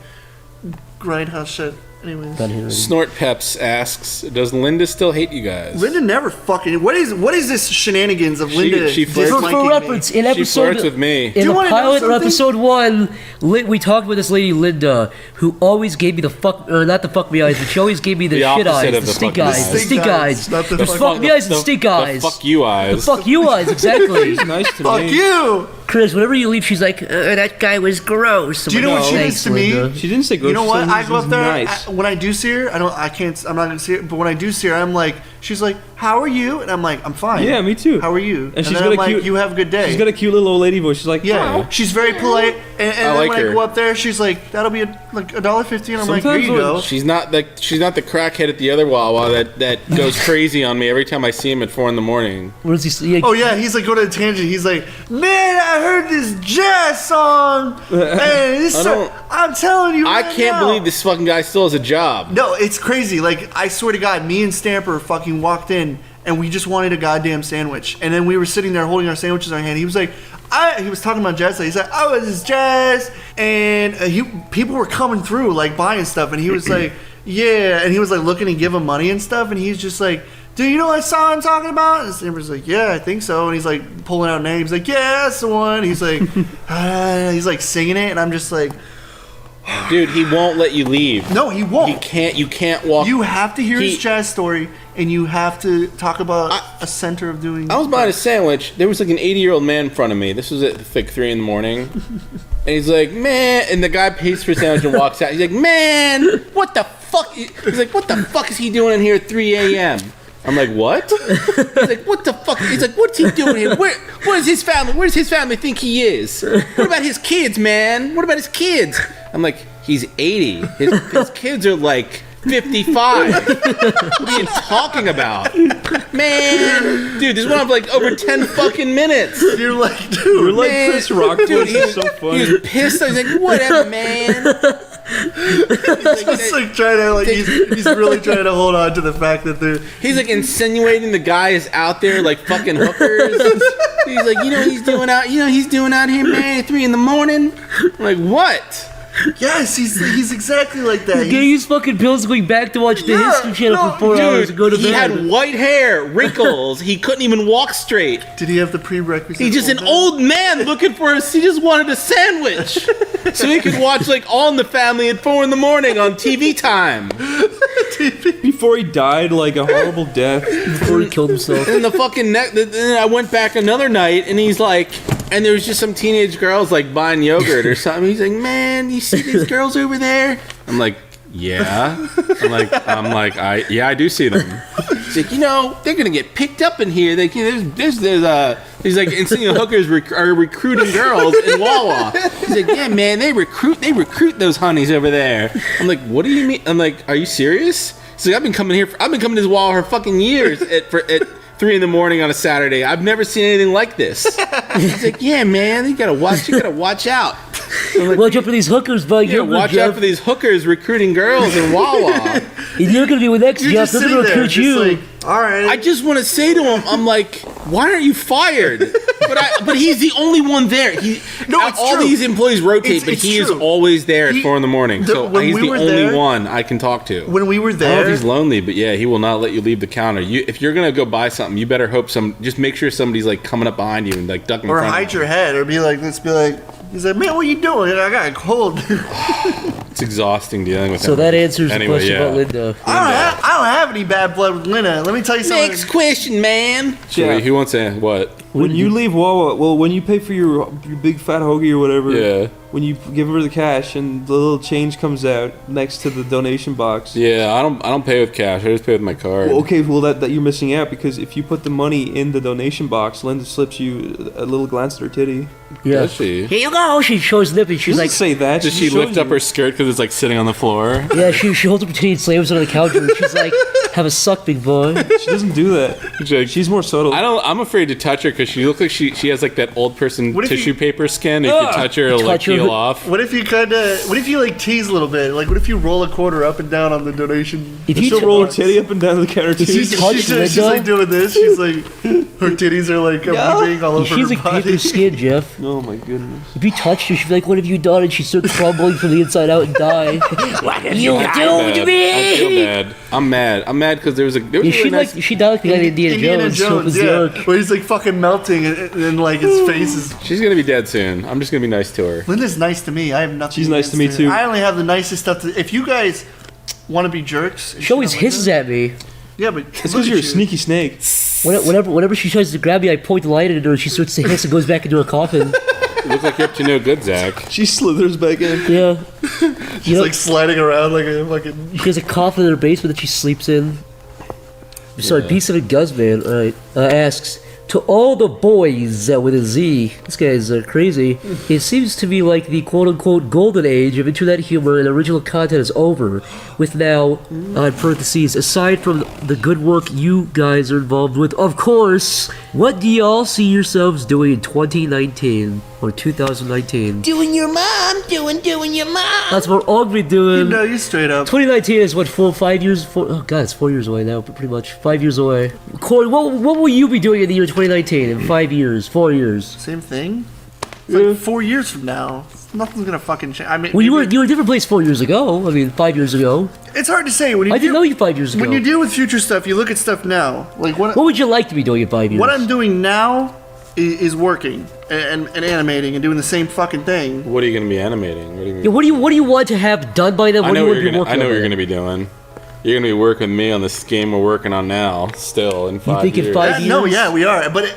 grindhouse shit. Anyways. Snort Peps asks, does Linda still hate you guys? Linda never fucking... What is this shenanigans of Linda? For reference, in episode... She flirts with me. In the pilot of episode 1, we talked with this lady, Linda, who always gave me the fuck... Or not the fuck me eyes, but she always gave me the shit eyes. The stink eyes. The stink eyes. The fuck me eyes and stink eyes. The fuck you eyes. The fuck you eyes, exactly. She's nice to me. Fuck you! Chris, whenever you leave, she's like, that guy was gross. Do you know what she is to me? She didn't say gross. You know what? I go up there nice. when I do see her. I'm not gonna see her, but when I do see her, I'm like, she's like, how are you? And I'm like, I'm fine. Yeah, me too. How are you? And she's then got I'm a cute. like, you have a good day. She's got a cute little old lady voice. She's like, yeah, "Hello." she's very polite. And then like when her. I go up there, she's like, that'll be like $1.50. And I'm like, here Sometimes you go. She's not the crackhead at the other Wawa that goes crazy on me every time I see him at 4 in the morning. What is he? Oh yeah, he's like going to a tangent. He's like, man, I heard this jazz song, and I'm telling you, I right can't now. believe this fucking guy still has a job. No, it's crazy. Like, I swear to God, me and Stamper fucking walked in, and we just wanted a goddamn sandwich. And then we were sitting there holding our sandwiches in our hand. He was like, he was talking about jazz. He's like, oh, this is jazz. And people were coming through, like, buying stuff. And he was like, yeah. And he was, like, looking and giving money and stuff. And he's just like, do you know what song I'm talking about? And Stamper's like, yeah, I think so. And he's, like, pulling out names. Like, yeah, that's the one. He's like, he's, like, singing it. And I'm just like... Dude, he won't let you leave. No, he won't. You can't walk. You have to hear his jazz story, and you have to talk about a center of doing. I was buying a sandwich. There was like an 80-year-old man in front of me. This was at like 3 in the morning. And he's like, man, and the guy pays for a sandwich and walks out. He's like, man, what the fuck? He's like, what the fuck is he doing in here at 3 a.m.? I'm like, what? He's like, what the fuck? He's like, what's he doing here? Where is his family? Where does his family think he is? What about his kids, man? What about his kids? I'm like, he's 80. His kids are like 55. What are you talking about? Man, dude, this went on for like over 10 fucking minutes. You're like, dude. You're like man, Chris Rock, dude. He's so funny. He was pissed. I was like, whatever, man. He's just like trying to, like, he's really trying to hold on to the fact that they're. He's like insinuating the guy is out there like fucking hookers. He's like, you know what he's doing out here, man, at 3 in the morning. I'm like, what? Yes, he's exactly like that. He's getting his fucking pills, going back to watch the History Channel for 4 hours and go to bed. He had white hair, wrinkles. He couldn't even walk straight. Did he have the prerequisites? He's just an old man looking for us. He just wanted a sandwich so he could watch like All in the Family at 4 in the morning on TV time. Before he died, like a horrible death. Before he killed himself. And the fucking then I went back another night, and he's like, and there was just some teenage girls like buying yogurt or something. He's like, man, you see these girls over there? I'm like, yeah. I do see them. He's like, you know, they're gonna get picked up in here. He's like, insinuating hookers are recruiting girls in Wawa. He's like, yeah, man, they recruit those honeys over there. I'm like, what do you mean? I'm like, are you serious? He's like, I've been coming to this Wawa for fucking years at 3 in the morning on a Saturday. I've never seen anything like this. He's like, yeah, man, you gotta watch out. Like, watch out for these hookers, bud. Yeah, watch out for these hookers recruiting girls in Wawa. You're gonna be with X, Jeff. They're gonna recruit you. Like, all right. I just want to say to him, I'm like, why aren't you fired? But he's the only one there. All these employees rotate, but he is always there at 4 in the morning. So he's the only one I can talk to. When we were I don't know there, if he's lonely, but yeah, he will not let you leave the counter. If you're gonna go buy something, you better hope just make sure somebody's like coming up behind you and like ducking. Or hide your head, or let's be like, he's like, man, what are you doing? I got a cold. It's exhausting dealing with him. So that answers the question about Linda. I don't have any bad blood with Linda. Let me tell you something. Next question, man. Yeah. He wants to what? When you leave Wawa, when you pay for your big fat hoagie or whatever, Yeah. when you give her the cash and the little change comes out next to the donation box. Yeah, I don't pay with cash. I just pay with my card. Well, okay, that you're missing out, because if you put the money in the donation box, Linda slips you a little glance at her titty. Yeah. Does she? Here you go. She shows nip and she's like, say that. Does she lift up her skirt because it's like sitting on the floor? yeah, she holds up her titty and slams it on the counter and she's like, have a suck, big boy. She doesn't do that. She's more subtle. I'm afraid to touch her because she looks like she has like that old person tissue paper skin. If you touch her, it'll like peel off. What if you like tease a little bit? Like, what if you roll a quarter up and down on the donation? If you roll her titty up and down the counter, she's like doing this. She's like, her titties are like weaving all over she's her like body. paper skin, Jeff. Oh my goodness. If you touched her, she'd be like, what have you done? And she'd start crumbling from the inside out and die. What have you done to me? I feel bad. I'm mad because there was she died like the guy in Indiana Jones. Where he's like fucking melting and like his face is. She's gonna be dead soon. I'm just gonna be nice to her. Linda's nice to me. I have nothing. She's nice to me too. I only have the nicest stuff. If you guys want to be jerks, she always hisses at me. Yeah, but it's because you're a sneaky snake. Whenever she tries to grab me, I point the light at her and she starts to hiss and goes back into her coffin. You look like you're up to no good, Zach. She slithers back in. Yeah. She's like sliding around like a fucking. She has a coffin in her basement that she sleeps in. Sorry, B7 Guzman, alright, asks, to all the boys with a Z, this guy is crazy, it seems to me like the quote-unquote golden age of internet humor and original content is over, with now, in parentheses, aside from the good work you guys are involved with, of course, what do y'all see yourselves doing in 2019 or 2019? Doing your mom, doing your mom. That's what I'll be doing. No, you straight up. 2019 is what, 5 years? Oh god, it's 4 years away now, pretty much. 5 years away. Corey, what will you be doing in the year 2019? In 5 years, 4 years? Same thing. It's like 4 years from now. Nothing's gonna fucking change. I mean, well, you were in a different place 4 years ago. I mean, 5 years ago. It's hard to say. When you I didn't know you 5 years ago. When you deal with future stuff, you look at stuff now. Like what would you like to be doing in 5 years? What I'm doing now is working and animating and doing the same fucking thing. What are you gonna be animating? What do you mean? Yeah, what do you want to have done by then? I know what you're gonna be doing. You're gonna be working with me on this game we're working on now. Still in 5 years. You think in 5 years? No, yeah, we are. But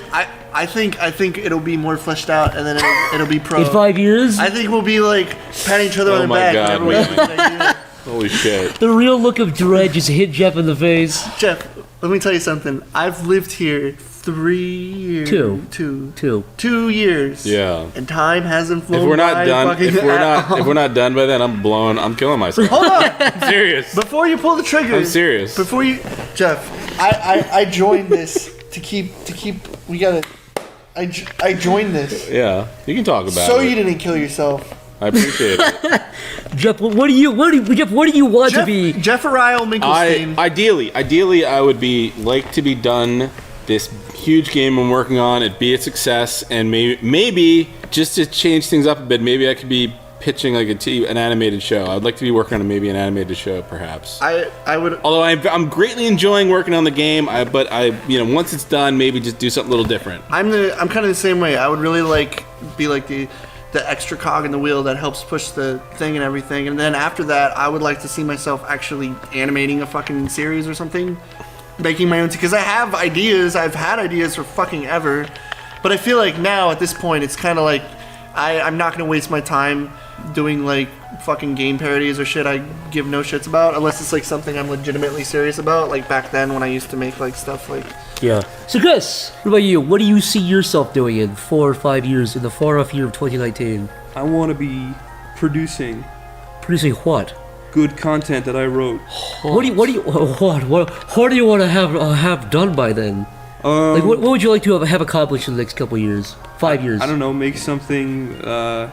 I think it'll be more fleshed out, and then it'll be pro. In 5 years? I think we'll be like patting each other on the back. Oh my god! Holy shit! The real look of dread just hit Jeff in the face. Jeff, let me tell you something. I've lived here 3 years. Two years. Yeah. And time hasn't flown. If we're not by done, if we're not done by then, I'm killing myself. Hold on. I'm serious. Before you pull the trigger. I'm serious. Before you, Jeff, I joined this to keep. We gotta. I joined this. Yeah, you can talk about it. So you didn't kill yourself. I appreciate it. Jeff, what do you want to be? Jeff Ariel Minkelstein. Ideally, I would like to be done this huge game I'm working on. It be a success, and maybe just to change things up a bit, maybe I could be pitching like an animated show. I'd like to be working on maybe an animated show, perhaps. I would. Although I'm greatly enjoying working on the game, but once it's done, maybe just do something a little different. I'm kind of the same way. I would really be like the extra cog in the wheel that helps push the thing and everything. And then after that, I would like to see myself actually animating a fucking series or something, making my own. Because I have ideas. I've had ideas for fucking ever, but I feel like now at this point, it's kind of like I'm not gonna waste my time doing like fucking game parodies or shit I give no shits about, unless it's like something I'm legitimately serious about, like back then when I used to make like stuff like. Yeah. So Chris, what about you? What do you see yourself doing in 4 or 5 years in the far off year of 2019? I want to be producing. Producing what? Good content that I wrote. What do you want to have done by then? Like what would you like to have accomplished in the next couple of years? 5 years? I don't know. Make something. I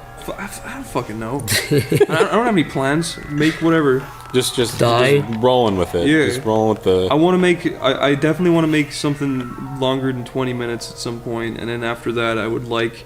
don't fucking know. I don't have any plans. Make whatever. Just die. Just rolling with it. Yeah. Just rolling with the. I want to make. I definitely want to make something longer than 20 minutes at some point, and then after that, I would like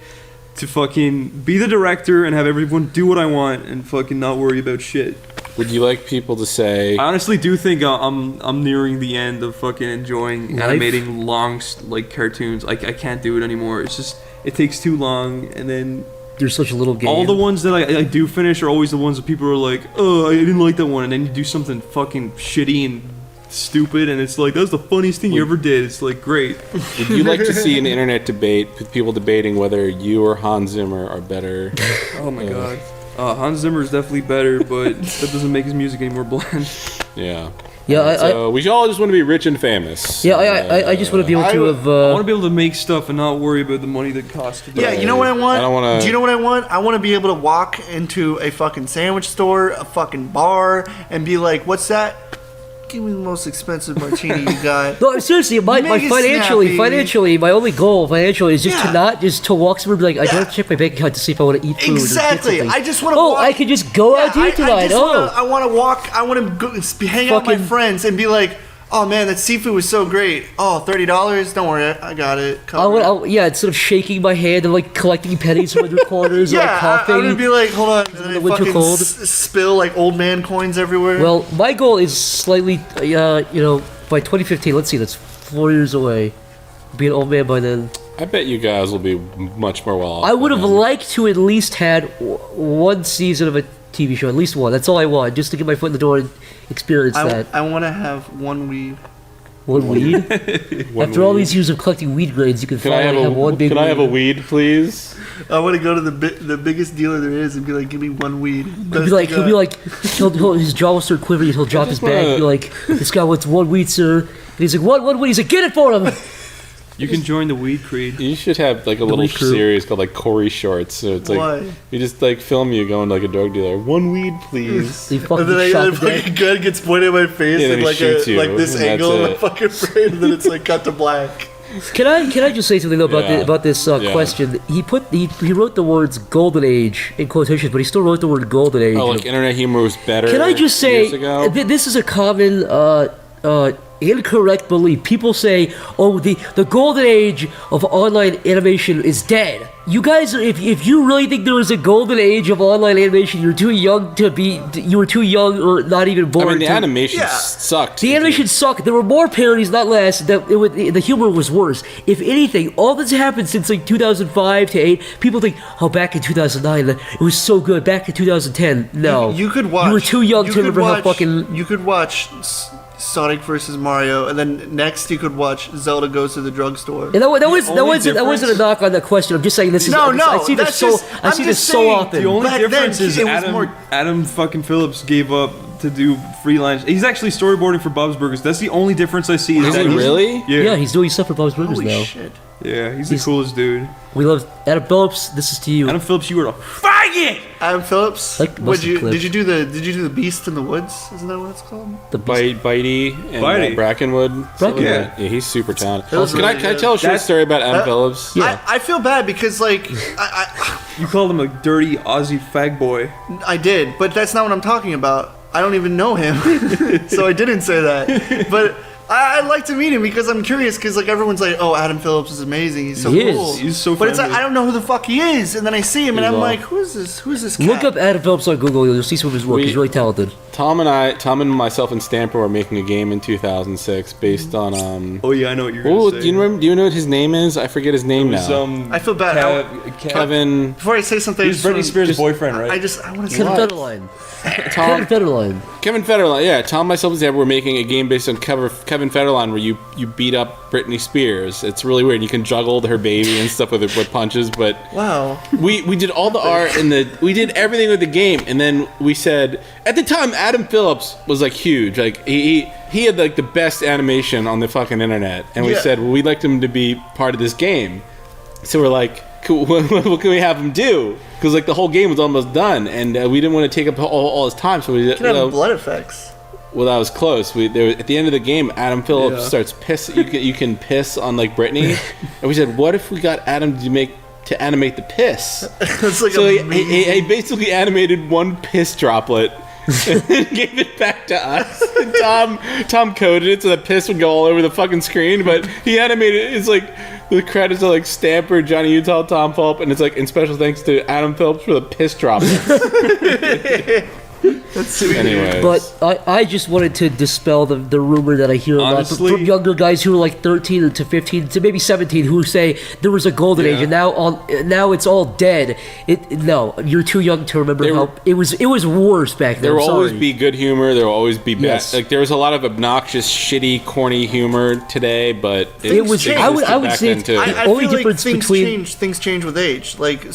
to fucking be the director and have everyone do what I want and fucking not worry about shit. Would you like people to say? I honestly do think I'm nearing the end of fucking enjoying Life? animating long like cartoons. I can't do it anymore. It's just it takes too long, and then. There's such a little game. All the ones that I do finish are always the ones that people are like, oh, I didn't like that one, and then you do something fucking shitty and stupid, and it's like, that's the funniest thing you ever did. It's like, great. Would you like to see an internet debate with people debating whether you or Hans Zimmer are better? Oh my god. Hans Zimmer is definitely better, but that doesn't make his music any more bland. Yeah. Yeah, so we all just want to be rich and famous. Yeah, I just want to be able to have. I want to be able to make stuff and not worry about the money that costs to do Yeah, it. you know what I want? I don't wanna- Do you know what I want? I want to be able to walk into a fucking sandwich store, a fucking bar, and be like, "What's that? Give me the most expensive martini you got." No, seriously, my Make it financially, my only goal financially is just Yeah. to walk somewhere and be like, I don't check my bank account to see if I want to eat food. Exactly. Or get something. I just want to. Oh, walk. I could just go out to eat tonight. I want to walk. I want to go hang out with my Fucking- friends and be like, "Oh man, that seafood was so great. Oh, $30. Don't worry, I got it." Instead of shaking my hand and like collecting pennies from the corners or like Yeah, coughing. I'm gonna be like, hold on, and then the I winter fucking cold. spill like old man coins everywhere. Well, my goal is slightly, by 2015. Let's see, that's 4 years away. Be an old man by then. I bet you guys will be much more well off. I would have by then. liked to at least had one season of a TV show, at least one. That's all I want, just to get my foot in the door and experience that. I want to have one weed. One weed? After all these years of collecting weed grains, you can finally have one big weed. Can I have a weed, please? I want to go to the biggest dealer there is and be like, give me one weed. He'll his jaw will start quivering. He'll drop his bag. He'll be like, this guy wants one weed, sir. And he's like, one weed. He's like, get it for him. You can join the weed creed. You should have like a little series called like Corey Shorts. So it's like Why? you just like film you going like a drug dealer. One weed, please. And then the fucking gun gets pointed at my face in like this angle of my fucking brain, and then it's like cut to black. Can I just say something though about this question? He wrote the words "golden age" in quotations, but he still wrote the word "golden age." Oh, like internet humor was better. Can I just say years ago? This is a common incorrect belief. People say, "Oh, the golden age of online animation is dead." You guys, if you really think there was a golden age of online animation, you're too young to be. You were too young or not even born. I mean, the animation sucked. The animation sucked. There were more parodies, not less. The humor was worse. If anything, all that's happened since like 2005 to 8, people think, oh, back in 2009, it was so good. Back in 2010, no. You could watch. You were too young to remember how fucking. You could watch Sonic versus Mario, and then next you could watch Zelda Goes to the Drugstore. And that wasn't a knock on that question. I'm just saying this is. I see this so often. The only difference is Adam fucking Phillips gave up to do freelance. He's actually storyboarding for Bob's Burgers. That's the only difference I see. Is he really? Yeah, he's doing stuff for Bob's Burgers Holy now. Shit. Yeah, he's the coolest dude. We love Adam Phillips. This is to you. Adam Phillips, you were a faggot. Adam Phillips. Like did you do the Beast in the Woods? Isn't that what it's called? The Bitey and Brackenwood. Yeah, he's super talented. Can I tell a short story about Adam Phillips? Yeah. I feel bad because like you called him a dirty Aussie fag boy. I did, but that's not what I'm talking about. I don't even know him, so I didn't say that. But I'd like to meet him because I'm curious. Because like everyone's like, "Oh, Adam Phillips is amazing. He's so cool. He's so." But it's like I don't know who the fuck he is, and then I see him, and I'm like, "Who's this? Who's this cat?" Look up Adam Phillips on Google. You'll see some of his work. He's really talented. Tom and myself and Stamper were making a game in 2006 based on Oh yeah, I know what you're gonna say. Do you know what his name is? I forget his name now. I feel bad. Kevin. Before I say something, he's Britney Spears' boyfriend, right? I want to say Kevin Federline. Kevin Federline. Yeah, Tom, myself, and Stamper were making a game based on Kevin Federline where you beat up Britney Spears. It's really weird. You can juggle her baby and stuff with punches, but wow. We did all the art and we did everything with the game, and then we said at the time Adam Phillips was like huge. Like he had like the best animation on the fucking internet, and we said, well, we'd like him to be part of this game. So we're like, cool, what can we have him do? Because like the whole game was almost done, and we didn't want to take up all his time. So we can have blood effects. Well, that was close. At the end of the game, Adam Phillips starts piss. You can piss on like Britney, and we said, what if we got Adam to animate the piss? Like so he basically animated one piss droplet and then gave it back to us. And Tom coded it so the piss would go all over the fucking screen, but he animated it. It's like the credits are like Stamper, Johnny Utah, Tom Fulp, and it's like in special thanks to Adam Phillips for the piss droplet. That's sweet. Anyways. But I just wanted to dispel the rumor that I hear a lot from younger guys who are like 13 to 15 to maybe 17 who say there was a golden age and now it's all dead. No, you're too young to remember how it was worse back then. There will always be good humor. There will always be bad. Yes. Like there was a lot of obnoxious, shitty, corny humor today, but it was. I would say the only feel difference like between things change with age. Like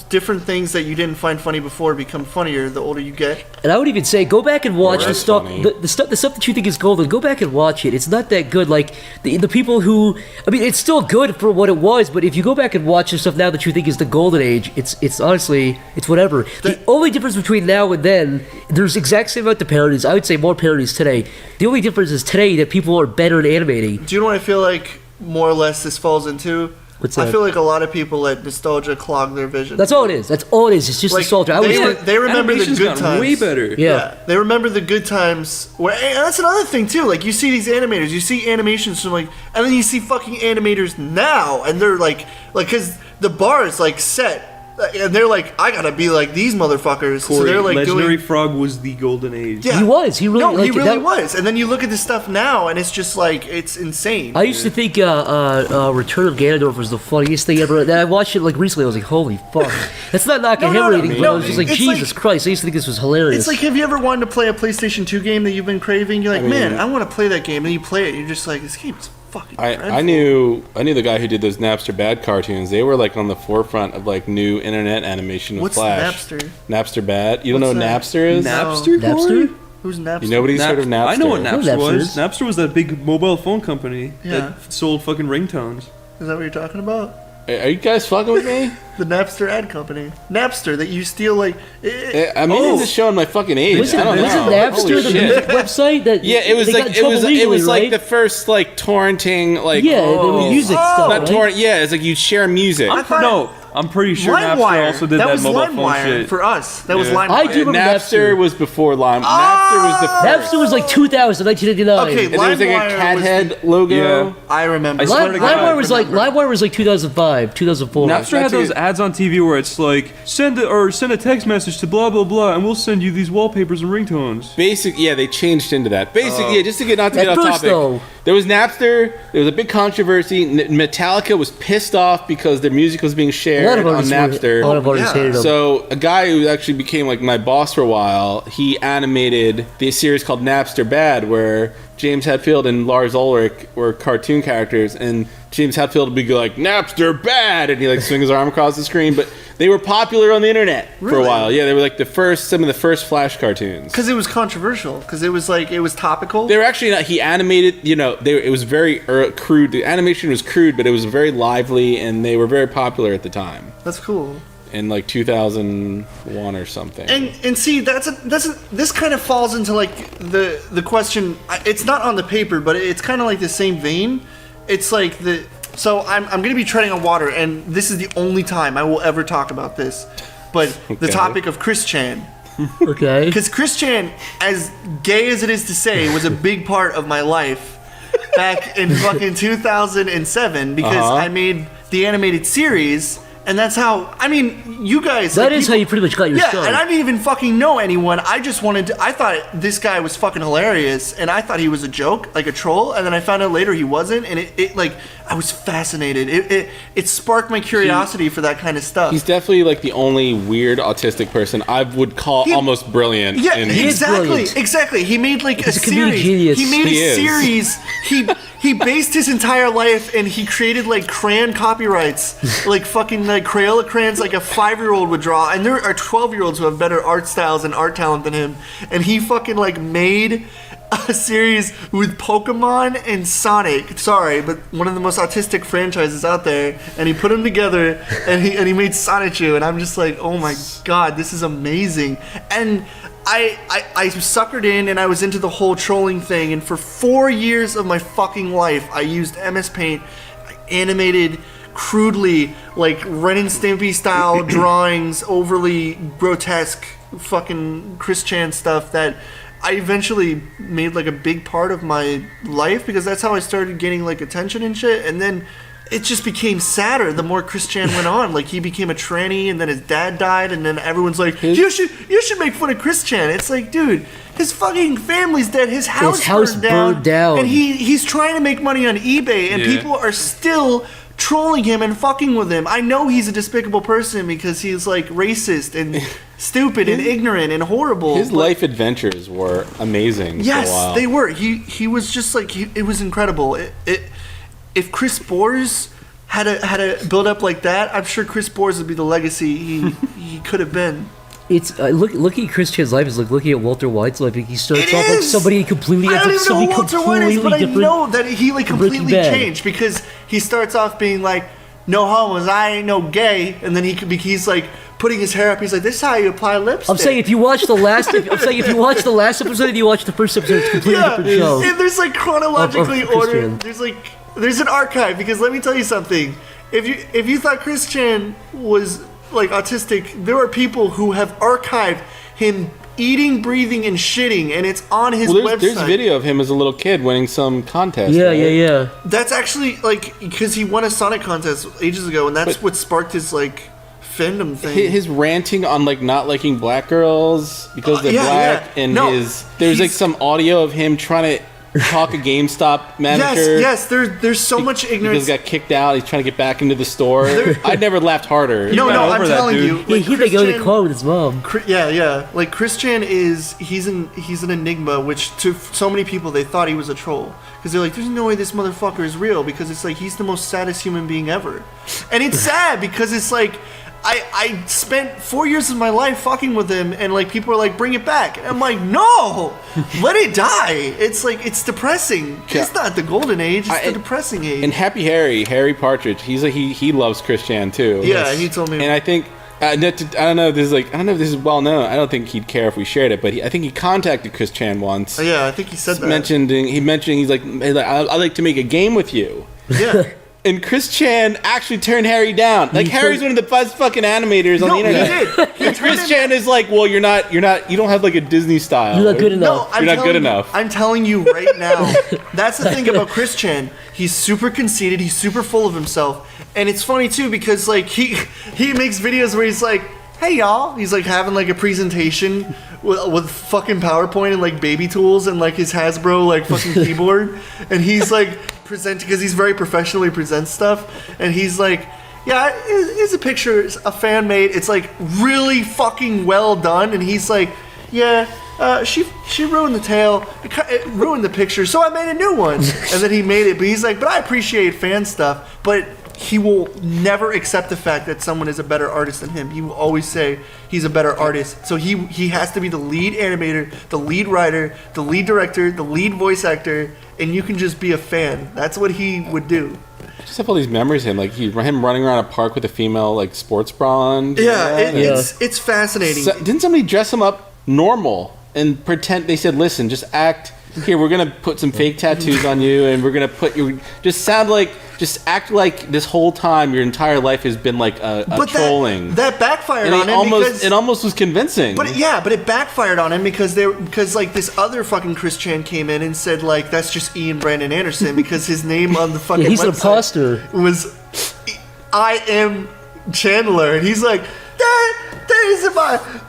different things that you didn't find funny before become funnier the older you get. And I would even say, go back and watch the stuff that you think is golden. Go back and watch it. It's not that good. Like the people who, I mean, it's still good for what it was. But if you go back and watch the stuff now that you think is the golden age, it's honestly whatever. The only difference between now and then, there's exact same amount of parodies. I would say more parodies today. The only difference is today that people are better at animating. Do you know what I feel like more or less this falls into? What's that? I feel like a lot of people let nostalgia clog their vision. That's all it is. It's just like, nostalgia. They remember the good times. Way better. Yeah. They remember the good times. And that's another thing too. Like you see these animators, you see animations from and then you see fucking animators now, and they're like, because the bar is like set. and they're like, I gotta be like these motherfuckers. Corey, so they're like Legendary doing. Frog was the golden age. Yeah. He was. He really. No, like, he really that, was. And then you look at this stuff now, and it's just like it's insane. I used to think Return of Ganondorf was the funniest thing ever. And I watched it like recently. I was like, holy fuck. It's not knocking him or anything, but I was just like, it's Jesus Christ. I used to think this was hilarious. It's like, have you ever wanted to play a PlayStation 2 game that you've been craving? You're like, man, I want to play that game. And you play it, and you're just like, this game is fucking dreadful. I knew the guy who did those Napster Bad cartoons. They were like on the forefront of like new internet animation with What's Flash. Napster? Napster Bad. You don't know what What's that? Napster is? Napster? Corey? Who's Napster? Nobody's heard of Napster. I know what Napster Napster was. is. Napster was that big mobile phone company Yeah. that sold fucking ringtones. Is that what you're talking about? Are you guys fucking with me? The Napster ad company. Napster, that you steal like... I mean, it's just showing my fucking age. was I don't know. Napster Holy the shit. music website that? Yeah, it was they like got in trouble it legally, was like right? the first like torrenting like Yeah, there was music stuff. not right? torrent. Yeah, it's like you share music. I'm pretty sure Napster LimeWire. also did that that was mobile phone LimeWire shit. for us. That was Yeah. LimeWire. I do remember Napster Napster. was before Lime. Napster was the first. Napster was like 2000, 1999. Okay, And there was like a LimeWire cat was head logo. Yeah. I remember. I swear to God. LimeWire was like 2005, 2004. Napster had those ads on TV where it's like send a text message to blah blah blah and we'll send you these wallpapers and ringtones. Yeah, they changed into that. Basically, yeah, just to get not to At get off first, topic. though- There was Napster. There was a big controversy. Metallica was pissed off because their music was being A shared lot of on artists Napster. a lot of artists hated them. So a guy who actually became like my boss for a while, he animated the series called Napster Bad, where James Hetfield and Lars Ulrich were cartoon characters, and James Hetfield would be like Napster Bad, and he like swing his arm across the screen. But they were popular on the internet for a Really? while. Yeah, they were like some of the first Flash cartoons. Because it was controversial. Because it was like, it was topical. They were actually not. He animated. It was very crude. The animation was crude, but it was very lively, and they were very popular at the time. That's cool. In like 2001 or something. And see, this kind of falls into like the question. It's not on the paper, but it's kind of like the same vein. It's like so I'm going to be treading on water, and this is the only time I will ever talk about this. But the topic of Chris Chan. Okay. Because Chris Chan, as gay as it is to say, was a big part of my life back in fucking 2007 because I made the animated series. And that's how, I mean, you guys... That is how you pretty much got your start. Yeah, and I didn't even fucking know anyone. I just wanted to... I thought this guy was fucking hilarious, and I thought he was a joke, like a troll, and then I found out later he wasn't, and it like, I was fascinated. It sparked my curiosity for that kind of stuff. He's definitely like the only weird autistic person I would call almost brilliant. Yeah, He is brilliant. exactly. He made like He's a a comedic series. genius. He made He a is. series. He based his entire life, and he created like crayon copyrights, like fucking like Crayola crayons, like a 5-year-old would draw. And there are 12-year-olds who have better art styles and art talent than him. And he fucking like made a series with Pokemon and Sonic. Sorry, but one of the most autistic franchises out there. And he put them together, and he made Sonichu. And I'm just like, oh my god, this is amazing. And I suckered in, and I was into the whole trolling thing, and for 4 years of my fucking life I used MS Paint. I animated crudely, like Ren and Stimpy style drawings, overly grotesque fucking Chris Chan stuff that I eventually made like a big part of my life, because that's how I started getting like attention and shit. And then it just became sadder the more Chris Chan went on. Like, he became a tranny, and then his dad died, and then everyone's like, you should make fun of Chris Chan. It's like, dude, his fucking family's dead. His house burned down. And he's trying to make money on eBay, and people are still trolling him and fucking with him. I know he's a despicable person because he's like racist and stupid and ignorant and horrible. His life adventures were amazing. For a while. Yes, they were. He was just like, it was incredible. If Chris Bores had a build up like that, I'm sure Chris Bores would be the legacy he could have been. It's looking at Chris Chan's life is like looking at Walter White's life. He starts off like somebody completely. I don't ends even up know who somebody Walter White is, but I different. know that he like completely Breaking Bad. changed, because he starts off being like, no homos, I ain't no gay, and then he's like putting his hair up. He's like, this is how you apply lipstick. I'm saying if you watch the last episode and you watch the first episode, it's a completely different show. And there's like chronologically Of Chris ordered. Chan. There's an archive, because let me tell you something. If you thought Chris Chan was like autistic, there are people who have archived him eating, breathing, and shitting, and it's on his website. There's video of him as a little kid winning some contest. Yeah, right? That's actually like, because he won a Sonic contest ages ago, and that's what sparked his like fandom thing. His ranting on like not liking black girls because they're black, and there's like some audio of him trying to talk a GameStop manager. Yes. There's so much ignorance. Because he got kicked out. He's trying to get back into the store. I'd never laughed harder. No, I'm telling you. Like, he go to the car with his mom. Yeah. Like Chris Chan he's an enigma, which to so many people they thought he was a troll because they're like, there's no way this motherfucker is real because it's like he's the most saddest human being ever, and it's sad because it's like. I spent 4 years of my life fucking with him, and like people are like, bring it back. And I'm like, no, let it die. It's like it's depressing. It's not the golden age; it's the depressing age. And Harry Partridge, he loves Chris Chan too. Yeah, he told me. And I think I don't know if this is well known. I don't think he'd care if we shared it, but I think he contacted Chris Chan once. Yeah, I think he said that. He mentioned he's like I'd like to make a game with you. Yeah. And Chris Chan actually turned Harry down. Like Harry's one of the best fucking animators on the internet. He did. And Chris Chan is like, well, you don't have like a Disney style. You're not good enough. No, you're not good enough. I'm telling you right now. That's the thing about Chris Chan. He's super conceited. He's super full of himself. And it's funny too because like he makes videos where he's like, hey y'all. He's like having like a presentation with fucking PowerPoint and like baby tools and like his Hasbro like fucking keyboard. And he's like present because he's very professionally presents stuff, and he's like, yeah, here's a picture a fan made. It's like really fucking well done, and he's like, yeah, she ruined the tail, it ruined the picture, so I made a new one. And then he made it, but he's like, but I appreciate fan stuff, but he will never accept the fact that someone is a better artist than him. He will always say he's a better artist. So he has to be the lead animator, the lead writer, the lead director, the lead voice actor, and you can just be a fan. That's what he would do. I just have all these memories of him, like him running around a park with a female like sports bra on. Yeah, it's fascinating. Didn't somebody dress him up normal and pretend? They said, listen, just act. Here, we're gonna put some fake tattoos on you, and we're gonna put you. Just act like this whole time your entire life has been like a trolling. That backfired on him because it almost was convincing. But it backfired on him because like this other fucking Chris Chan came in and said like that's just Ian Brandon Anderson because his name on the fucking he's website an imposter. Was I am Chandler, and he's like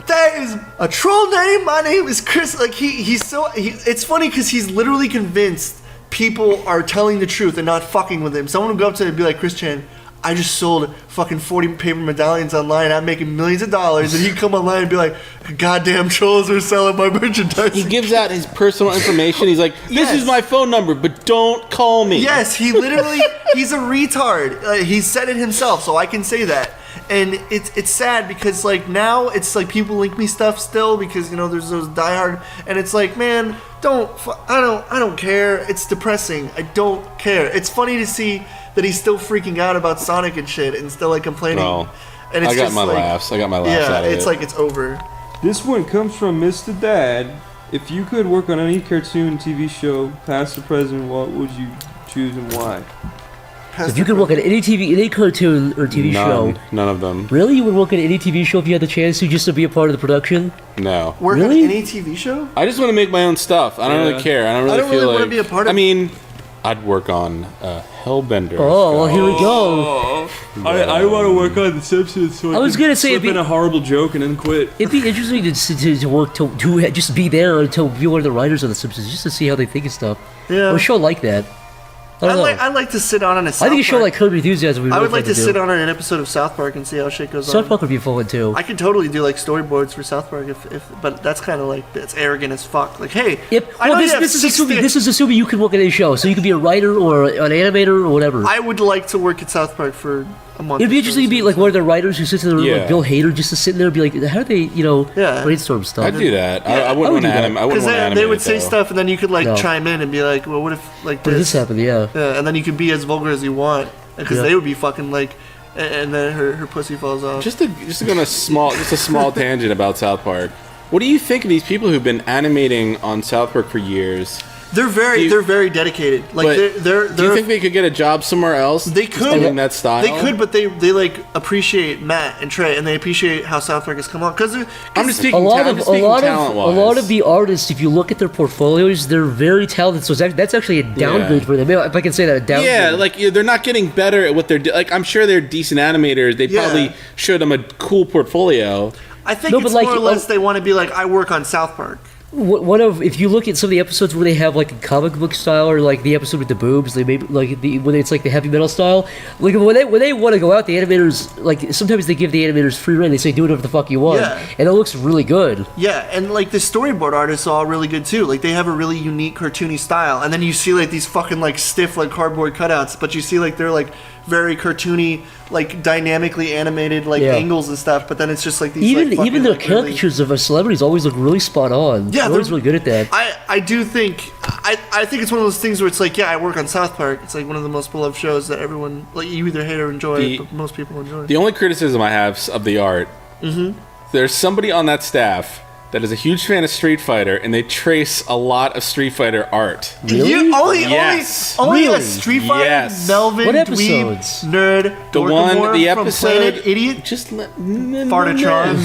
that is a troll name. My name is Chris. Like it's funny because he's literally convinced people are telling the truth and not fucking with him. Someone would go up to him and be like, Chris Chan, I just sold fucking 40 paper medallions online. I'm making millions of dollars. And he'd come online and be like, goddamn trolls are selling my merchandise. He gives out his personal information. He's like, this is my phone number, but don't call me. Yes, he's a retard. He said it himself, so I can say that. And it's sad because like now it's like people link me stuff still because there's those diehard, and it's like, man, I don't care. It's depressing. I don't care. It's funny to see that he's still freaking out about Sonic and shit and still like complaining. Well, and it's I got my laughs out of it. It's like it's over. This one comes from Mr. Dad. If you could work on any cartoon, TV show, past or present, what would you choose and why? So if you could work on any cartoon or TV show, none of them. Really, you would work on any TV show if you had the chance to, just to be a part of the production? No. Work on any TV show? I just want to make my own stuff. I don't really care. I don't really want to be a part of. I mean, I'd work on Hellbender. Oh, well, here we go. I want to work on The Simpsons. So I was gonna say slip in a horrible joke and then quit. It'd be interesting to work to just be there and to be one of the writers of The Simpsons, just to see how they think and stuff. Yeah. Or a show like that. I like to sit on a South Park. I think a show like Curb Your Enthusiasm. I would like to sit on an episode of South Park and see how shit goes on. South Park would be fun too. I could totally do like storyboards for South Park but that's kind of like that's arrogant as fuck. Like, hey, this is assuming you could work at a show, so you could be a writer or an animator or whatever. I would like to work at South Park for a month. It'd be interesting to be like one of the writers who sits in the room, like Bill Hader, just to sit in there and be like, how do they, brainstorm stuff? I'd do that. I wouldn't want to animate. Because they would say stuff, and then you could chime in and be like, well, what if like this happened? Yeah, and then you could be as vulgar as you want, because they would be fucking like, and then her pussy falls off. Just to go on a small tangent about South Park. What do you think of these people who've been animating on South Park for years? They're very dedicated. Like they're. Do you think they could get a job somewhere else? They could doing that style. They could, but they like appreciate Matt and Trey, and they appreciate how South Park has come on. Because I'm just speaking. A lot of the artists, if you look at their portfolios, they're very talented. So that's actually a downgrade for them. If I can say that, a downgrade. Yeah, like they're not getting better at what they're doing. Like I'm sure they're decent animators. They probably showed them a cool portfolio. I think it's more or less they want to be like, I work on South Park. If you look at some of the episodes where they have like a comic book style, or like the episode with the boobs, they maybe like when it's like the heavy metal style. Like when they want to go out, the animators like sometimes they give the animators free rein. They say do whatever the fuck you want, and it looks really good. Yeah, and like the storyboard artists are all really good too. Like they have a really unique cartoony style, and then you see like these fucking like stiff like cardboard cutouts, but you see like they're like very cartoony, like dynamically animated like angles and stuff. But then it's just like these even their caricatures of celebrities always look really spot on. Yeah, they're always really good at that. I do think I think it's one of those things where it's like, I work on South Park. It's like one of the most beloved shows that everyone like you either hate or enjoy, but most people enjoy. The only criticism I have of the art, there's somebody on that staff that is a huge fan of Street Fighter, and they trace a lot of Street Fighter art. Really? Only a Street Fighter Melvin what dweeb episodes? Nerd. The episode, from Idiot. Just Fartatron.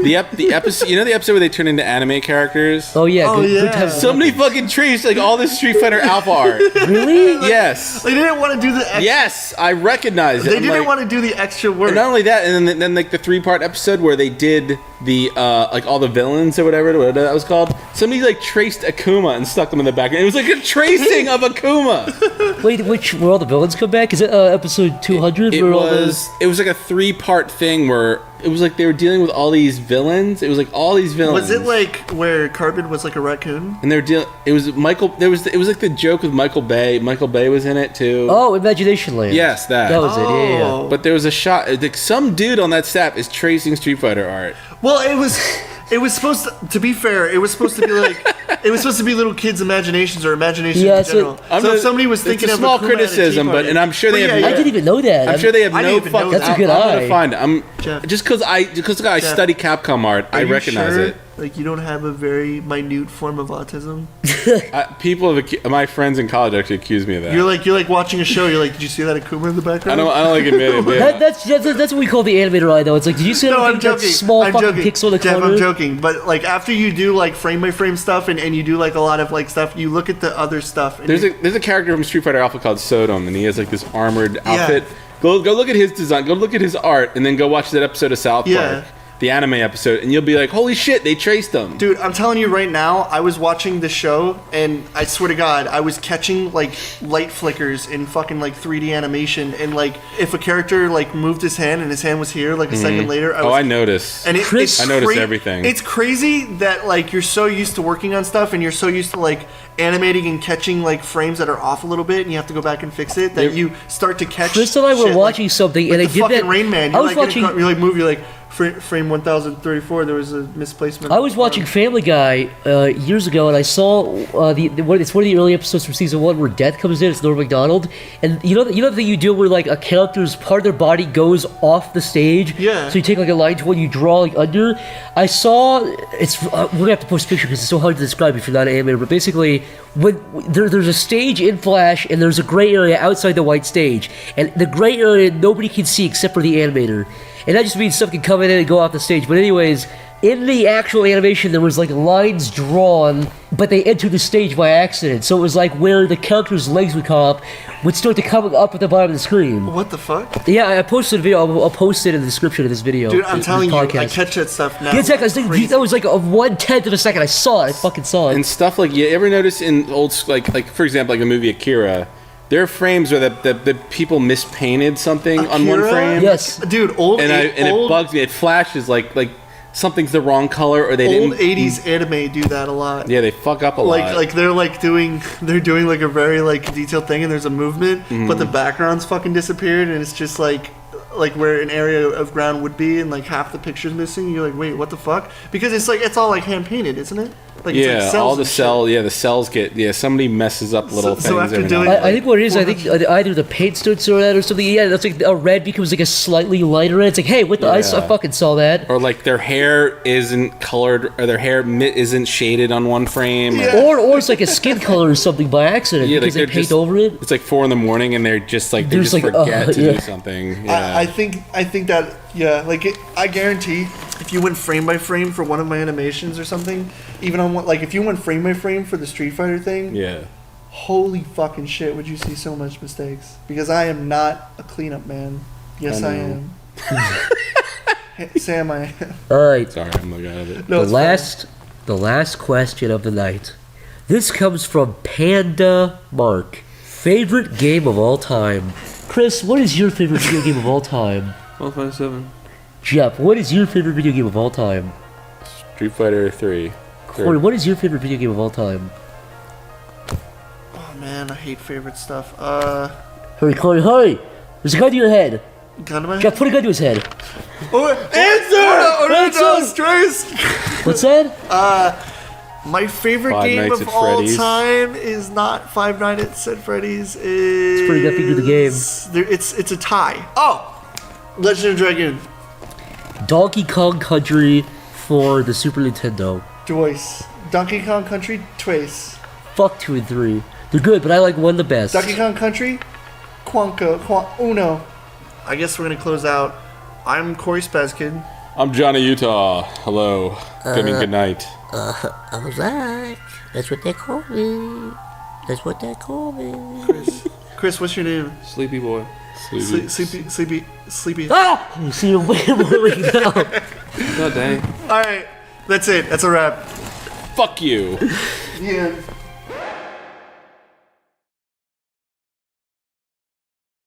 the episode. You know the episode where they turn into anime characters? Oh yeah. Good times. Somebody fucking traced like all this Street Fighter Alpha art. Really? Yes. They didn't want to do the extra. Yes, I recognize it. They didn't want to do the extra work. And not only that, and then like the 3-part episode where they did the like all the villains or whatever that was called. Somebody like traced Akuma and stuck them in the background. It was like a tracing of Akuma. Wait, where all the villains come back? Is it episode 200? It was like a 3-part thing where it was like they were dealing with all these villains. It was like all these villains. Was it like where Carbon was like a raccoon? And they were dealing. It was Michael. It was like the joke with Michael Bay. Michael Bay was in it too. Oh, Imagination Land. Yes, that. That was it. Yeah. But there was a shot. Like some dude on that staff is tracing Street Fighter art. Well, it was supposed to be fair. It was supposed to be like it was supposed to be little kids' imaginations or imaginations in general. So if somebody was thinking of a small criticism, and I'm sure they have. I didn't even know that. I'm sure they have no fucking. That's a good eye. I'm gonna find it. Just because I study Capcom art, I recognize it. Like you don't have a very minute form of autism. My friends in college actually accuse me of that. You're like watching a show. You're like, did you see that Akuma in the background? I don't like admitting it. That's what we call the animator eye, though. It's like, did you see that small fucking pixel in the corner? I'm joking. But like after you do like frame by frame stuff and you do like a lot of like stuff, you look at the other stuff. And there's a character from Street Fighter Alpha called Sodom, and he has like this armored outfit. Go look at his design. Go look at his art, and then go watch that episode of South Park. The anime episode, and you'll be like, holy shit, they traced them. Dude, I'm telling you right now, I was watching the show, and I swear to God, I was catching like light flickers in fucking like 3D animation, and like if a character like moved his hand and his hand was here like a second later, I noticed. And I noticed everything. It's crazy that like you're so used to working on stuff, and you're so used to like animating and catching like frames that are off a little bit, and you have to go back and fix it, that you start to catch. Chris and I were watching something, and I did that. Rain Man. You're like frame 1034, there was a misplacement. I was watching Family Guy years ago, and I saw it's one of the early episodes from season 1 where Death comes in. It's Norm Macdonald, and you know the thing you do where like a character's part of their body goes off the stage. Yeah. So you take like a line tool and you draw like under. I saw it's we're gonna have to post a picture because it's so hard to describe if you're not an animator. But basically, when there's a stage in Flash and there's a gray area outside the white stage, and the gray area nobody can see except for the animator. And that just means stuff can come in and go off the stage. But anyways, in the actual animation, there was like lines drawn, but they entered the stage by accident. So it was like where the character's legs would come up, would start to come up at the bottom of the screen. What the fuck? Yeah, I posted a video. I'll post it in the description of this video. Dude, I'm telling you, I catch that stuff now. Yeah, exactly. That was like a 1/10 of a second. I saw it. I fucking saw it. And stuff like, you ever notice in old, like for example, like the movie Akira, there are frames where the people mispainted something on one frame. Yes, dude. It bugs me. It flashes like something's the wrong color, or they old didn't. 80s anime do that a lot. Yeah, they fuck up a lot. Like they're doing like a very like detailed thing, and there's a movement, but the background's fucking disappeared, and it's just like where an area of ground would be, and like half the picture's missing. You're like, wait, what the fuck? Because it's all like hand painted, isn't it? Like, it's like cells all the and shit. the cells get somebody messes up little things. So after every doing- now and I think what it is, I think either the paint starts or that or something. Yeah, that's like a red becomes like a slightly lighter red. It's like, hey, what the? I fucking saw that. or like their hair isn't colored, or their hair isn't shaded on one frame. Or it's like a skin color or something by accident because they paint over it. It's like 4 a.m. and they're just like There's like, forget to yeah. do something. Yeah. I think that I guarantee if you went frame by frame for one of my animations or something, even on one, like if you went frame by frame for the Street Fighter thing, holy fucking shit, would you see so much mistakes? Because I am not a cleanup man. Yes, I am. Sam, I am. All right. Sorry, I'm looking at it. No, The last question of the night. This comes from Panda Mark. Favorite game of all time. Chris, what is your favorite video game of all time? Final Fantasy 7. Jeff, what is your favorite video game of all time? Street Fighter 3. Corey, what is your favorite video game of all time? Oh man, I hate favorite stuff. Hurry, Corey, hurry! There's a gun to your head. Gun to my Jeff, put a gun to his head. Answer! What's that? My favorite Five game Nights of at all Freddy's. time is not Five Nights at Freddy's. It's pretty good figure of the game. It's a tie. Oh, Legend of Dragoon. Donkey Kong Country for the Super Nintendo. Twice. Donkey Kong Country twice. Fuck 2 and 3. They're good, but I like 1 the best. Donkey Kong Country, Uno. I guess we're gonna close out. I'm Corey Spazkid. I'm Johnny Utah. Hello. Good night. I'm Zach. That's what they call me. That's what they call me. Chris, what's your name? Sleepy boy. Sleepy. Ah! You see him way now. God dang. All right, that's it. That's a wrap. Fuck you. Yeah.